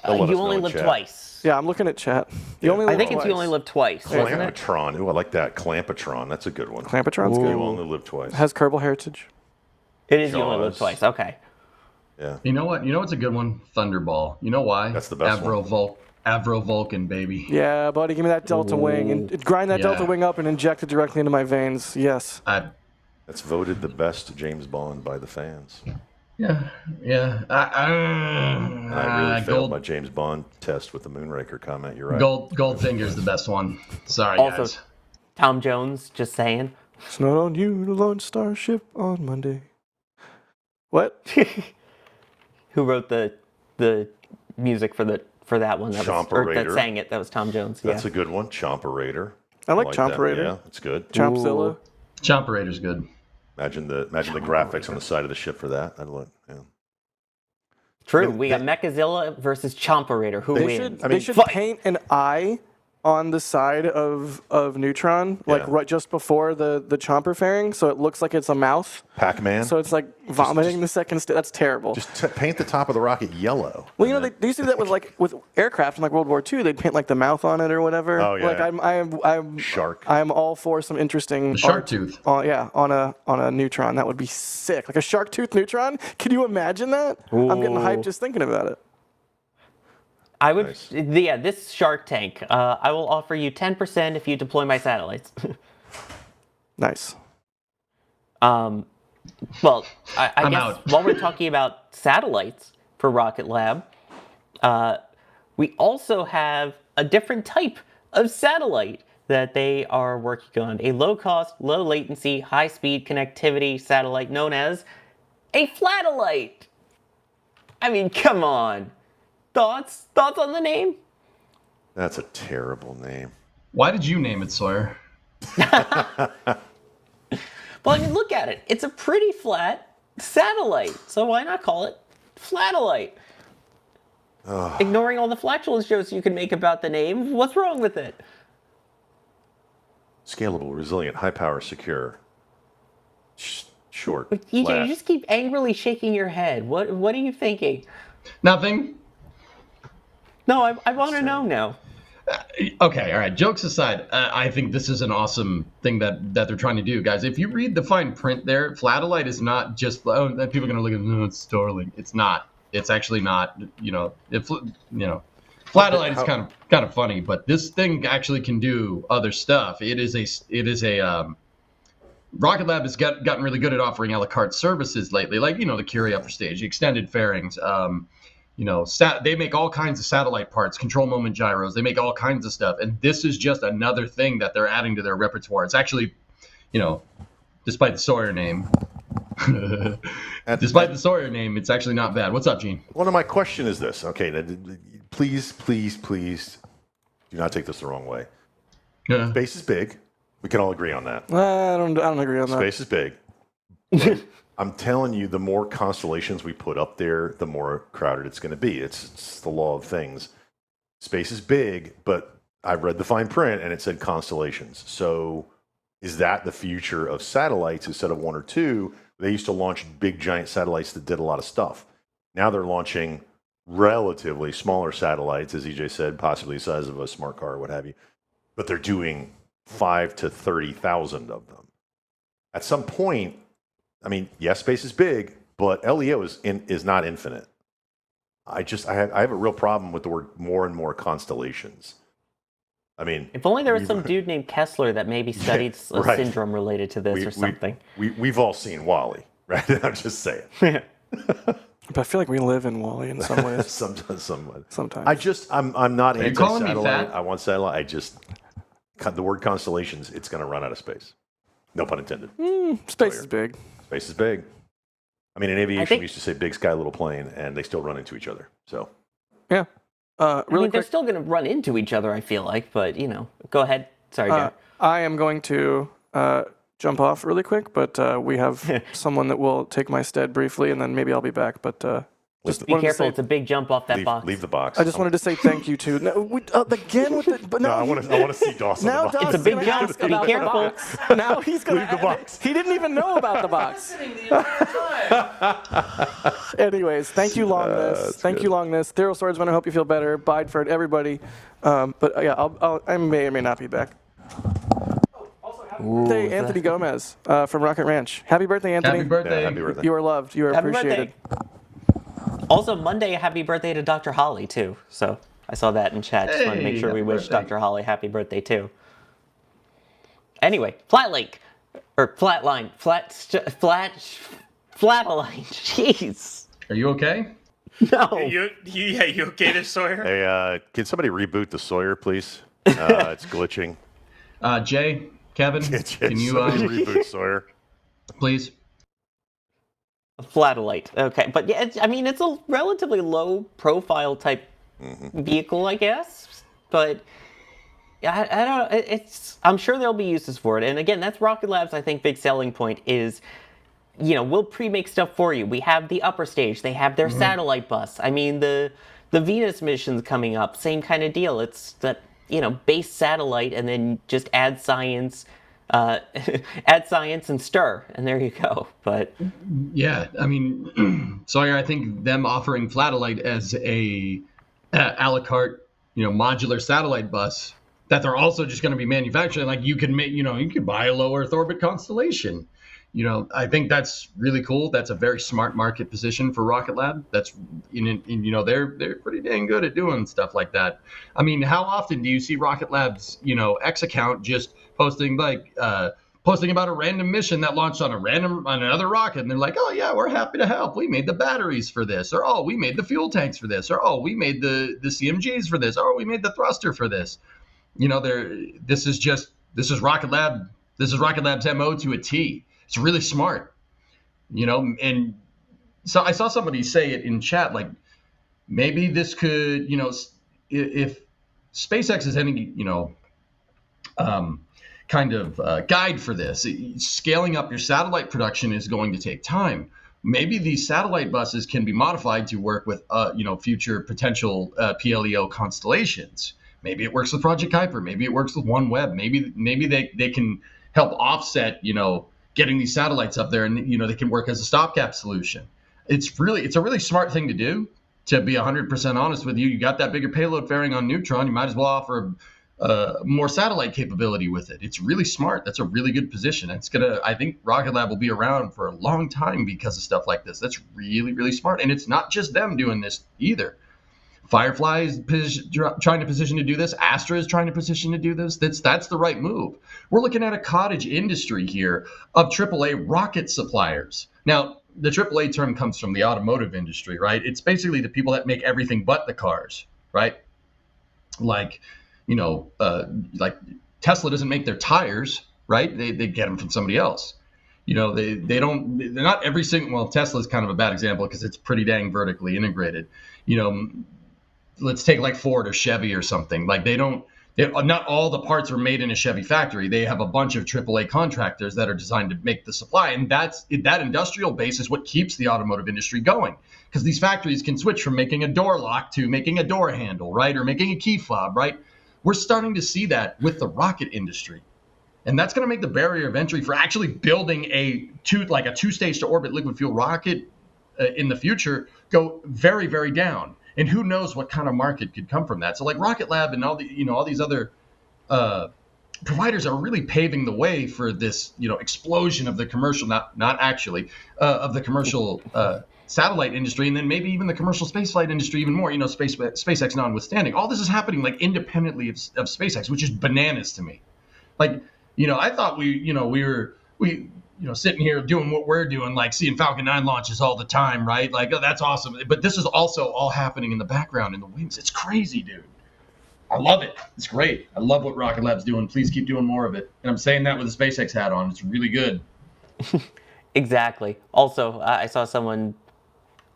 You Only Live Twice. Yeah, I'm looking at chat. I think it's You Only Live Twice. Clampatron. Ooh, I like that. Clampatron. That's a good one. Clampatron's good. You Only Live Twice. Has Kerbal heritage. It is You Only Live Twice. Okay. Yeah. You know what? You know what's a good one? Thunderball. You know why? That's the best one. Avro Vulcan, baby. Yeah, buddy, give me that Delta Wing and grind that Delta Wing up and inject it directly into my veins. Yes. That's voted the best James Bond by the fans. Yeah. I really failed my James Bond test with the Moonraker comment. You're right. Goldfinger's the best one. Sorry, also, guys. Tom Jones, just saying. It's not on you to launch Starship on Monday. What? Who wrote the music for that one? That sang it. That was Tom Jones. That's a good one. Chomperator. I like Chomperator. Yeah, it's good. Chompzilla. Chomperator's good. Imagine the graphics on the side of the ship for that. I'd look. Yeah. True. We got Mechazilla versus Chomperator. Who wins? They should paint an eye on the side of Neutron, like right just before the Chomper fairing, so it looks like it's a mouth. Pac-Man. So it's like vomiting the second stage. That's terrible. Just paint the top of the rocket yellow. Well, you know, they used to do that with aircraft in like World War II. They'd paint like the mouth on it or whatever. Oh yeah. Like I'm shark. I'm all for some interesting shark tooth. On a Neutron. That would be sick. Like a shark tooth Neutron. Can you imagine that? Ooh. I'm getting hyped just thinking about it. I would, this Shark Tank, I will offer you 10% if you deploy my satellites. Nice. Well, I guess while we're talking about satellites for Rocket Lab, we also have a different type of satellite that they are working on. A low-cost, low-latency, high-speed connectivity satellite known as a flatellite. I mean, come on. Thoughts on the name? That's a terrible name. Why did you name it, Sawyer? Well, I mean, look at it. It's a pretty flat satellite. So why not call it Flatellite? Ignoring all the flatulence jokes you can make about the name, what's wrong with it? Scalable, resilient, high power, secure. Short. EJ, flat. you just keep angrily shaking your head. What are you thinking? Nothing. No, I want to know now. Okay, all right. Jokes aside, I think this is an awesome thing that they're trying to do, guys. If you read the fine print there, Flatellite is not just. Oh, people are gonna look at it's Starlink. It's not. It's actually not. Flatellite is kind of funny, but this thing actually can do other stuff. It is a. Rocket Lab has gotten really good at offering a la carte services lately, like the Curie upper stage, the extended fairings. They make all kinds of satellite parts, control moment gyros. They make all kinds of stuff. And this is just another thing that they're adding to their repertoire. It's actually, despite the Sawyer name, it's actually not bad. What's up, Gene? Well, my question is this. Okay, please do not take this the wrong way. Space is big. We can all agree on that. I don't agree on that. Space is big. I'm telling you, the more constellations we put up there, the more crowded it's going to be. It's the law of things. Space is big, but I read the fine print and it said constellations. So is that the future of satellites instead of one or two? They used to launch big, giant satellites that did a lot of stuff. Now they're launching relatively smaller satellites, as EJ said, possibly the size of a smart car or what have you. But they're doing 5 to 30,000 of them. At some point, I mean, yes, space is big, but LEO is not infinite. I have a real problem with the word more and more constellations. I mean, if only there was some dude named Kessler that maybe studied a syndrome related to this or something. We've all seen WALL-E, right? I'm just saying. But I feel like we live in WALL-E in some ways. Sometimes. Sometimes. I'm not Are you calling me anti-satellite. fat? I want satellite. The word constellations, it's going to run out of space. No pun intended. Space is big. Space is big. I mean, in aviation, we used to say big sky, little plane, and they still run into each other. So, yeah. Really they're still going to run into each other, I feel like, but, go ahead. Sorry, Jared. I am going to jump off really quick, but we have someone that will take my stead briefly, and then maybe I'll be back. But just be careful. It's a big jump off that box. Leave the box. I just wanted to say thank you to again with it. But no, I want to see Dawson. Now the box. It's a big jump. Be careful. Now he's going to leave the box. He didn't even know about the box. Anyways, thank you, Longness. Thank you, Longness. Thero Swordsman, I hope you feel better. Bideford, everybody. But yeah, I may or may not be back. Birthday, Anthony Gomez from Rocket Ranch. Happy birthday, Anthony. Happy birthday. Yeah, happy birthday. You are loved. You are Happy appreciated. birthday. Also, Monday, happy birthday to Dr. Holly, too. So I saw that in chat. Just wanted to make sure we wish Dr. Holly happy birthday, too. Anyway, Flatline. Jeez. Are you okay? No. You okay there, Sawyer? Hey, can somebody reboot the Sawyer, please? It's glitching. Jay, Kevin, can you reboot Sawyer? Please? Flatellite. Okay, but yeah, it's a relatively low profile type vehicle, I guess. But I don't. I'm sure there'll be uses for it. And again, that's Rocket Lab's, I think, big selling point is, we'll pre-make stuff for you. We have the upper stage. They have their satellite bus. I mean, the Venus mission's coming up. Same kind of deal. It's that base satellite, and then just add science. Add science and stir, and there you go. But yeah, I mean, Sawyer, I think them offering Flatellite as a la carte, modular satellite bus that they're also just going to be manufacturing. Like you can make, you could buy a low Earth orbit constellation. I think that's really cool. That's a very smart market position for Rocket Lab. That's, they're pretty dang good at doing stuff like that. I mean, how often do you see Rocket Lab's, X account just posting about a random mission that launched on another rocket, and they're like, oh yeah, we're happy to help. We made the batteries for this, or oh, we made the fuel tanks for this, or oh, we made the CMGs for this, or we made the thruster for this. This is Rocket Lab. This is Rocket Lab's MO to a T. It's really smart, and so I saw somebody say it in chat, like maybe this could, if SpaceX is any, kind of guide for this, scaling up your satellite production is going to take time. Maybe these satellite buses can be modified to work with, future potential PLEO constellations. Maybe it works with Project Kuiper. Maybe it works with OneWeb. Maybe they can help offset, getting these satellites up there, and they can work as a stopgap solution. It's a really smart thing to do. To be 100% honest with you, you got that bigger payload fairing on Neutron. You might as well offer more satellite capability with it. It's really smart. That's a really good position. I think Rocket Lab will be around for a long time because of stuff like this. That's really, really smart. And it's not just them doing this either. Firefly is trying to position to do this. Astra is trying to position to do this. That's the right move. We're looking at a cottage industry here of AAA rocket suppliers. Now, the AAA term comes from the automotive industry, right? It's basically the people that make everything but the cars, right? Like, like Tesla doesn't make their tires, right? They get them from somebody else. They're not every single, well, Tesla's kind of a bad example because it's pretty dang vertically integrated. Let's take like Ford or Chevy or something. Like not all the parts are made in a Chevy factory. They have a bunch of AAA contractors that are designed to make the supply. And that industrial base is what keeps the automotive industry going, because these factories can switch from making a door lock to making a door handle, right? Or making a key fob, right? We're starting to see that with the rocket industry. And that's going to make the barrier of entry for actually building a two-stage to orbit liquid fuel rocket in the future go very, very down. And who knows what kind of market could come from that. So like Rocket Lab and all these other providers are really paving the way for this, explosion of the commercial, not actually, of the commercial satellite industry, and then maybe even the commercial spaceflight industry even more, SpaceX notwithstanding. All this is happening like independently of SpaceX, which is bananas to me. Like, I thought we were sitting here doing what we're doing, like seeing Falcon 9 launches all the time, right? Like, oh, that's awesome. But this is also all happening in the background in the wings. It's crazy, dude. I love it. It's great. I love what Rocket Lab's doing. Please keep doing more of it. And I'm saying that with a SpaceX hat on. It's really good. Exactly. Also, I saw someone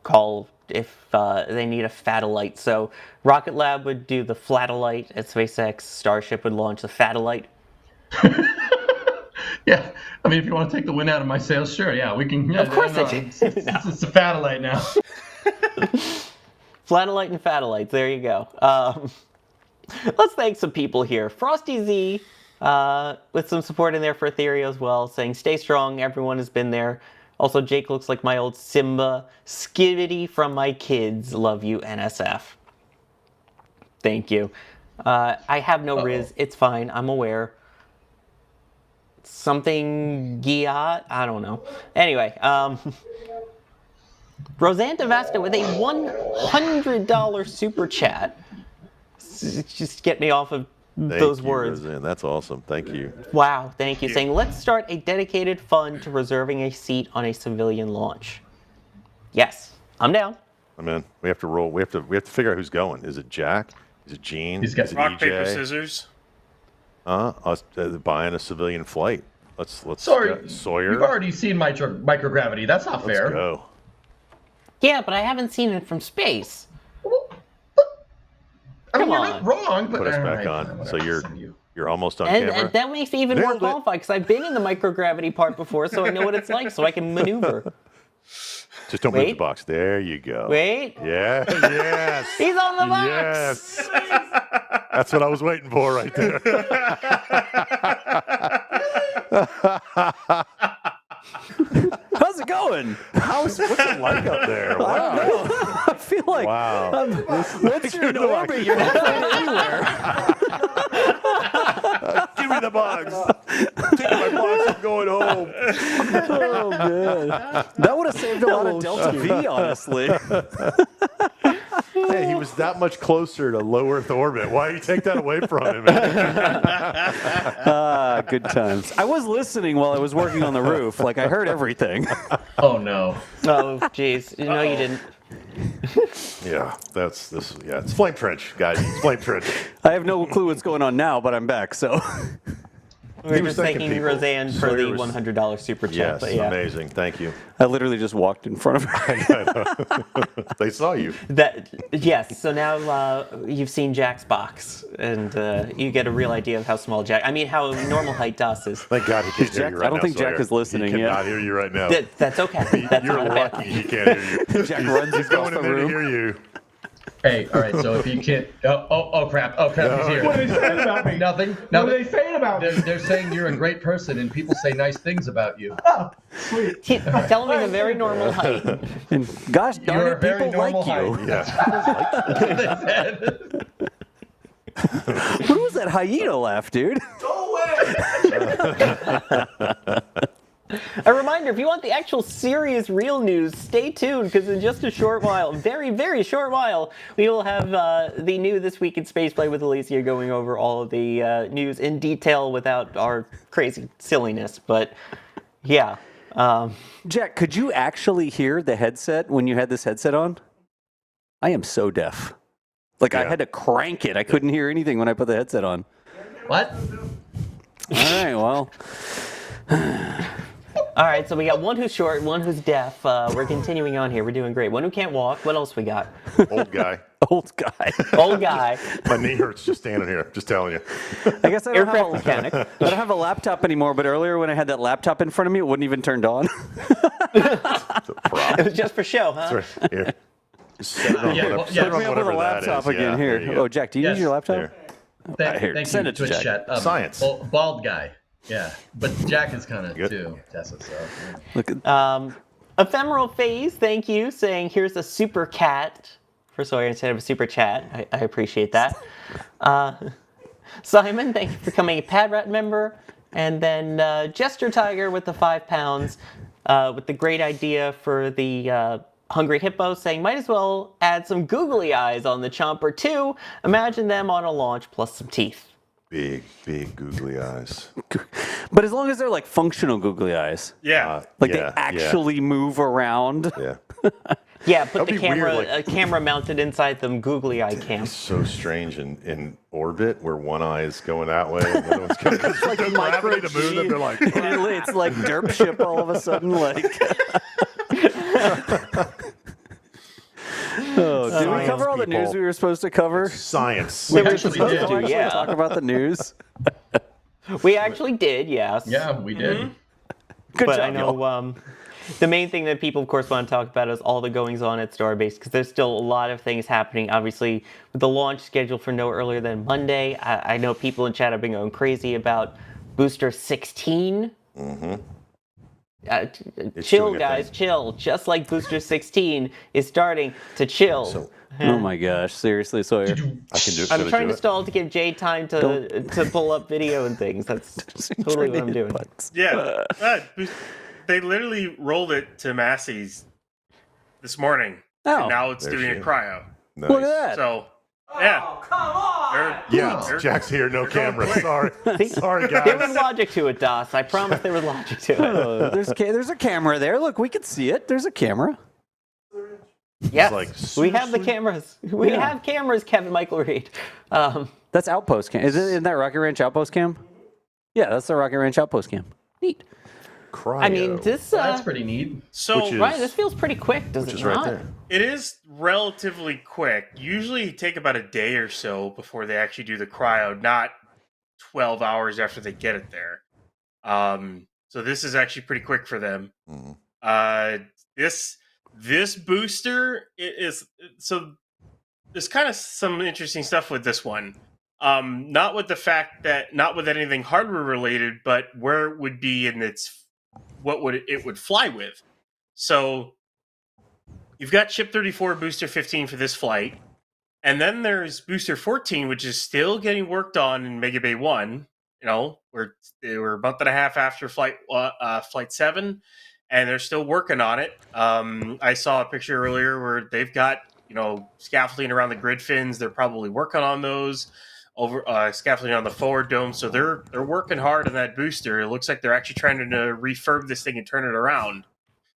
call if they need a fatellite. So Rocket Lab would do the flatellite at SpaceX. Starship would launch the fatellite. Yeah. I mean, if you want to take the wind out of my sails, sure. Yeah, we can. Yeah, of course no, it's a fatellite now. Flatellite and fatellite. There you go. Let's thank some people here. Frosty Z, with some support in there for Ethereum as well, saying, stay strong, everyone has been there. Also, Jake looks like my old Simba. Skibbity from my kids. Love you, NSF. Thank you. I have no Riz. It's fine. I'm aware. Something Giat? I don't know. Anyway, Roseanne Devasta with a $100 super chat. Just get me off of those words. Roseanne. That's awesome. Thank you. Wow, thank you. Saying, let's start a dedicated fund to reserving a seat on a civilian launch. Yes, I'm down. I'm in. We have to roll. We have to figure out who's going. Is it Jack? Is it Gene? He's got Is it Rock, EJ? paper, scissors. Us buying a civilian flight. Let's Sorry, Sawyer. You've already seen microgravity. That's not fair. Let's go. Yeah, but I haven't seen it from space. I mean, Come you're not wrong, but Put us back alright, on. whatever. So you're almost on And camera. that makes me even more Nailed it. qualified because I've been in the microgravity part before, so I know what it's like, so I can maneuver. Just don't move the Wait. box. There you go. Wait. Yeah. Yes. He's on the box. Yes. That's what I was waiting for right there. How's it going? What's it like up there? I don't know. I feel like Wow. once you're in orbit, you're not going anywhere. Give me the box. Take my box. I'm going home. Oh man, that would have saved a lot of Delta V, honestly. Hey, he was that much closer to low Earth orbit. Why you take that away from him? Good times. I was listening while I was working on the roof. Like I heard everything. Oh no. Oh, jeez. No, you didn't. Yeah, that's this. Yeah, it's Flame Trench, guys. It's Flame Trench. I have no clue what's going on now, but I'm back. So We're was just thanking thanking people. Roseanne for Sawyer the was- $100 super chat. Yes, But yeah. amazing. Thank you. I literally just walked in front of her. They saw you. Yes, so now you've seen Jack's box, and you get a real idea of how small how normal height DOS is. Thank God he can't hear Jack- you right I don't now, think Jack Sawyer. is listening He yet. cannot hear you right now. That's okay. That's You're not a bad lucky thing. he can't hear you. Jack runs He's across going the in there to room. hear you. Hey, all right. So if you can't, oh crap, he's here. What are they saying about me? Nothing. What are they saying about me? They're saying you're a great person and people say nice things about you. Oh, sweet. Tell him he's a very normal height. And gosh darn You're it, a very people like normal you. height. Yeah. What was that hyena laugh, dude? Go away. A reminder, if you want the actual serious real news, stay tuned, because in just a short while, very, very short while, we will have the new This Week in Spaceflight with Alicia going over all of the news in detail without our crazy silliness. But, yeah. Jack, could you actually hear the headset when you had this headset on? I am so deaf. Like, I Yeah. had to crank it. I couldn't hear anything when I put the headset on. What? All right, well. All right, so we got one who's short, one who's deaf. We're continuing on here. We're doing great. One who can't walk. What else we got? Old guy. Old guy. Old guy. My knee hurts just standing here. Just telling you. I guess I don't, Aircraft have mechanic. I don't have a laptop anymore, but earlier when I had that laptop in front of me, it wouldn't even turned on. It was just for show, huh? Sorry. Here. Just set it on Yeah, whatever, well, set yeah. it on Me up with whatever a that laptop is. again Yeah, there here. you go. Oh, Jack, do you Yes. use your laptop? There. Thank Here, you, send it to Twitch Jack. chat. Science. Bald guy. Yeah, but Jack is kind of Good. too, Tessa. So yeah. Look at Ephemeral Phase, thank you, saying here's a super cat for Sawyer instead of a super chat. I appreciate that. Simon, thank you for becoming a Pad Rat member. And then Jester Tiger with the £5 with the great idea for the Hungry Hippo, saying might as well add some googly eyes on the Chomper too. Imagine them on a launch plus some teeth. Big googly eyes. but as long as they're like functional googly eyes, Yeah. like Yeah, they actually move around. Yeah. Yeah, put That'd the be weird, camera like- a camera mounted inside them googly eye cam. It's so strange in orbit where one eye is going that way and the other one's going It's like gravity to move them. They're like, it's like derp ship all of a sudden. Like, oh, did we cover all the news we were supposed to cover? science. We were actually supposed did. to, Actually yeah. talk about the news. We actually did, yes. Yeah, we did. Good But job, I know y'all. the main thing that people, of course, want to talk about is all the goings on at Starbase, because there's still a lot of things happening. Obviously, with the launch scheduled for no earlier than Monday, I know people in chat have been going crazy about Booster 16. Chill, doing a guys, thing. chill. Just like Booster 16 is starting to chill. So Oh my gosh, seriously, Sawyer. I can do it. I'm trying to stall to give Jay time to pull up video and things. That's totally what I'm doing. Yeah. They literally rolled it to Massey's this morning. Oh. And now it's There doing she a is. cryo. Nice. Look at that. So, yeah. Yeah, Jack's here, no camera. Sorry, sorry, There was guys. logic to it, Das. I promise there was logic to it. Oh, there's a camera there. Look, we can see it. There's a camera. Yes, like, we have the seriously? cameras. We Yeah. have cameras, Kevin Michael Reed. That's Outpost cam. Isn't that Rocket Ranch Outpost cam? Yeah, that's the Rocket Ranch Outpost cam. Neat. Cryo. I mean, this That's pretty neat. So, Which is- right. This feels pretty quick, does which it is not? right there. it is relatively quick. Usually take about a day or so before they actually do the cryo, not 12 hours after they get it there. So this is actually pretty quick for them. Mhm. This booster is so there's kind of some interesting stuff with this one. Not with the fact that not with anything hardware related, but where it would be in its what would it would fly with. So you've got Chip 34 Booster 15 for this flight, and then there's Booster 14, which is still getting worked on in Mega Bay 1. You know, we're a month and a half after flight 7, and they're still working on it. I saw a picture earlier where they've got scaffolding around the grid fins. They're probably working on those over scaffolding on the forward dome. So they're working hard on that booster. It looks like they're actually trying to refurb this thing and turn it around.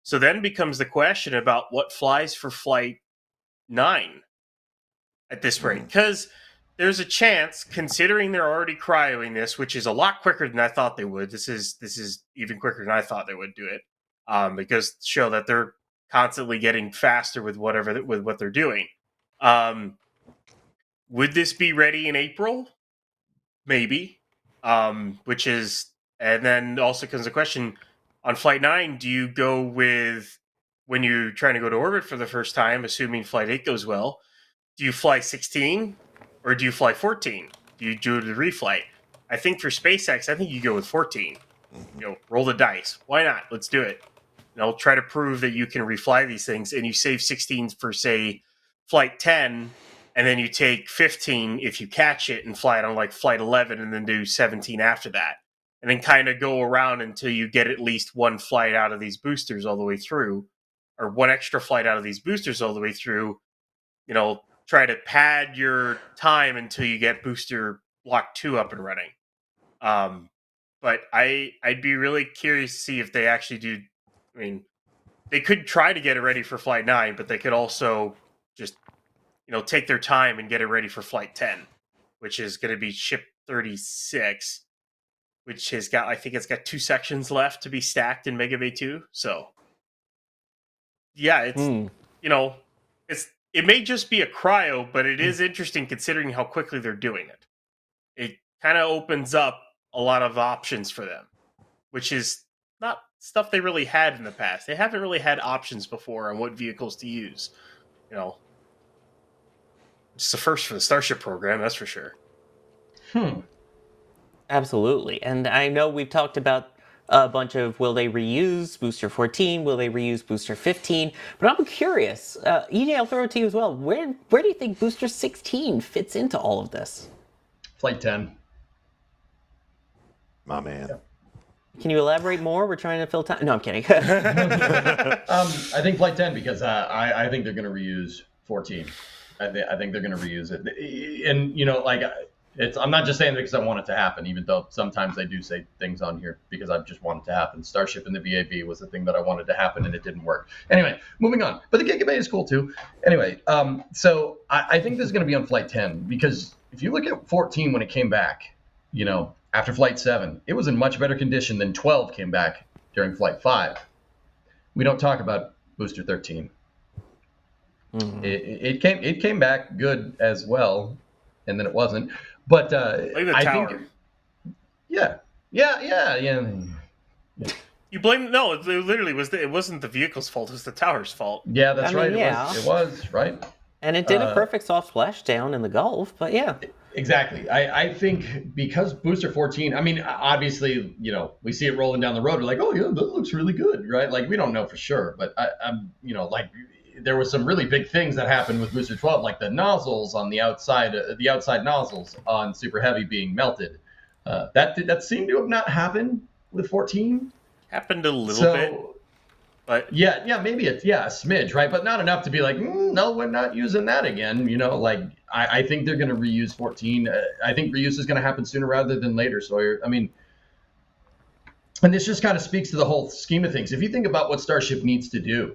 So then becomes the question about what flies for Flight 9 at this rate, because there's a chance, considering they're already cryoing this, which is a lot quicker than I thought they would. This is even quicker than I thought they would do it, because show that they're constantly getting faster with what they're doing. Would this be ready in April? Maybe. Which is, and then also comes the question on Flight 9: do you go with, when you're trying to go to orbit for the first time, assuming Flight 8 goes well? Do you fly 16 or do you fly 14? Do you do the reflight? I think for SpaceX, I think you go with 14. Roll the dice. Why not? Let's do it. Try to prove that you can refly these things, and you save 16 for, say, Flight 10, and then you take 15 if you catch it and fly it on like Flight 11, and then do 17 after that. And then kind of go around until you get at least one flight out of these boosters all the way through, or one extra flight out of these boosters all the way through. Try to pad your time until you get booster block 2 up and running. But I'd be really curious to see if they actually do. I mean, they could try to get it ready for Flight 9, but they could also just, take their time and get it ready for Flight 10, which is going to be Ship 36, which has got, I think it's got 2 sections left to be stacked in Mega Bay 2. So, yeah, it's, it may just be a cryo, but it is interesting considering how quickly they're doing it. It kind of opens up a lot of options for them, which is not stuff they really had in the past. They haven't really had options before on what vehicles to use. It's the first for the Starship program, that's for sure. Absolutely. And I know we've talked about a bunch of will they reuse Booster 14, will they reuse Booster 15, but I'm curious, EJ, I'll throw it to you as well. Where do you think Booster 16 fits into all of this? Flight 10. My man. Can you elaborate more? We're trying to fill time. No, I'm kidding. I think Flight 10 because I think they're going to reuse 14. I think they're going to reuse it. And, I'm not just saying it because I want it to happen, even though sometimes I do say things on here because I just want it to happen. Starship and the VAV was the thing that I wanted to happen, and it didn't work. Anyway, moving on. But the Gigabay is cool, too. Anyway, so I think this is going to be on Flight 10 because if you look at 14 when it came back, after Flight 7, it was in much better condition than 12 came back during Flight 5. We don't talk about Booster 13. Mm-hmm. It came back good as well, and then it wasn't. But I think, yeah. You blame no. It literally it wasn't the vehicle's fault. It was the tower's fault. Yeah, that's right. Yeah. It was right. And it did a perfect soft splashdown in the Gulf, but yeah. Exactly. I think because Booster 14, I mean, obviously, we see it rolling down the road. We're like, oh, yeah, that looks really good, right? Like, we don't know for sure. But, there was some really big things that happened with Booster 12, like the nozzles on the outside nozzles on Super Heavy being melted. That seemed to have not happened with 14. Happened a little bit. But yeah, maybe a smidge, right? But not enough to be like, no, we're not using that again. I think they're going to reuse 14. I think reuse is going to happen sooner rather than later, Sawyer. I mean, and this just kind of speaks to the whole scheme of things. If you think about what Starship needs to do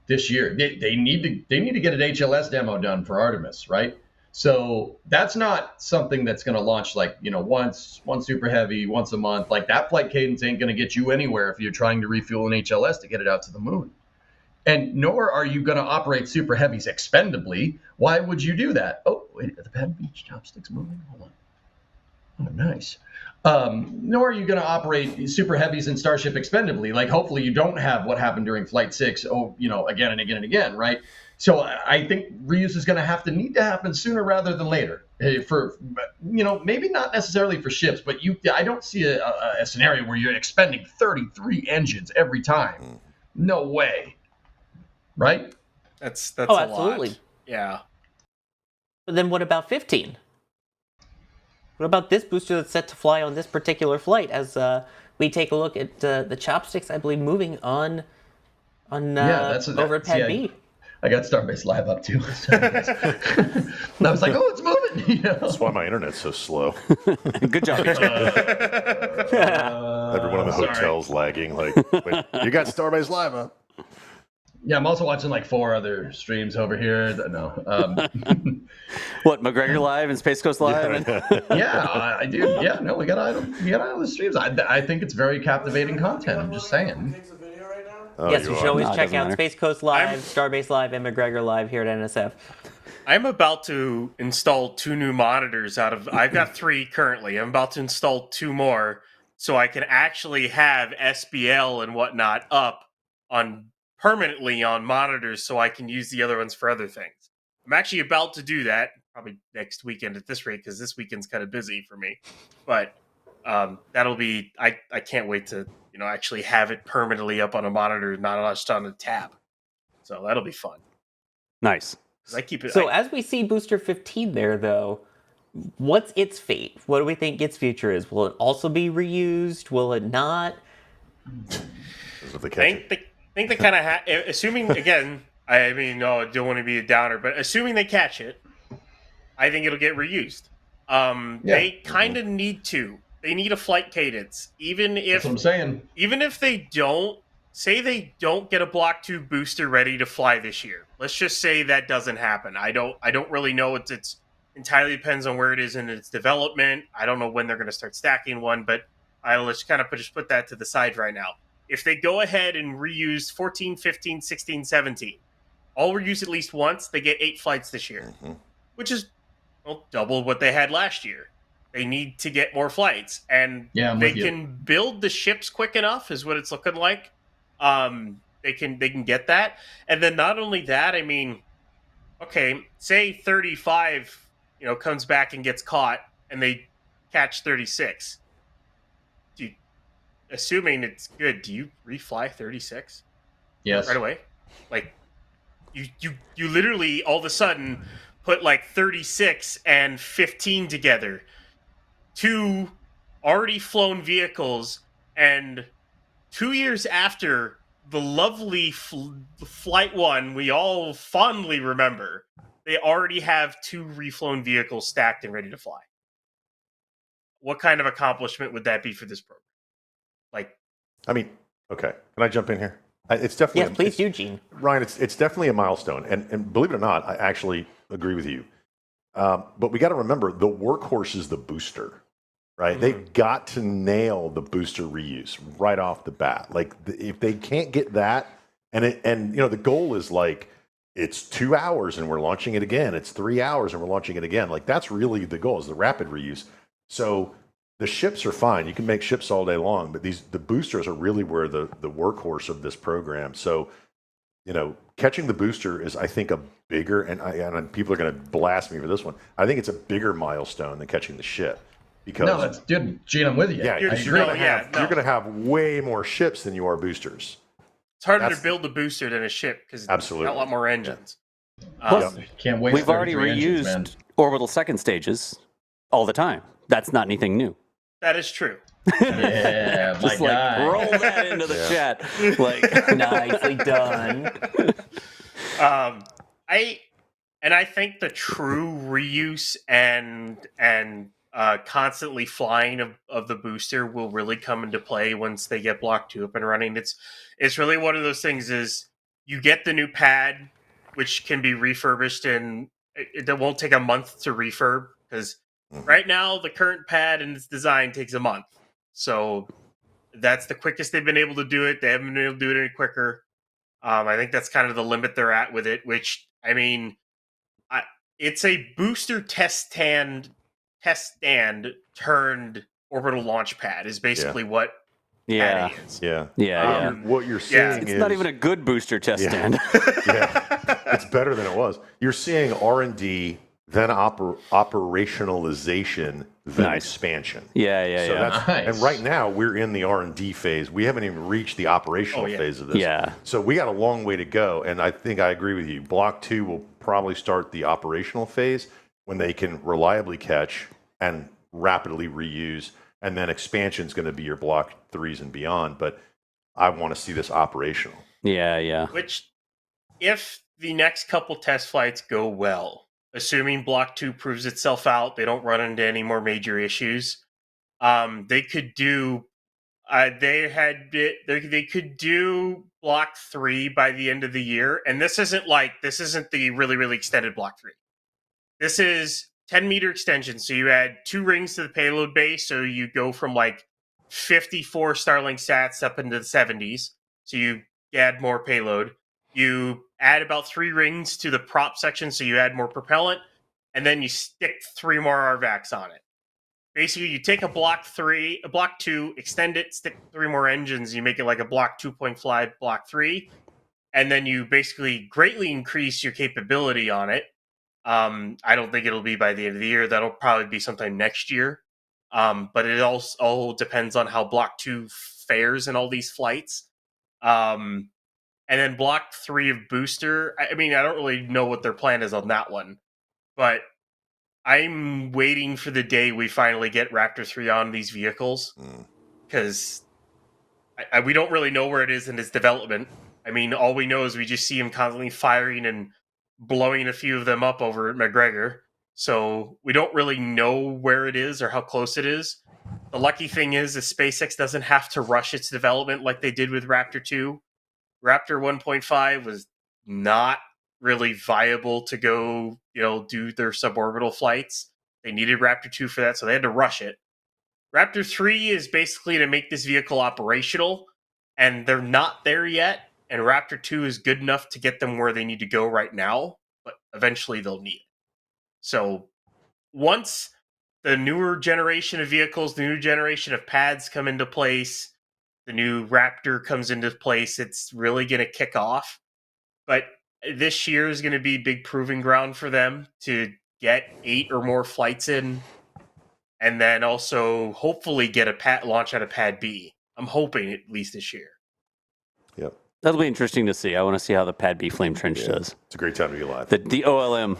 this year, they need to get an HLS demo done for Artemis, right? So that's not something that's going to launch one Super Heavy once a month. Like that flight cadence ain't going to get you anywhere if you're trying to refuel an HLS to get it out to the moon. And nor are you going to operate Super Heavies expendably. Why would you do that? Oh, wait, are the pad beach chopsticks moving? Hold on. Oh, nice. Nor are you going to operate Super Heavies and Starship expendably. Like hopefully you don't have what happened during Flight 6, again and again and again, right? So I think reuse is going to need to happen sooner rather than later. Maybe not necessarily for ships, but I don't see a scenario where you're expending 33 engines every time. No way. Right? That's absolutely. Lot. Yeah. But then what about 15? What about this booster that's set to fly on this particular flight as we take a look at the chopsticks, I believe, moving on over at Pad B? I got Starbase Live up too. And I was like, oh, it's moving. That's why my internet's so slow. Good job. Everyone in the hotel's lagging. Like, wait, you got Starbase Live up. Yeah, I'm also watching 4 other streams over here. No. What, McGregor Live and Space Coast Live? Yeah, I do. Yeah, no, we got all the streams. I think it's very captivating content. I'm just saying. Oh, yes, you should always check out Space Coast Live, Starbase Live, and McGregor Live here at NSF. I'm about to install 2 new monitors I've got 3 currently. I'm about to install 2 more so I can actually have SBL and whatnot up permanently on monitors so I can use the other ones for other things. I'm actually about to do that probably next weekend at this rate because this weekend's kind of busy for me. But that'll be I can't wait to actually have it permanently up on a monitor, not just on a tab. So that'll be fun. Nice. I keep it. As we see Booster 15 there, though, what's its fate? What do we think its future is? Will it also be reused? Will it not? I think they kind of assuming again. I mean, no, I don't want to be a downer, but assuming they catch it, I think it'll get reused. They kind of need to. They need a flight cadence, even if that's what I'm saying. Even if they don't get a Block 2 booster ready to fly this year. Let's just say that doesn't happen. I don't really know. It's entirely depends on where it is in its development. I don't know when they're going to start stacking one, but let's kind of just put that to the side right now. If they go ahead and reuse 14, 15, 16, 17, all reuse at least once, they get 8 flights this year, which is double what they had last year. They need to get more flights, and they can build the ships quick enough, is what it's looking like. They can get that, and then not only that, I mean, okay, say 35, comes back and gets caught, and they catch 36. assuming it's good, do you refly 36 Yes. right away? Like you literally all of a sudden put like 36 and 15 together, two already flown vehicles, and 2 years after the lovely flight one we all fondly remember, they already have two reflown vehicles stacked and ready to fly. What kind of accomplishment would that be for this program? Like, I mean, okay, can I jump in here? It's definitely Yes, please do, Gene. Ryan. It's definitely a milestone, and believe it or not, I actually agree with you. But we got to remember the workhorse is the booster, right? Mm-hmm. They've got to nail the booster reuse right off the bat. Like if they can't get that, and the goal is like it's 2 hours and we're launching it again. It's 3 hours and we're launching it again. Like that's really the goal, is the rapid reuse. So the ships are fine. You can make ships all day long, but the boosters are really where the workhorse of this program. So, catching the booster is, I think, a bigger, and people are going to blast me for this one. I think it's a bigger milestone than catching the ship. Because No, that's good, Gene. I'm with you. yeah, You're- I you're agree. going to have way more ships than you are boosters. it's harder That's- to build a booster than a ship because it's Absolutely. got a lot more engines. Plus, Can't waste. we've already 33 engines, reused man. orbital second stages all the time. That's not anything new. That is true. Yeah, my Just like guy. roll that into the chat. Like, Nicely done. I think the true reuse and constantly flying of the booster will really come into play once they get Block 2 up and running. It's really one of those things is you get the new pad, which can be refurbished, and it won't take a month to refurb, because right now the current pad and its design takes a month. So that's the quickest they've been able to do it. They haven't been able to do it any quicker. I think that's kind of the limit they're at with it, which, I mean, it's a booster test stand turned orbital launch pad is basically what yeah. pad is. Yeah. What you're seeing It's is not even a good booster test stand. it's better than it was. You're seeing R&D, then operationalization, then expansion. Yeah. So Yeah. that's, and right now we're in the R&D phase. We haven't even reached the operational phase of this. Yeah. So we got a long way to go, and I think I agree with you. Block 2 will probably start the operational phase when they can reliably catch and rapidly reuse, and then expansion is going to be your Block 3s and beyond. But I want to see this operational. Yeah. Which, if the next couple test flights go well, assuming Block 2 proves itself out, they don't run into any more major issues, they could do they could do Block 3 by the end of the year. And this isn't the really, really extended Block 3. This is 10-meter extension. So you add 2 rings to the payload base. So you go from like 54 Starlink sats up into the 70s. So you add more payload. You add about 3 rings to the prop section. So you add more propellant. And then you stick 3 more RVACs on it. Basically, you take a Block 2, extend it, stick 3 more engines, you make it like a Block 2.5 Block 3, and then you basically greatly increase your capability on it. I don't think it'll be by the end of the year. That'll probably be sometime next year. But it all depends on how Block 2 fares in all these flights. And then Block 3 of Booster, I mean, I don't really know what their plan is on that one, but I'm waiting for the day we finally get Raptor 3 on these vehicles, because we don't really know where it is in its development. I mean, all we know is we just see him constantly firing and blowing a few of them up over at McGregor. So we don't really know where it is or how close it is. The lucky thing is SpaceX doesn't have to rush its development like they did with Raptor 2. Raptor 1.5 was not really viable to go, do their suborbital flights. They needed Raptor 2 for that, so they had to rush it. Raptor 3 is basically to make this vehicle operational, and they're not there yet, and Raptor 2 is good enough to get them where they need to go right now, but eventually they'll need it. So once the newer generation of vehicles, the new generation of pads come into place, the new Raptor comes into place, it's really going to kick off. But this year is going to be a big proving ground for them to get 8 or more flights in, and then also hopefully get a launch out of Pad B. I'm hoping at least this year. Yep. That'll be interesting to see. I want to see how the Pad B Flame Trench does. It's a great time to be alive. The OLM.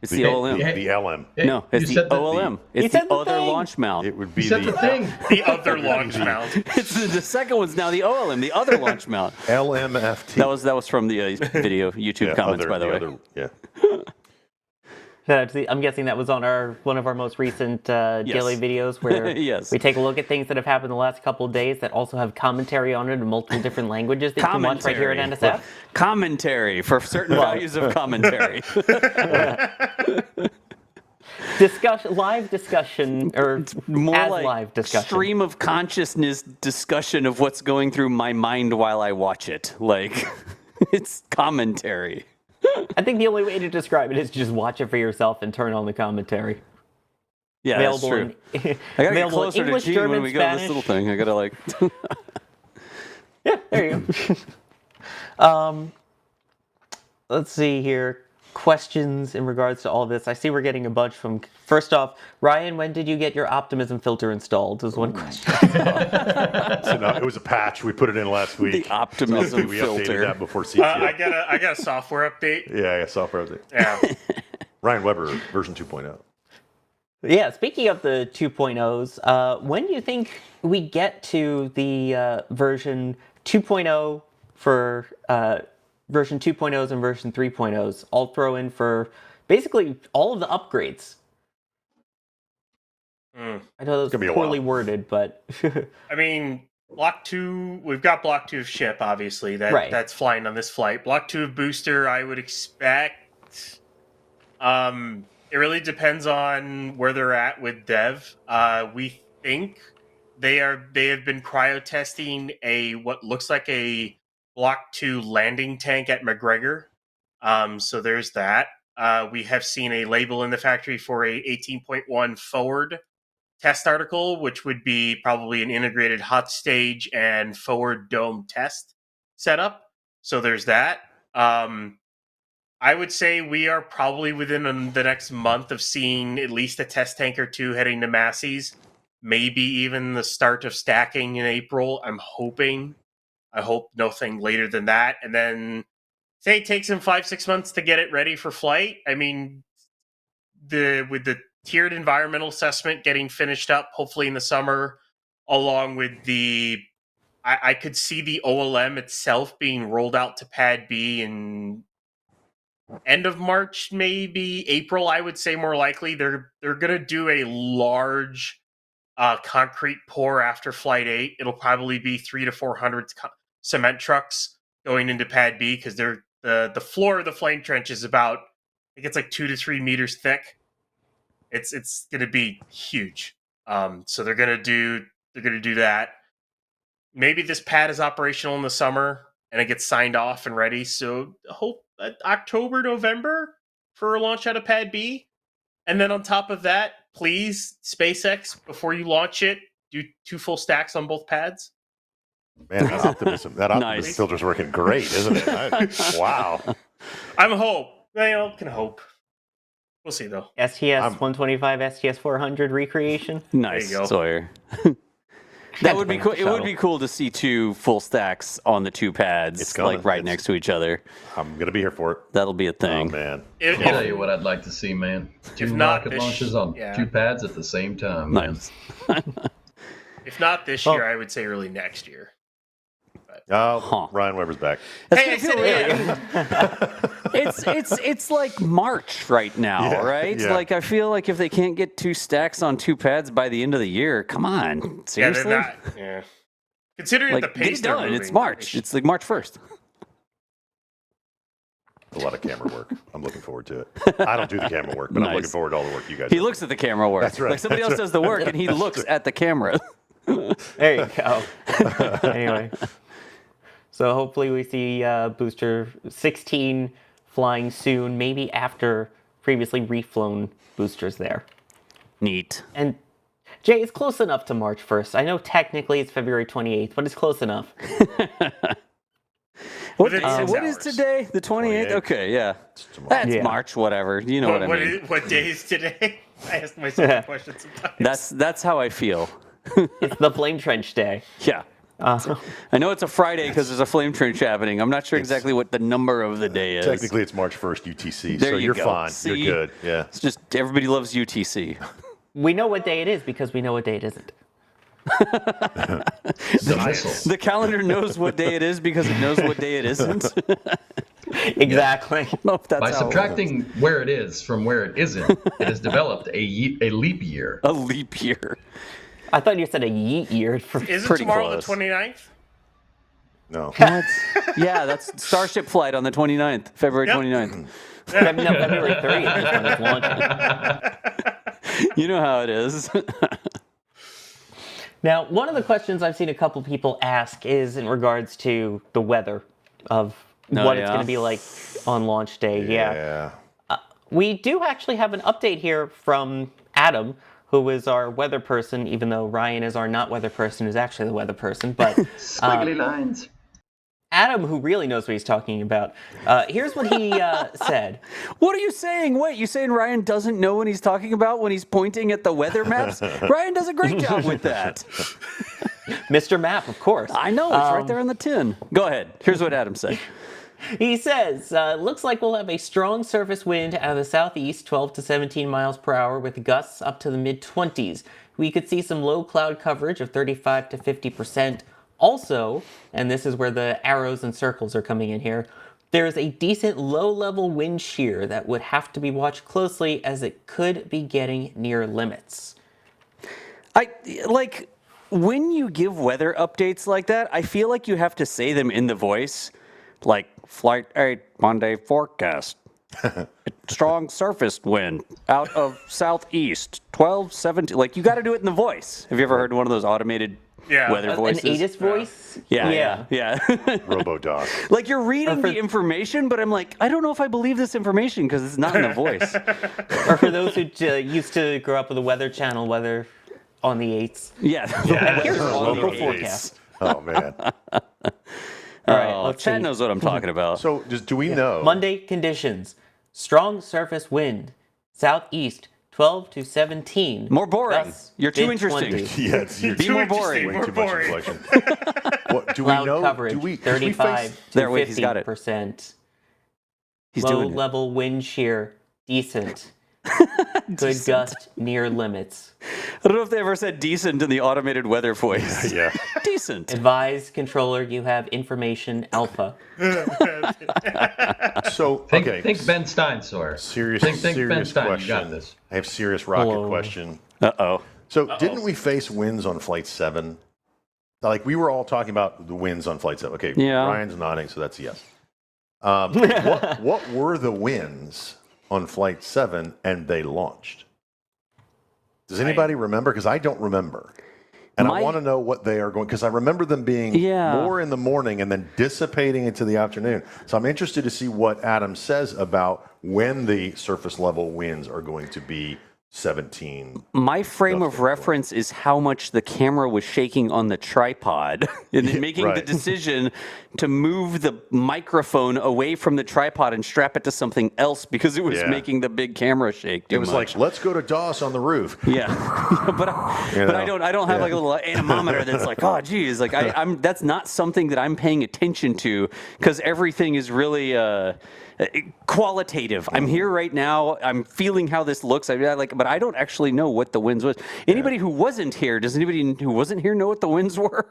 It's the OLM. The LM. No, it's the OLM. It's the other launch mount. It would be You said the thing. The other launch mount. It's the second one's now the OLM, the other launch mount. LMFT. That was from the video YouTube comments, by the way. Yeah. I'm guessing that was on one of our most recent daily videos where Yes. we take a look at things that have happened the last couple of days that also have commentary on it in multiple different languages that you can watch right here at NSF. Commentary for certain values of commentary. Live discussion, or More as like live discussion. stream of consciousness discussion of what's going through my mind while I watch it. Like, it's commentary. I think the only way to describe it is just watch it for yourself and turn on the commentary. Yeah, Available that's true. In, I gotta get available in closer English, to Gene German, when we go to this little Spanish. thing. I gotta like. Yeah, there you go. Let's see here. Questions in regards to all of this. I see we're getting a bunch from. First off, Ryan, when did you get your optimism filter installed? Was one question. So no, it was a patch. We put it in last week. The optimism we filter. updated that before CTO. I got a software update. Yeah, I got software update. Yeah. Ryan Weber, version 2.0. Yeah, speaking of the 2.0s, when do you think we get to the version 2.0 for version 2.0s and version 3.0s? I'll throw in for basically all of the upgrades. I know It's gonna be those a poorly while. worded, but I mean, Block 2, we've got Block 2 of ship, obviously. That's flying on this flight. Block 2 of booster, I would expect. It really depends on where they're at with dev. We think they have been cryo testing what looks like a Block 2 landing tank at McGregor. So there's that. We have seen a label in the factory for a 18.1 forward test article, which would be probably an integrated hot stage and forward dome test setup. So there's that. I would say we are probably within the next month of seeing at least a test tank or two heading to Massey's, maybe even the start of stacking in April. I'm hoping. I hope nothing later than that. And then say it takes them 5-6 months to get it ready for flight. I mean, with the tiered environmental assessment getting finished up, hopefully in the summer, along with I could see the OLM itself being rolled out to Pad B in end of March, maybe April. I would say more likely they're gonna do a large concrete pour after Flight 8. It'll probably be 300 to 400 cement trucks going into Pad B because the floor of the flame trench is about, I think it's like 2 to 3 meters thick. It's gonna be huge. So they're gonna do that. Maybe this pad is operational in the summer and it gets signed off and ready. So hope October, November for a launch out of Pad B. And then on top of that, please, SpaceX, before you launch it, do 2 full stacks on both pads. Man, that optimism Nice. filter's working great, isn't it? Wow. I'm hope. Can hope. We'll see though. STS 125, STS 400 recreation. Nice, There you go. Sawyer. That would be cool. It would be cool to see 2 full stacks on the 2 pads, It's coming. like right next to each other. I'm going to be here for it. That'll be a Oh, thing. man. I'll tell you what I'd like to see, man. 2 not rocket this- launches on yeah. 2 pads at the same time. Man. Nice. If not this year, I would say early next year. Oh, Ryan Weber's back. Hey, I said It's like March right now, Yeah, right? yeah. Like I feel like if they can't get 2 stacks on 2 pads by the end of the year, come on, Yeah, seriously? they're not. Yeah. Considering Like the get pace it they're done. moving, It's March. It's like March 1st. A lot of camera work. I'm looking forward to it. I don't do the camera work, but I'm Nice. looking forward to all the work you guys He do. looks at the camera work. That's right. Like somebody That's else does the work, and he looks at the camera. There you go. Anyway, so hopefully we see Booster 16 flying soon, maybe after previously reflown boosters there. Neat. And Jay, it's close enough to March 1st. I know technically it's February 28th, but it's close enough. What, Within 6 what is hours. today? The 28th? 28th. Okay, yeah. tomorrow. That's Yeah. March, whatever. You know what I mean. What day is today? I ask myself that question sometimes. That's how I feel. It's the Flame Trench Day. Yeah. I know it's a Friday because there's a flame trench happening. I'm not sure exactly what the number of the day is. Technically, it's March 1st UTC, There so you you're go. fine. See? You're good. Yeah. It's just everybody loves UTC. We know what day it is because we know what day it isn't. The calendar knows what day it is because it knows what day it isn't. Exactly. I don't know if that's By how it subtracting where it is from where it isn't, it has developed a leap year. works. A leap year. I thought you said a yeet year. For Is it Pretty tomorrow close. the 29th? No. Yeah, that's Starship flight on the 29th, February Yep. 29th. No, February 30th is when it's launching. You know how it is. Now, one of the questions I've seen a couple people ask is in regards to the weather of what it's going to be like on launch day. Yeah. We do actually have an update here from Adam, who is our weather person, even though Ryan is our not weather person, who's actually the weather person. But Squiggly lines. Adam, who really knows what he's talking about, here's what he said. What are you saying? Wait, you saying Ryan doesn't know what he's talking about when he's pointing at the weather maps? Ryan does a great job with that. Mr. Map, of course. I know, it's right there on the tin. Go ahead. Here's what Adam said. He says, looks like we'll have a strong surface wind out of the southeast, 12 to 17 miles per hour, with gusts up to the mid-20s. We could see some low cloud coverage of 35 to 50%. Also, and this is where the arrows and circles are coming in here, there's a decent low-level wind shear that would have to be watched closely as it could be getting near limits. When you give weather updates like that, I feel like you have to say them in the voice. Like, Flight 8, Monday forecast. Strong surface wind out of southeast, 12, 17. Like, you got to do it in the voice. Have you ever heard one of those automated weather voices? An ATIS voice? Yeah. RoboDoc. Like, you're reading the information, but I'm like, I don't know if I believe this information because it's not in the voice. Or for those who used to grow up with the Weather Channel, weather on the 8s. Yeah. Here's a local forecast. Oh, man. All right, let's Chad see. knows what I'm talking about. So, do we know? Monday conditions. Strong surface wind. Southeast, 12 to 17. More boring. Gusts, You're too mid-20s. interesting. Yes, you're Be more boring. way too much inflection. What do we Cloud know? coverage, Do we 35 to There, wait, he's got it. 50%. He's doing it. Low-level wind shear, decent. Good gust near limits. I don't know if they ever said decent in the automated weather voice. Yeah. Decent. Advise controller you have information alpha. So, Think, okay. think Ben Stein, Sawyer. Serious, Think Ben serious Stein, question. you got this. I have serious rocket Hello. question. Uh-oh. So, didn't we face winds on Flight 7? Like, we were all talking about the winds on Flight 7. Okay, Yeah. Ryan's nodding, so that's a yes. What were the winds on Flight 7 and they launched? Does anybody remember? Because I don't remember. And I want to know what they are going, because I remember them being more in the morning and then dissipating into the afternoon. So I'm interested to see what Adam says about when the surface level winds are going to be 17. My frame of reference is how much the camera was shaking on the tripod and then making the decision to move the microphone away from the tripod and strap it to something else because it was making the big camera shake too It was much. like, let's go to DOS on the roof. Yeah, but I don't have like a little anemometer that's like, oh geez, like I'm that's not something that I'm paying attention to because everything is really qualitative. I'm here right now. I'm feeling how this looks. But I don't actually know what the winds was. Anybody who wasn't here, does anybody who wasn't here know what the winds were?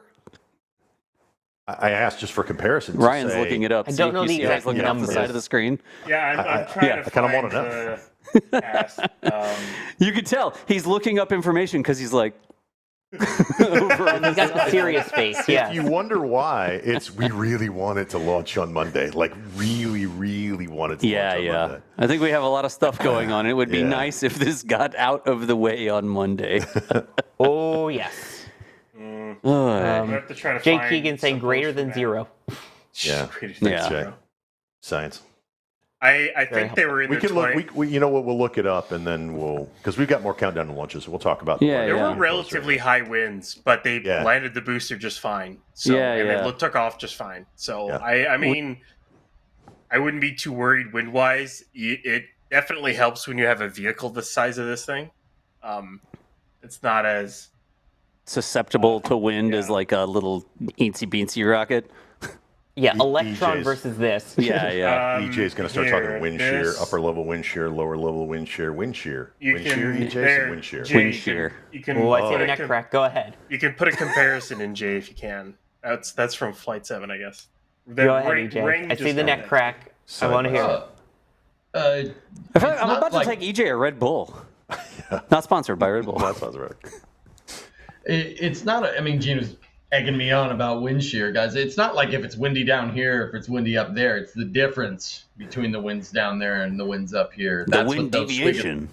I asked just for comparison. Ryan's looking it up. I don't know the exact looking off the side of the screen. Yeah, I'm trying to kind of find want to know. the cast. You could tell he's looking up information because he's like. He's got the serious face, yeah. If you wonder why, we really want it to launch on Monday. Like, really, really want it to launch on Monday. I think we have a lot of stuff going on. It would be nice if this got out of the way on Monday. Oh, yes. I have to try to Jake find Keegan saying some greater posts than from zero. Yeah. Greater than Yeah. zero. Science. I think they were in We the can look. We you know what? We'll look it up and then because we've got more countdown to launches. So we'll talk about. There were relatively high winds, but they landed the booster just fine. So it took off just fine. So I mean, I wouldn't be too worried wind wise. It definitely helps when you have a vehicle the size of this thing. It's not as susceptible to wind as like a little eensy beensy rocket. Yeah, Electron EJ's. versus this. Yeah, yeah. EJ's going to start talking wind shear, upper level wind shear, lower level wind shear, wind shear. Wind shear, EJ, some wind shear. Jay, Wind shear. You can, Oh, I see put the a neck com- crack. Go ahead. You can put a comparison in Jay if you can. That's from Flight 7, I guess. Go ahead, EJ. I see the neck crack. I want to hear it. I feel like I'm about to take EJ a Red Bull. Not sponsored by Red Bull. That sounds right. It's not. I mean, Gene was egging me on about wind shear, guys. It's not like if it's windy down here, if it's windy up there. It's the difference between the winds down there and the winds up here. The wind deviation.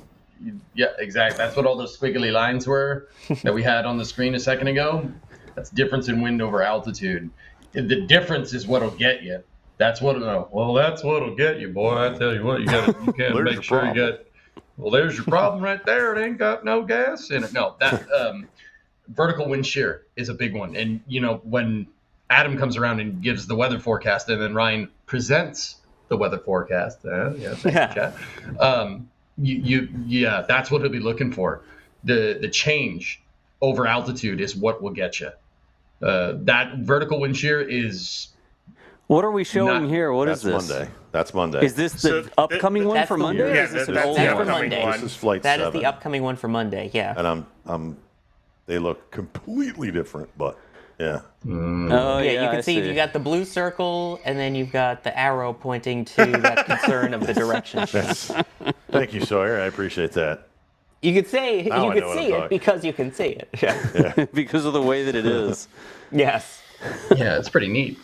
Yeah, exactly. That's what all those squiggly lines were that we had on the screen a second ago. That's difference in wind over altitude. The difference is what'll get you. That's what'll get you, boy. I tell you what, you can't make sure you got. Well, there's your problem right there. It ain't got no gas in it. No, that vertical wind shear is a big one. And when Adam comes around and gives the weather forecast, and then Ryan presents the weather forecast. Thank you, Chad. That's what he'll be looking for. The change over altitude is what will get you. That vertical wind shear is. What are we showing here? What is this? Monday. That's Monday. Is this the upcoming one for Monday? Or is this an old that's one? for Monday. This is Flight That 7. is the upcoming one for Monday. Yeah. And they look completely different, but yeah. Oh, yeah, you I can see you got the blue circle, and then you've got the arrow pointing to that concern of the direction. Thank you, Sawyer. I appreciate that. You could say Now I you know could what see I'm it talking. because you can see it. Yeah. Because of the way that it is. Yes. Yeah, it's pretty neat.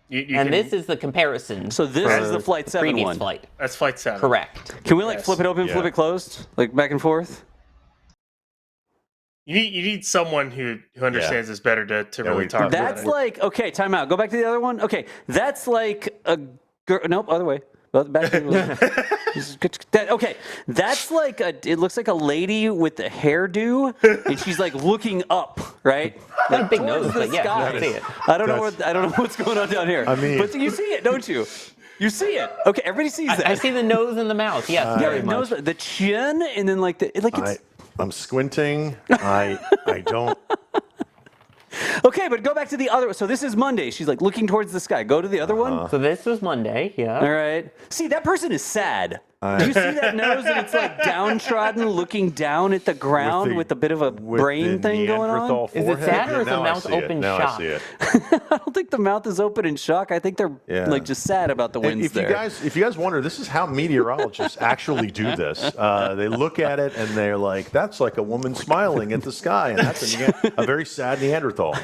And this is the comparison. So this is the Flight 7 previous one. flight. That's Flight 7. Correct. Can we flip it open, flip it closed, like back and forth? You need someone who understands this better to really talk about That's it. like, okay, time out. Go back to the other one. Okay, that's like a girl. Nope, other way. Back okay, that's like it looks like a lady with a hairdo, and she's like looking up, right? Got a big towards nose, the but yeah, sky. you can see it. I don't know what's going on down here. I mean- but you see it, don't you? You see it. Okay, everybody sees that. I see the nose and the mouth. Yes, very the much. nose, the chin, and then like it's. I'm squinting. I don't. Okay, but go back to the other one. So this is Monday. She's like looking towards the sky. Go to the other one. So this was Monday. Yeah. All right. See, that person is sad. Do you see that nose? And it's like downtrodden, looking down at the ground with a bit of a brain thing going on. Is it sad or is the Now I mouth see it. open Now shock? I see it. I don't think the mouth is open in shock. I think they're like just sad about the winds If there. you guys wonder, this is how meteorologists actually do this. They look at it and they're like, "That's like a woman smiling at the sky," and that's a very sad Neanderthal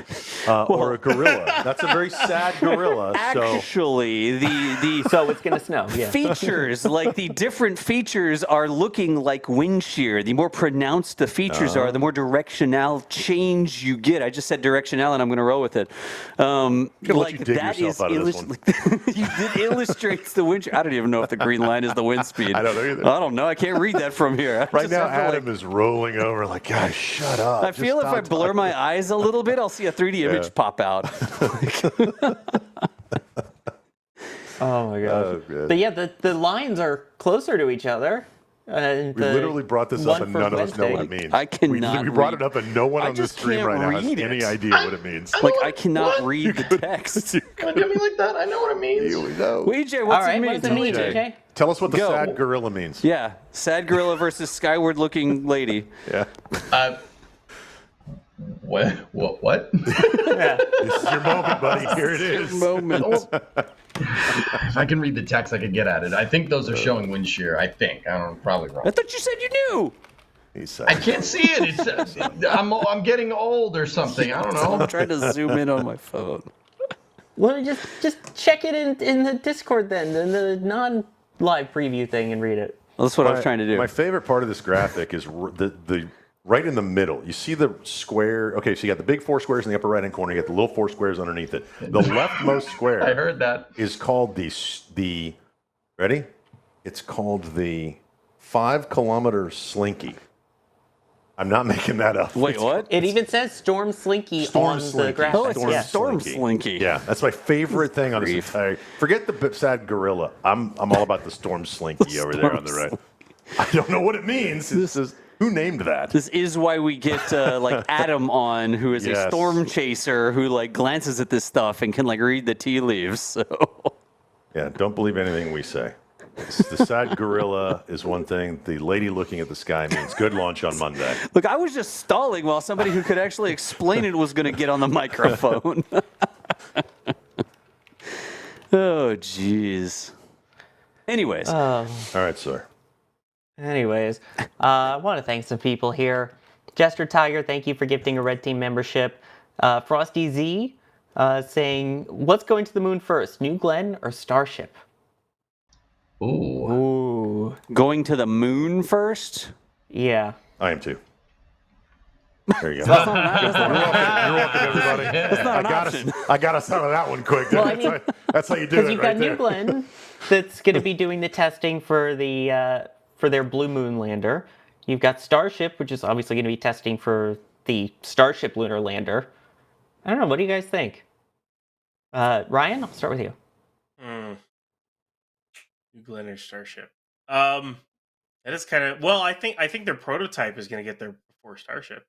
or a gorilla. That's a very sad gorilla. Actually, the So it's gonna snow. Yeah. features, like the different features, are looking like wind shear. The more pronounced the features are, the more directional change you get. I just said directional, and I'm going to roll with it. let you dig yourself out of this one. It illustrates the wind shear. I don't even know if the green line is the wind speed. I don't know either. I don't know. I can't read that from here. I Right just now, have to, Adam is rolling over like, "Guys, shut up." I feel if I blur my eyes a little bit, I'll see a 3D image pop out. Oh my gosh. good. But yeah, the lines are closer to each other. And We literally brought this up, and none of us know what it means. I cannot We brought read. it up, and no one I on this just stream can't right now has read any it. idea what it means. Like, I cannot read the text. Don't get me like that. I know what it means. No. EJ, All what's right, it mean? what does it mean, EJ? JJ? Tell us what the Go. sad gorilla means. Yeah, sad gorilla versus skyward-looking lady. Yeah. What? This is your moment, buddy. Here it is. Moment. If I can read the text, I could get at it. I think those are showing wind shear. I think. I don't know. Probably wrong. I thought you said you knew. He's sad. I can't see it. It's I'm getting old or something. I don't know. I'm trying to zoom in on my phone. Well, just check it in the Discord then, in the non-live preview thing, and read it. Well, that's what I was trying to do. My favorite part of this graphic is the right in the middle. You see the square. Okay, so you got the big 4 squares in the upper right-hand corner. You got the little 4 squares underneath it. The leftmost square. I heard that. Is called the ready? It's called the 5-kilometer slinky. I'm not making that up. Wait, what? It even says Storm Slinky Storm on Slinky. the graphic. Oh, it's yeah. Storm Slinky. Yeah, that's my favorite thing on this Grief. entire. Forget the sad gorilla. I'm all about the Storm Slinky over there on the right. I don't know what it means. Who named that? This is why we get like Adam on, who is a Yes. storm chaser who like glances at this stuff and can like read the tea leaves. So Yeah, don't believe anything we say. The sad gorilla is one thing. The lady looking at the sky means good launch on Monday. look, I was just stalling while somebody who could actually explain it was going to get on the microphone. Oh, jeez. Anyways, All right, sir. Anyways, I want to thank some people here. Jester Tiger, thank you for gifting a Red Team membership. Frosty Z saying, what's going to the moon first, New Glenn or Starship? Ooh. going to the moon first? Yeah. I am too. There you go. That's not You're welcome, everybody. That's not an option. I got us out of that one quick. Well, I mean, that's how you do because it you've right got there. New Glenn that's going to be doing the testing for the for their Blue Moon lander. You've got Starship, which is obviously going to be testing for the Starship lunar lander. I don't know. What do you guys think? Ryan, I'll start with you. New Glenn or Starship. That is kind of I think their prototype is going to get there before Starship.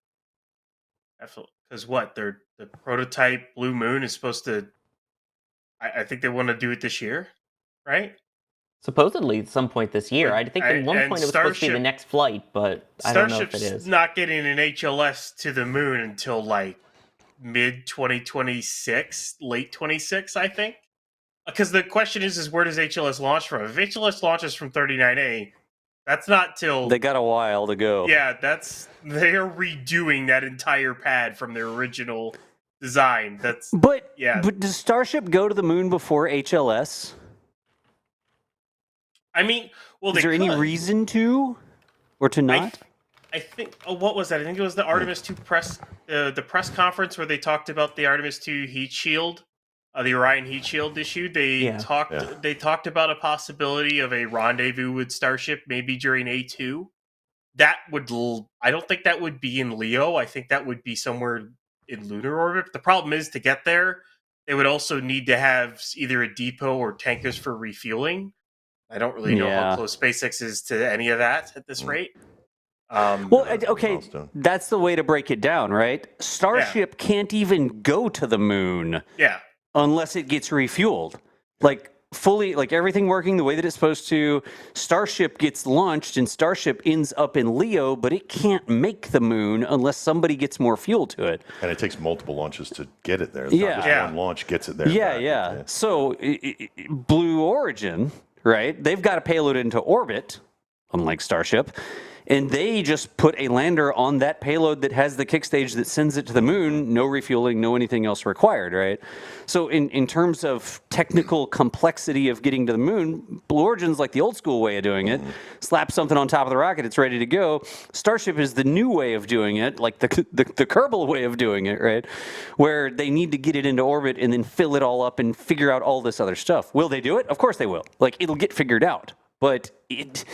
Because the prototype Blue Moon is supposed to. I think they want to do it this year, right? Supposedly at some point this year. I think at one point it was supposed to be the next flight, but I don't know if it Starship's is. not getting an HLS to the moon until like mid 2026, late 26, I think. Because the question is where does HLS launch from? If HLS launches from 39A, that's not till They got a while to go. yeah, they're redoing that entire pad from their original design. But yeah. But does Starship go to the moon before HLS? I mean, well, Is there any reason to, or to not? I think. Oh, what was that? I think it was the Artemis 2 press, the press conference where they talked about the Artemis 2 heat shield, the Orion heat shield issue. They talked about a possibility of a rendezvous with Starship, maybe during A2. That would. I don't think that would be in Leo. I think that would be somewhere in lunar orbit. But the problem is to get there, they would also need to have either a depot or tankers for refueling. I don't really know how close SpaceX is to any of that at this rate. Okay, that's the way to break it down, right? Starship can't even go to the moon unless it gets refueled. Like, fully, like everything working the way that it's supposed to. Starship gets launched and Starship ends up in Leo, but it can't make the moon unless somebody gets more fuel to it. And it takes multiple launches to get it there. It's not just one launch gets it there. Yeah. So, Blue Origin, right? They've got a payload into orbit, unlike Starship, and they just put a lander on that payload that has the kick stage that sends it to the moon, no refueling, no anything else required, right? So in terms of technical complexity of getting to the moon, Blue Origin's like the old school way of doing it. Slap something on top of the rocket, it's ready to go. Starship is the new way of doing it, like the Kerbal way of doing it, right? Where they need to get it into orbit and then fill it all up and figure out all this other stuff. Will they do it? Of course they will. Like, it'll get figured out. But if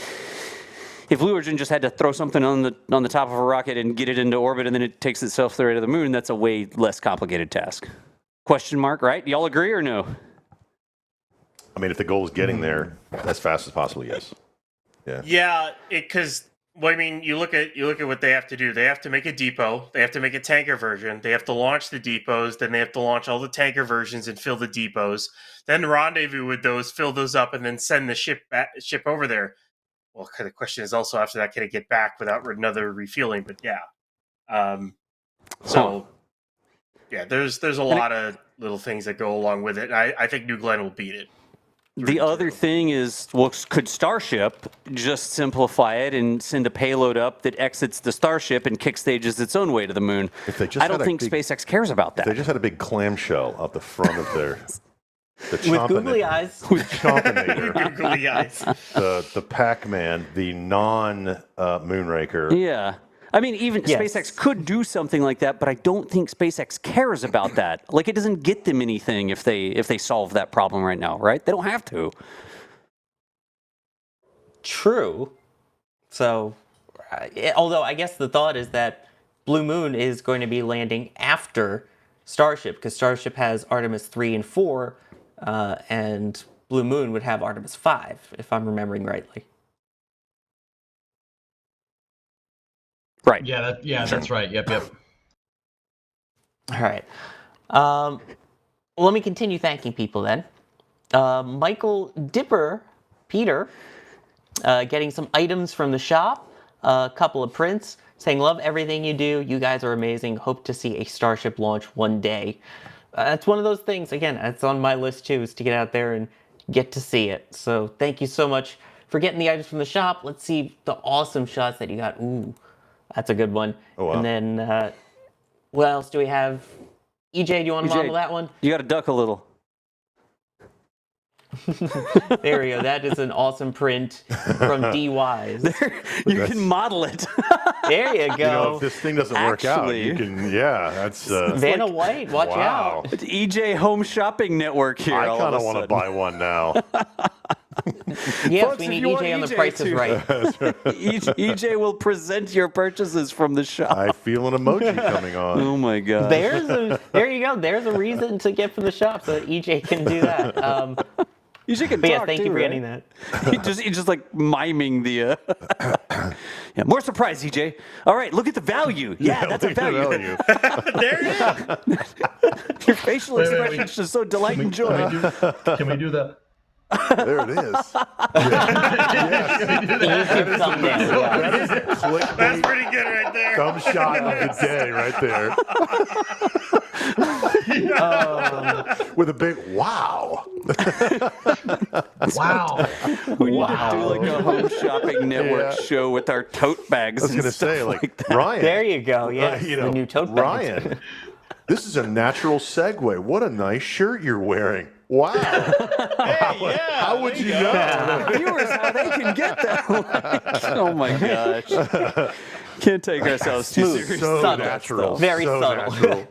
Blue Origin just had to throw something on the top of a rocket and get it into orbit and then it takes itself there to the moon, that's a way less complicated task. Question mark, right? Y'all agree or no? I mean, if the goal is getting there as fast as possible, yes. Yeah, because I mean, you look at what they have to do. They have to make a depot. They have to make a tanker version. They have to launch the depots. Then they have to launch all the tanker versions and fill the depots. Then rendezvous with those, fill those up, and then send the ship over there. Well, the question is also after that, can it get back without another refueling? But there's a lot of little things that go along with it. I think New Glenn will beat it. The other thing is, could Starship just simplify it and send a payload up that exits the Starship and kick stages its own way to the moon? I don't think SpaceX cares about that. They just had a big clamshell out the front of their... With googly eyes. With Chompinator. Googly eyes. The Pac-Man, the non-Moonraker. Yeah. I mean, even SpaceX could do something like that, but I don't think SpaceX cares about that. Like, it doesn't get them anything if they solve that problem right now, right? They don't have to. True. So, although I guess the thought is that Blue Moon is going to be landing after Starship, because Starship has Artemis 3 and 4, and Blue Moon would have Artemis 5, if I'm remembering rightly. Right. Yeah, that's right. Yep. All right. Let me continue thanking people then. Michael Dipper, Peter, getting some items from the shop, a couple of prints, saying, love everything you do. You guys are amazing. Hope to see a Starship launch one day. That's one of those things, again, it's on my list too, is to get out there and get to see it. So thank you so much for getting the items from the shop. Let's see the awesome shots that you got. Ooh, that's a good one. Oh, wow. And then, what else do we have? EJ, do you want to model that one? You got to duck a little. There we go. That is an awesome print from D-Wise. You can model it. There you go. You know, if this thing doesn't work out, you can, that's... Vanna White, watch out. It's EJ Home Shopping Network here. I kind of want to buy one now. Yes, Folks, we if need you want EJ on the EJ Price is to- Right. EJ will present your purchases from the shop. I feel an emoji coming on. Oh my god. There you go. There's a reason to get from the shop so that EJ can do that. EJ can But talk yeah, thank too, you for right? getting that. He's just like miming the. Yeah, more surprise, EJ. All right, look at the value. Yeah, that's a look at the value. There it is. Your facial Wait, wait, expression is just so delight and joy. Can we do the? There it is. YouTube thumbnail. Yeah. That is a That's clickbait pretty good right there. thumb shot of the day right there. With a big wow. Wow. We need to do like a home shopping network show with our tote bags. I was and going to stuff say, like, that. Ryan. There you go. Yeah, the new tote bags. Ryan, this is a natural segue. What a nice shirt you're wearing. Wow. How would you know? Viewers, how they can get that. Like, oh my gosh. Can't take ourselves too Smooth. seriously. So Subtle. natural. Very so subtle. Natural.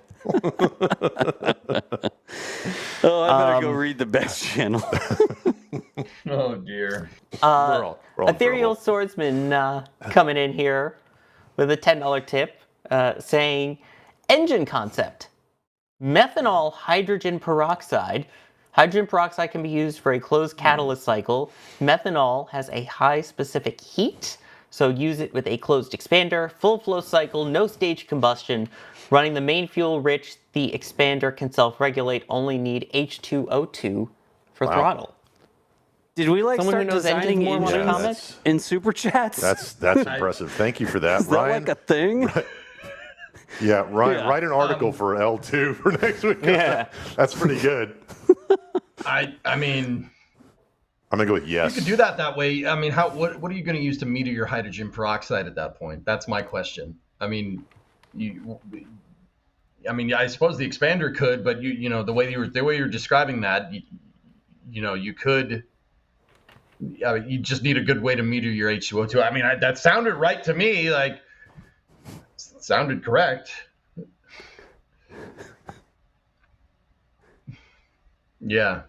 Oh, I better go read the best channel. Oh dear. We're all in Ethereal trouble. Swordsman coming in here with a $10 tip saying, engine concept. Methanol hydrogen peroxide. Hydrogen peroxide can be used for a closed catalyst cycle. Methanol has a high specific heat, so use it with a closed expander. Full flow cycle, no stage combustion. Running the main fuel rich, the expander can self-regulate. Only need H2O2 for throttle. Did we like Someone who start knows designing engines more want to engines comment? in super chats? That's impressive. Thank you for that, Is that Ryan. like a thing? Yeah, Ryan, Yeah. write an article for L2 for next week. Yeah. That's pretty good. I mean, I'm going to go with yes. you could do that way. I mean, what are you going to use to meter your hydrogen peroxide at that point? That's my question. I mean, I suppose the expander could, but you know the way you're describing that, you could. You just need a good way to meter your H2O2. I mean, that sounded right to me. Like, sounded correct. Yeah.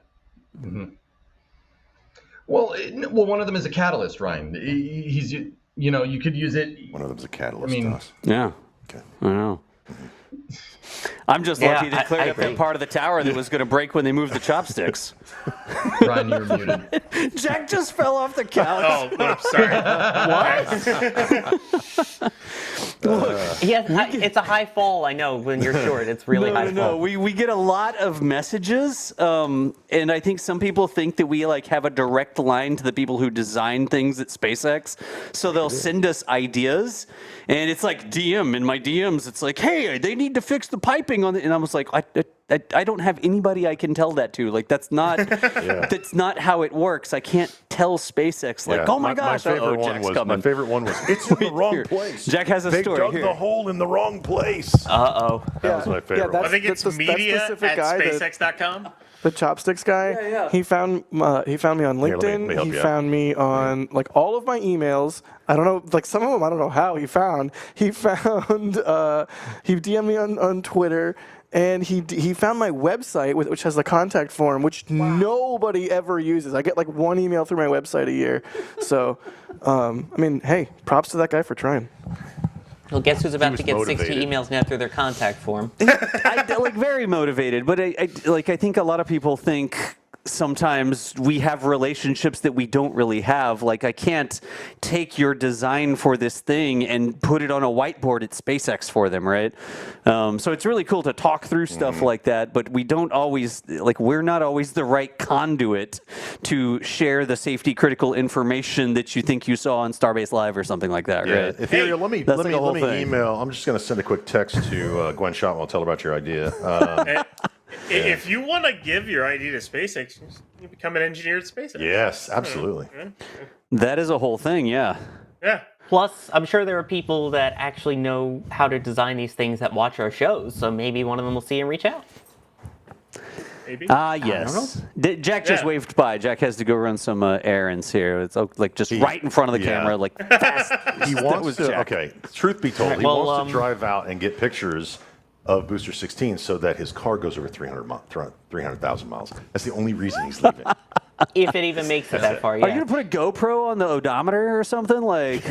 Mm-hmm. Well, one of them is a catalyst, Ryan. He's, you could use it. One of them's a catalyst. I mean, Toss. Yeah. Okay. I know. I'm just Yeah, lucky they cleared I up that agree. part of the tower that was going to break when they moved the chopsticks. Ryan, you're muted. Jack just fell off the couch. Oh, whoops, sorry. Yeah, it's a high fall. I know when you're short, it's really high No. fall. We get a lot of messages, and I think some people think that we like have a direct line to the people who design things at SpaceX. So they'll send us ideas, and it's like DM in my DMs. It's like, hey, they need to fix the piping on it, and I was like, I don't have anybody I can tell that to. Like that's not that's not how it works. I can't tell SpaceX like, Yeah, oh my gosh, Jack's coming. My favorite one was it's in the wrong place. Jack has a they story dug here. the hole in the wrong place. Uh-oh. That was my favorite. that's- I think it's That's the media specific at guy that- SpaceX.com. The chopsticks guy. Yeah. He found me on Here, let LinkedIn. me help He you out. found me on like all of my emails. I don't know, like some of them I don't know how he found. He found he DM'd me on Twitter. And he found my website, which has the contact form, which nobody ever uses. I get like one email through my website a year. So, I mean, hey, props to that guy for trying. Well, guess who's about was to get 60 motivated. emails now through their contact form? I like very motivated, but I think a lot of people think sometimes we have relationships that we don't really have. Like, I can't take your design for this thing and put it on a whiteboard at SpaceX for them, right? So it's really cool to talk through stuff like that, but we don't always, like, we're not always the right conduit to share the safety critical information that you think you saw on Starbase Live or something like that, right? Ethereal, let me That's like a whole thing. email. I'm just going to send a quick text to Gwen Shotwell, tell her about your idea. If you want to give your idea to SpaceX, you become an engineer at SpaceX. Yes, absolutely. That is a whole thing, yeah. Yeah. Plus, I'm sure there are people that actually know how to design these things that watch our shows, so maybe one of them will see and reach out. Maybe. Yes. Jack just waved by. Jack has to go run some errands here. It's like just right in front of the camera, like fast. He wants to. Okay, truth be told, he wants to drive out and get pictures of Booster 16 so that his car goes over 300,000 miles. That's the only reason he's leaving. If it even makes it that far, yeah. Are you gonna put a GoPro on the odometer or something? Like,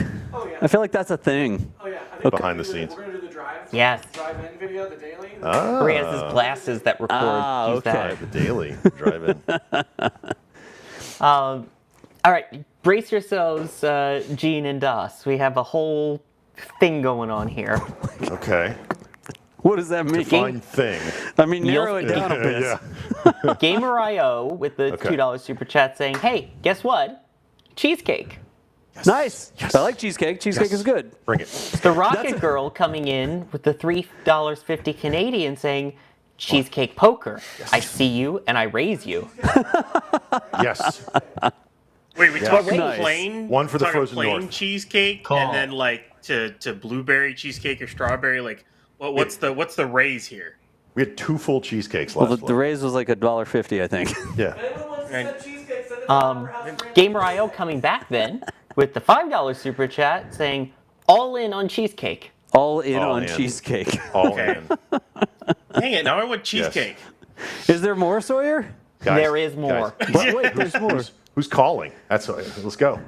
I feel like that's a thing. Oh yeah. Behind the scenes. We're gonna do the drive. Yes. Drive-in video, the daily. Where he has his glasses that record. Use that. The daily drive-in. All right, brace yourselves, Gene and Das. We have a whole thing going on here. Okay. What does that mean? Define thing. I mean, narrow it down a bit. Gamer.io with the $2 super chat saying, hey, guess what? Cheesecake. Yes. Nice. Yes. I like cheesecake. Cheesecake is good. Bring it. The Rocket Girl coming in with the $3.50 Canadian saying, cheesecake poker. Yes. I see you and I raise you. Yes. Wait, we talk plain? One for the frozen plain north. cheesecake, and then like to blueberry cheesecake or strawberry. Like, what's the raise here? We had 2 full cheesecakes last the raise was like $1.50, I think. Yeah. Gamer.io coming back then with the $5 super chat saying, all in on cheesecake. All in on cheesecake. All in. Dang it, now I want cheesecake. Is there more, Sawyer? Guys, there is more. But wait, there's more. Who's calling? Let's go.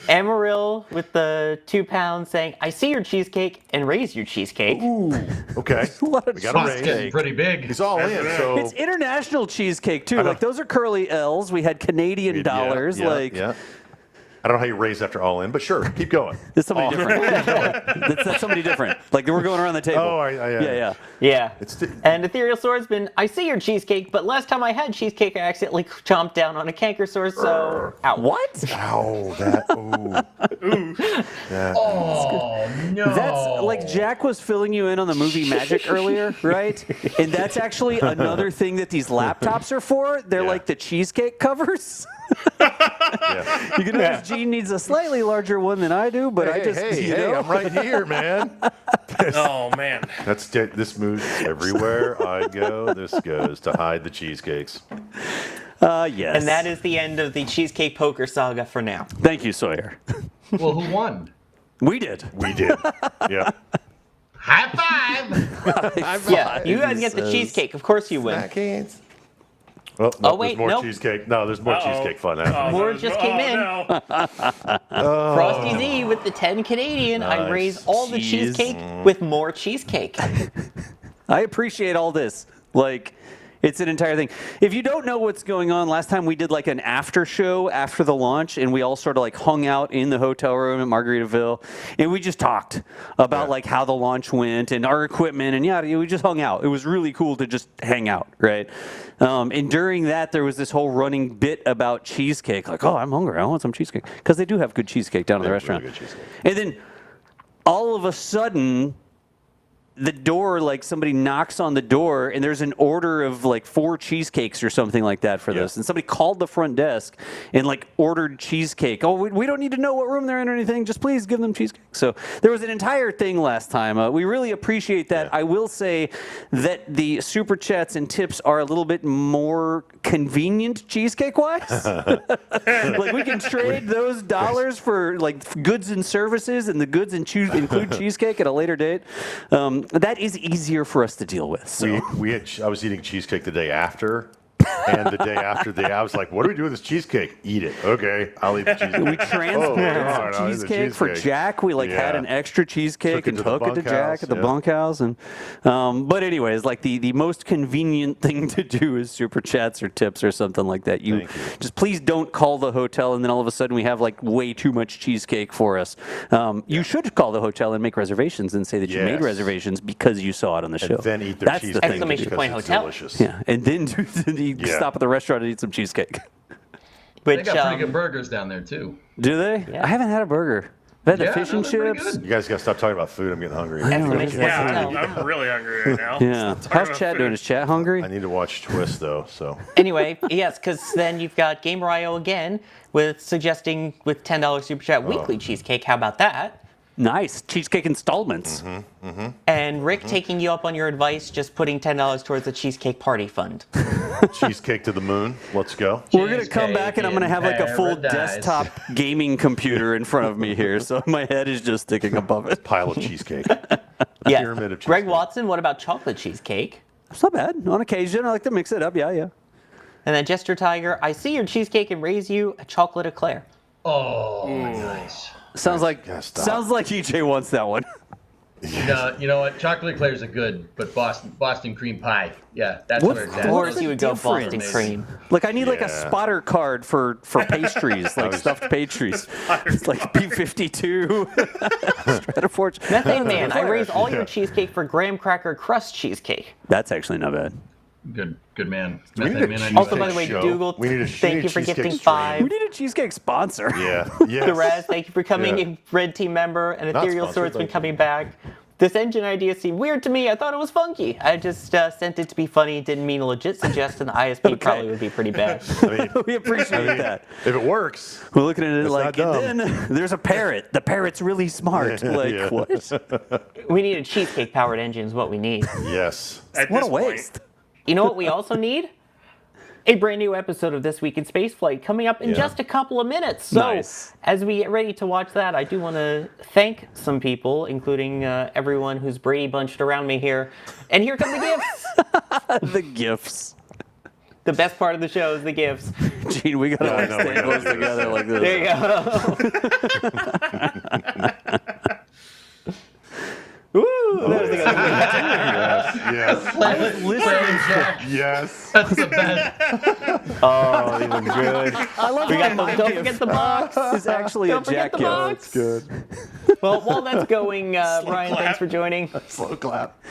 Amaryl with the £2 saying, I see your cheesecake and raise your cheesecake. Ooh, okay. We got a raise. Getting pretty big. He's all in. So it's international cheesecake too. Like those are curly L's. We had Canadian dollars. Yeah. I don't know how you raise after all in, but sure, keep going. It's somebody different. That's somebody different. Like we're going around the table. Oh, yeah. And Ethereal Swordsman, I see your cheesecake, but last time I had cheesecake, I accidentally chomped down on a canker sore, so ow. What? Ow, that, ooh. Oh, no. That's like Jack was filling you in on the movie Magic earlier, right? And that's actually another thing that these laptops are for. They're like the cheesecake covers. You can notice Gene needs a slightly larger one than I do, but hey, I'm right here, man. Oh man, this moves everywhere I go. This goes to hide the cheesecakes. Yes. And that is the end of the cheesecake poker saga for now. Thank you, Sawyer. Well, who won? We did. Yeah. High five. Yeah, you guys get the cheesecake. Of course you win. Well, there's more cheesecake. No, there's more cheesecake fun happening. More just came in. No. Frosty Z with the 10 Canadian. Nice. I raise all the cheesecake with more cheesecake. I appreciate all this. Like, it's an entire thing. If you don't know what's going on, last time we did like an after show after the launch, and we all sort of like hung out in the hotel room at Margaritaville, and we just talked about like how the launch went and our equipment, and we just hung out. It was really cool to just hang out, right? And during that, there was this whole running bit about cheesecake. Like, oh, I'm hungry. I want some cheesecake. Because they do have good cheesecake down at the restaurant. Really good cheesecake. And then all of a sudden, the door, like somebody knocks on the door and there's an order of like 4 cheesecakes or something like that for this. And somebody called the front desk and like ordered cheesecake. Oh, we don't need to know what room they're in or anything. Just please give them cheesecake. So there was an entire thing last time. We really appreciate that. I will say that the super chats and tips are a little bit more convenient cheesecake-wise. Like we can trade those dollars for like goods and services, and the goods include cheesecake at a later date. That is easier for us to deal with. So I was eating cheesecake the day after And the day after I was like, what do we do with this cheesecake? Eat it. Okay, I'll eat the cheesecake. We transported God, some I'll eat the cheesecake for Jack. We had an extra cheesecake and took it to Jack at the bunkhouse. And but anyways, like the most convenient thing to do is super chats or tips or something like that. You just please don't call the hotel and then all of a sudden we have like way too much cheesecake for us. You should call the hotel and make reservations and say that you made reservations because you saw it on the show. And then eat their cheesecake. Exclamation point hotel. Delicious. Yeah, and then stop at the restaurant and eat some cheesecake. They got pretty good burgers down there too. Do they? Yeah. I haven't had a burger. I've had the fish and they're pretty chips. good. You guys got to stop talking about food. I'm getting hungry. I'm really hungry right now. Yeah. How's Chad doing? Is Chad hungry? I need to watch Twist though. So Anyway, yes, because then you've got Gamer.io again with suggesting with $10 super chat weekly cheesecake. How about that? Nice. Cheesecake installments. And Rick taking you up on your advice, just putting $10 towards the cheesecake party fund. cheesecake to the moon. Let's go. We're going to come back and I'm going to have like a full desktop gaming computer in front of me here. So my head is just sticking above it. Pile of cheesecake. Yeah. Pyramid of Greg cheesecake. Watson, what about chocolate cheesecake? It's not bad. On occasion, I like to mix it up. Yeah. And then Jester Tiger, I see your cheesecake and raise you a chocolate eclair. Oh, nice. Sounds like EJ wants that one. You know what? Chocolate eclairs are good, but Boston cream pie. Yeah, that's where it's at. Of course you would go Boston cream. Like I need like a spotter card for pastries, like stuffed pastries. It's like B-52. Strataforge. Methane Man, I raise all your cheesecake for graham cracker crust cheesecake. That's actually not bad. Good man. Also, by the way, Dougal, thank you for gifting 5. We need a cheesecake sponsor. Yeah. Yes. The Raz, thank you for coming, a Red Team member, and Not Ethereal sponsored, Swordsman but- coming back. This engine idea seemed weird to me. I thought it was funky. I just sent it to be funny. Didn't mean a legit suggestion. The ISP probably would be pretty bad. We appreciate that. If it works, we're looking at it it's like, not and then there's a parrot. The parrot's really smart. What? We need a cheesecake-powered engine is what we need. Yes. What a waste. You know what we also need? A brand new episode of This Week in Spaceflight coming up in just a couple of minutes. So as we get ready to watch that, I do want to thank some people, including everyone who's Brady bunched around me here. And here come the gifts. The gifts. The best part of the show is the gifts. Gene, we gotta stand close together like this. There you go. Woo! There's the Yes. That's the best. Oh, these are good. I love Don't forget the box. It's actually Don't a forget jack the gift. box. Good. Well, while that's going, Ryan, thanks for joining. Slow clap.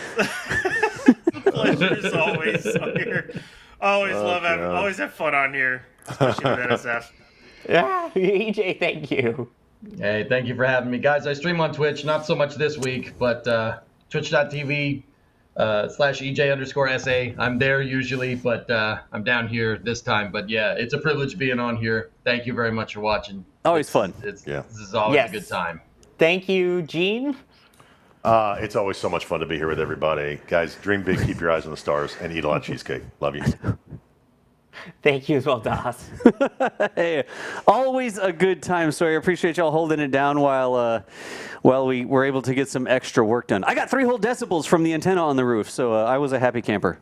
Pleasure as always on here. Always always have fun on here, especially with NSF. Yeah, EJ, thank you. Hey, thank you for having me. Guys, I stream on Twitch, not so much this week, but twitch.tv /EJ_SA. I'm there usually, but I'm down here this time. But yeah, it's a privilege being on here. Thank you very much for watching. Always fun. This is always a good time. Thank you, Gene. It's always so much fun to be here with everybody. Guys, dream big, keep your eyes on the stars, and eat a lot of cheesecake. Love you. Thank you as well, Das. Hey, always a good time, Sawyer. Appreciate y'all holding it down while we were able to get some extra work done. I got 3 whole decibels from the antenna on the roof, so I was a happy camper.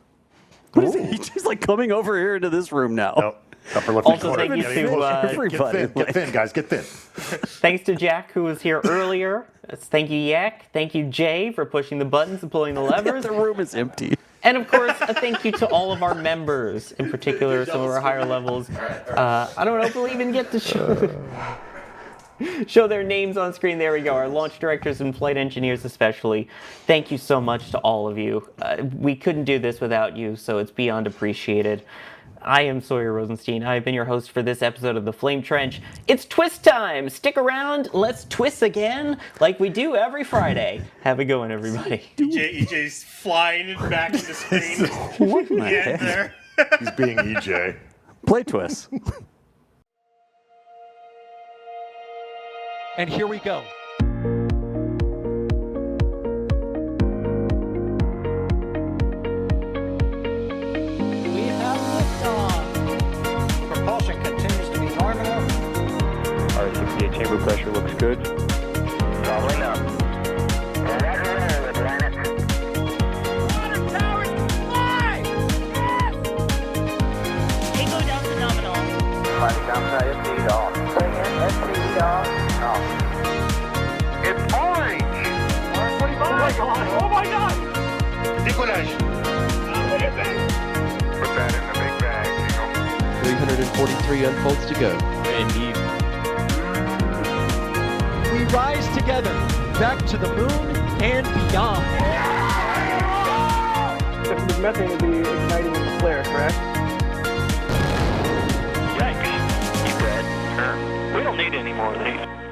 What is it? He's just like coming over here into this room now. Nope. Upper left-hand Also, corner. thank you Getting to, closer. everybody. Get thin, guys. Get thin. Thanks to Jack, who was here earlier. Thank you, Yak. Thank you, Jay, for pushing the buttons and pulling the levers. The room is empty. And of course, a thank you to all of our members, in particular some of our higher levels. I don't know if we'll even get to show their names on screen. There we go. Our launch directors and flight engineers especially. Thank you so much to all of you. We couldn't do this without you, so it's beyond appreciated. I am Sawyer Rosenstein. I have been your host for this episode of The Flame Trench. It's twist time! Stick around, let's twist again like we do every Friday. Have a good one, everybody. EJ's flying back to the screen. What in the heck? There. He's being EJ. Play twist. And here we go. We have liftoff. Propulsion continues to be nominal. R68 chamber pressure looks good. Rolling up. Roger, roll, Atlantic. Water towers, fly! Yes! SPD off. Say again, SPD off. It's orange. 145. Oh my god. Oh my god. Décollage. What do you think? Put that in the big bag, 343 unfolds to go. Indeed. We rise together, back to the moon and beyond. This methane will be igniting in the flare, correct? Yikes. You dead? Sure. We don't need any more of these.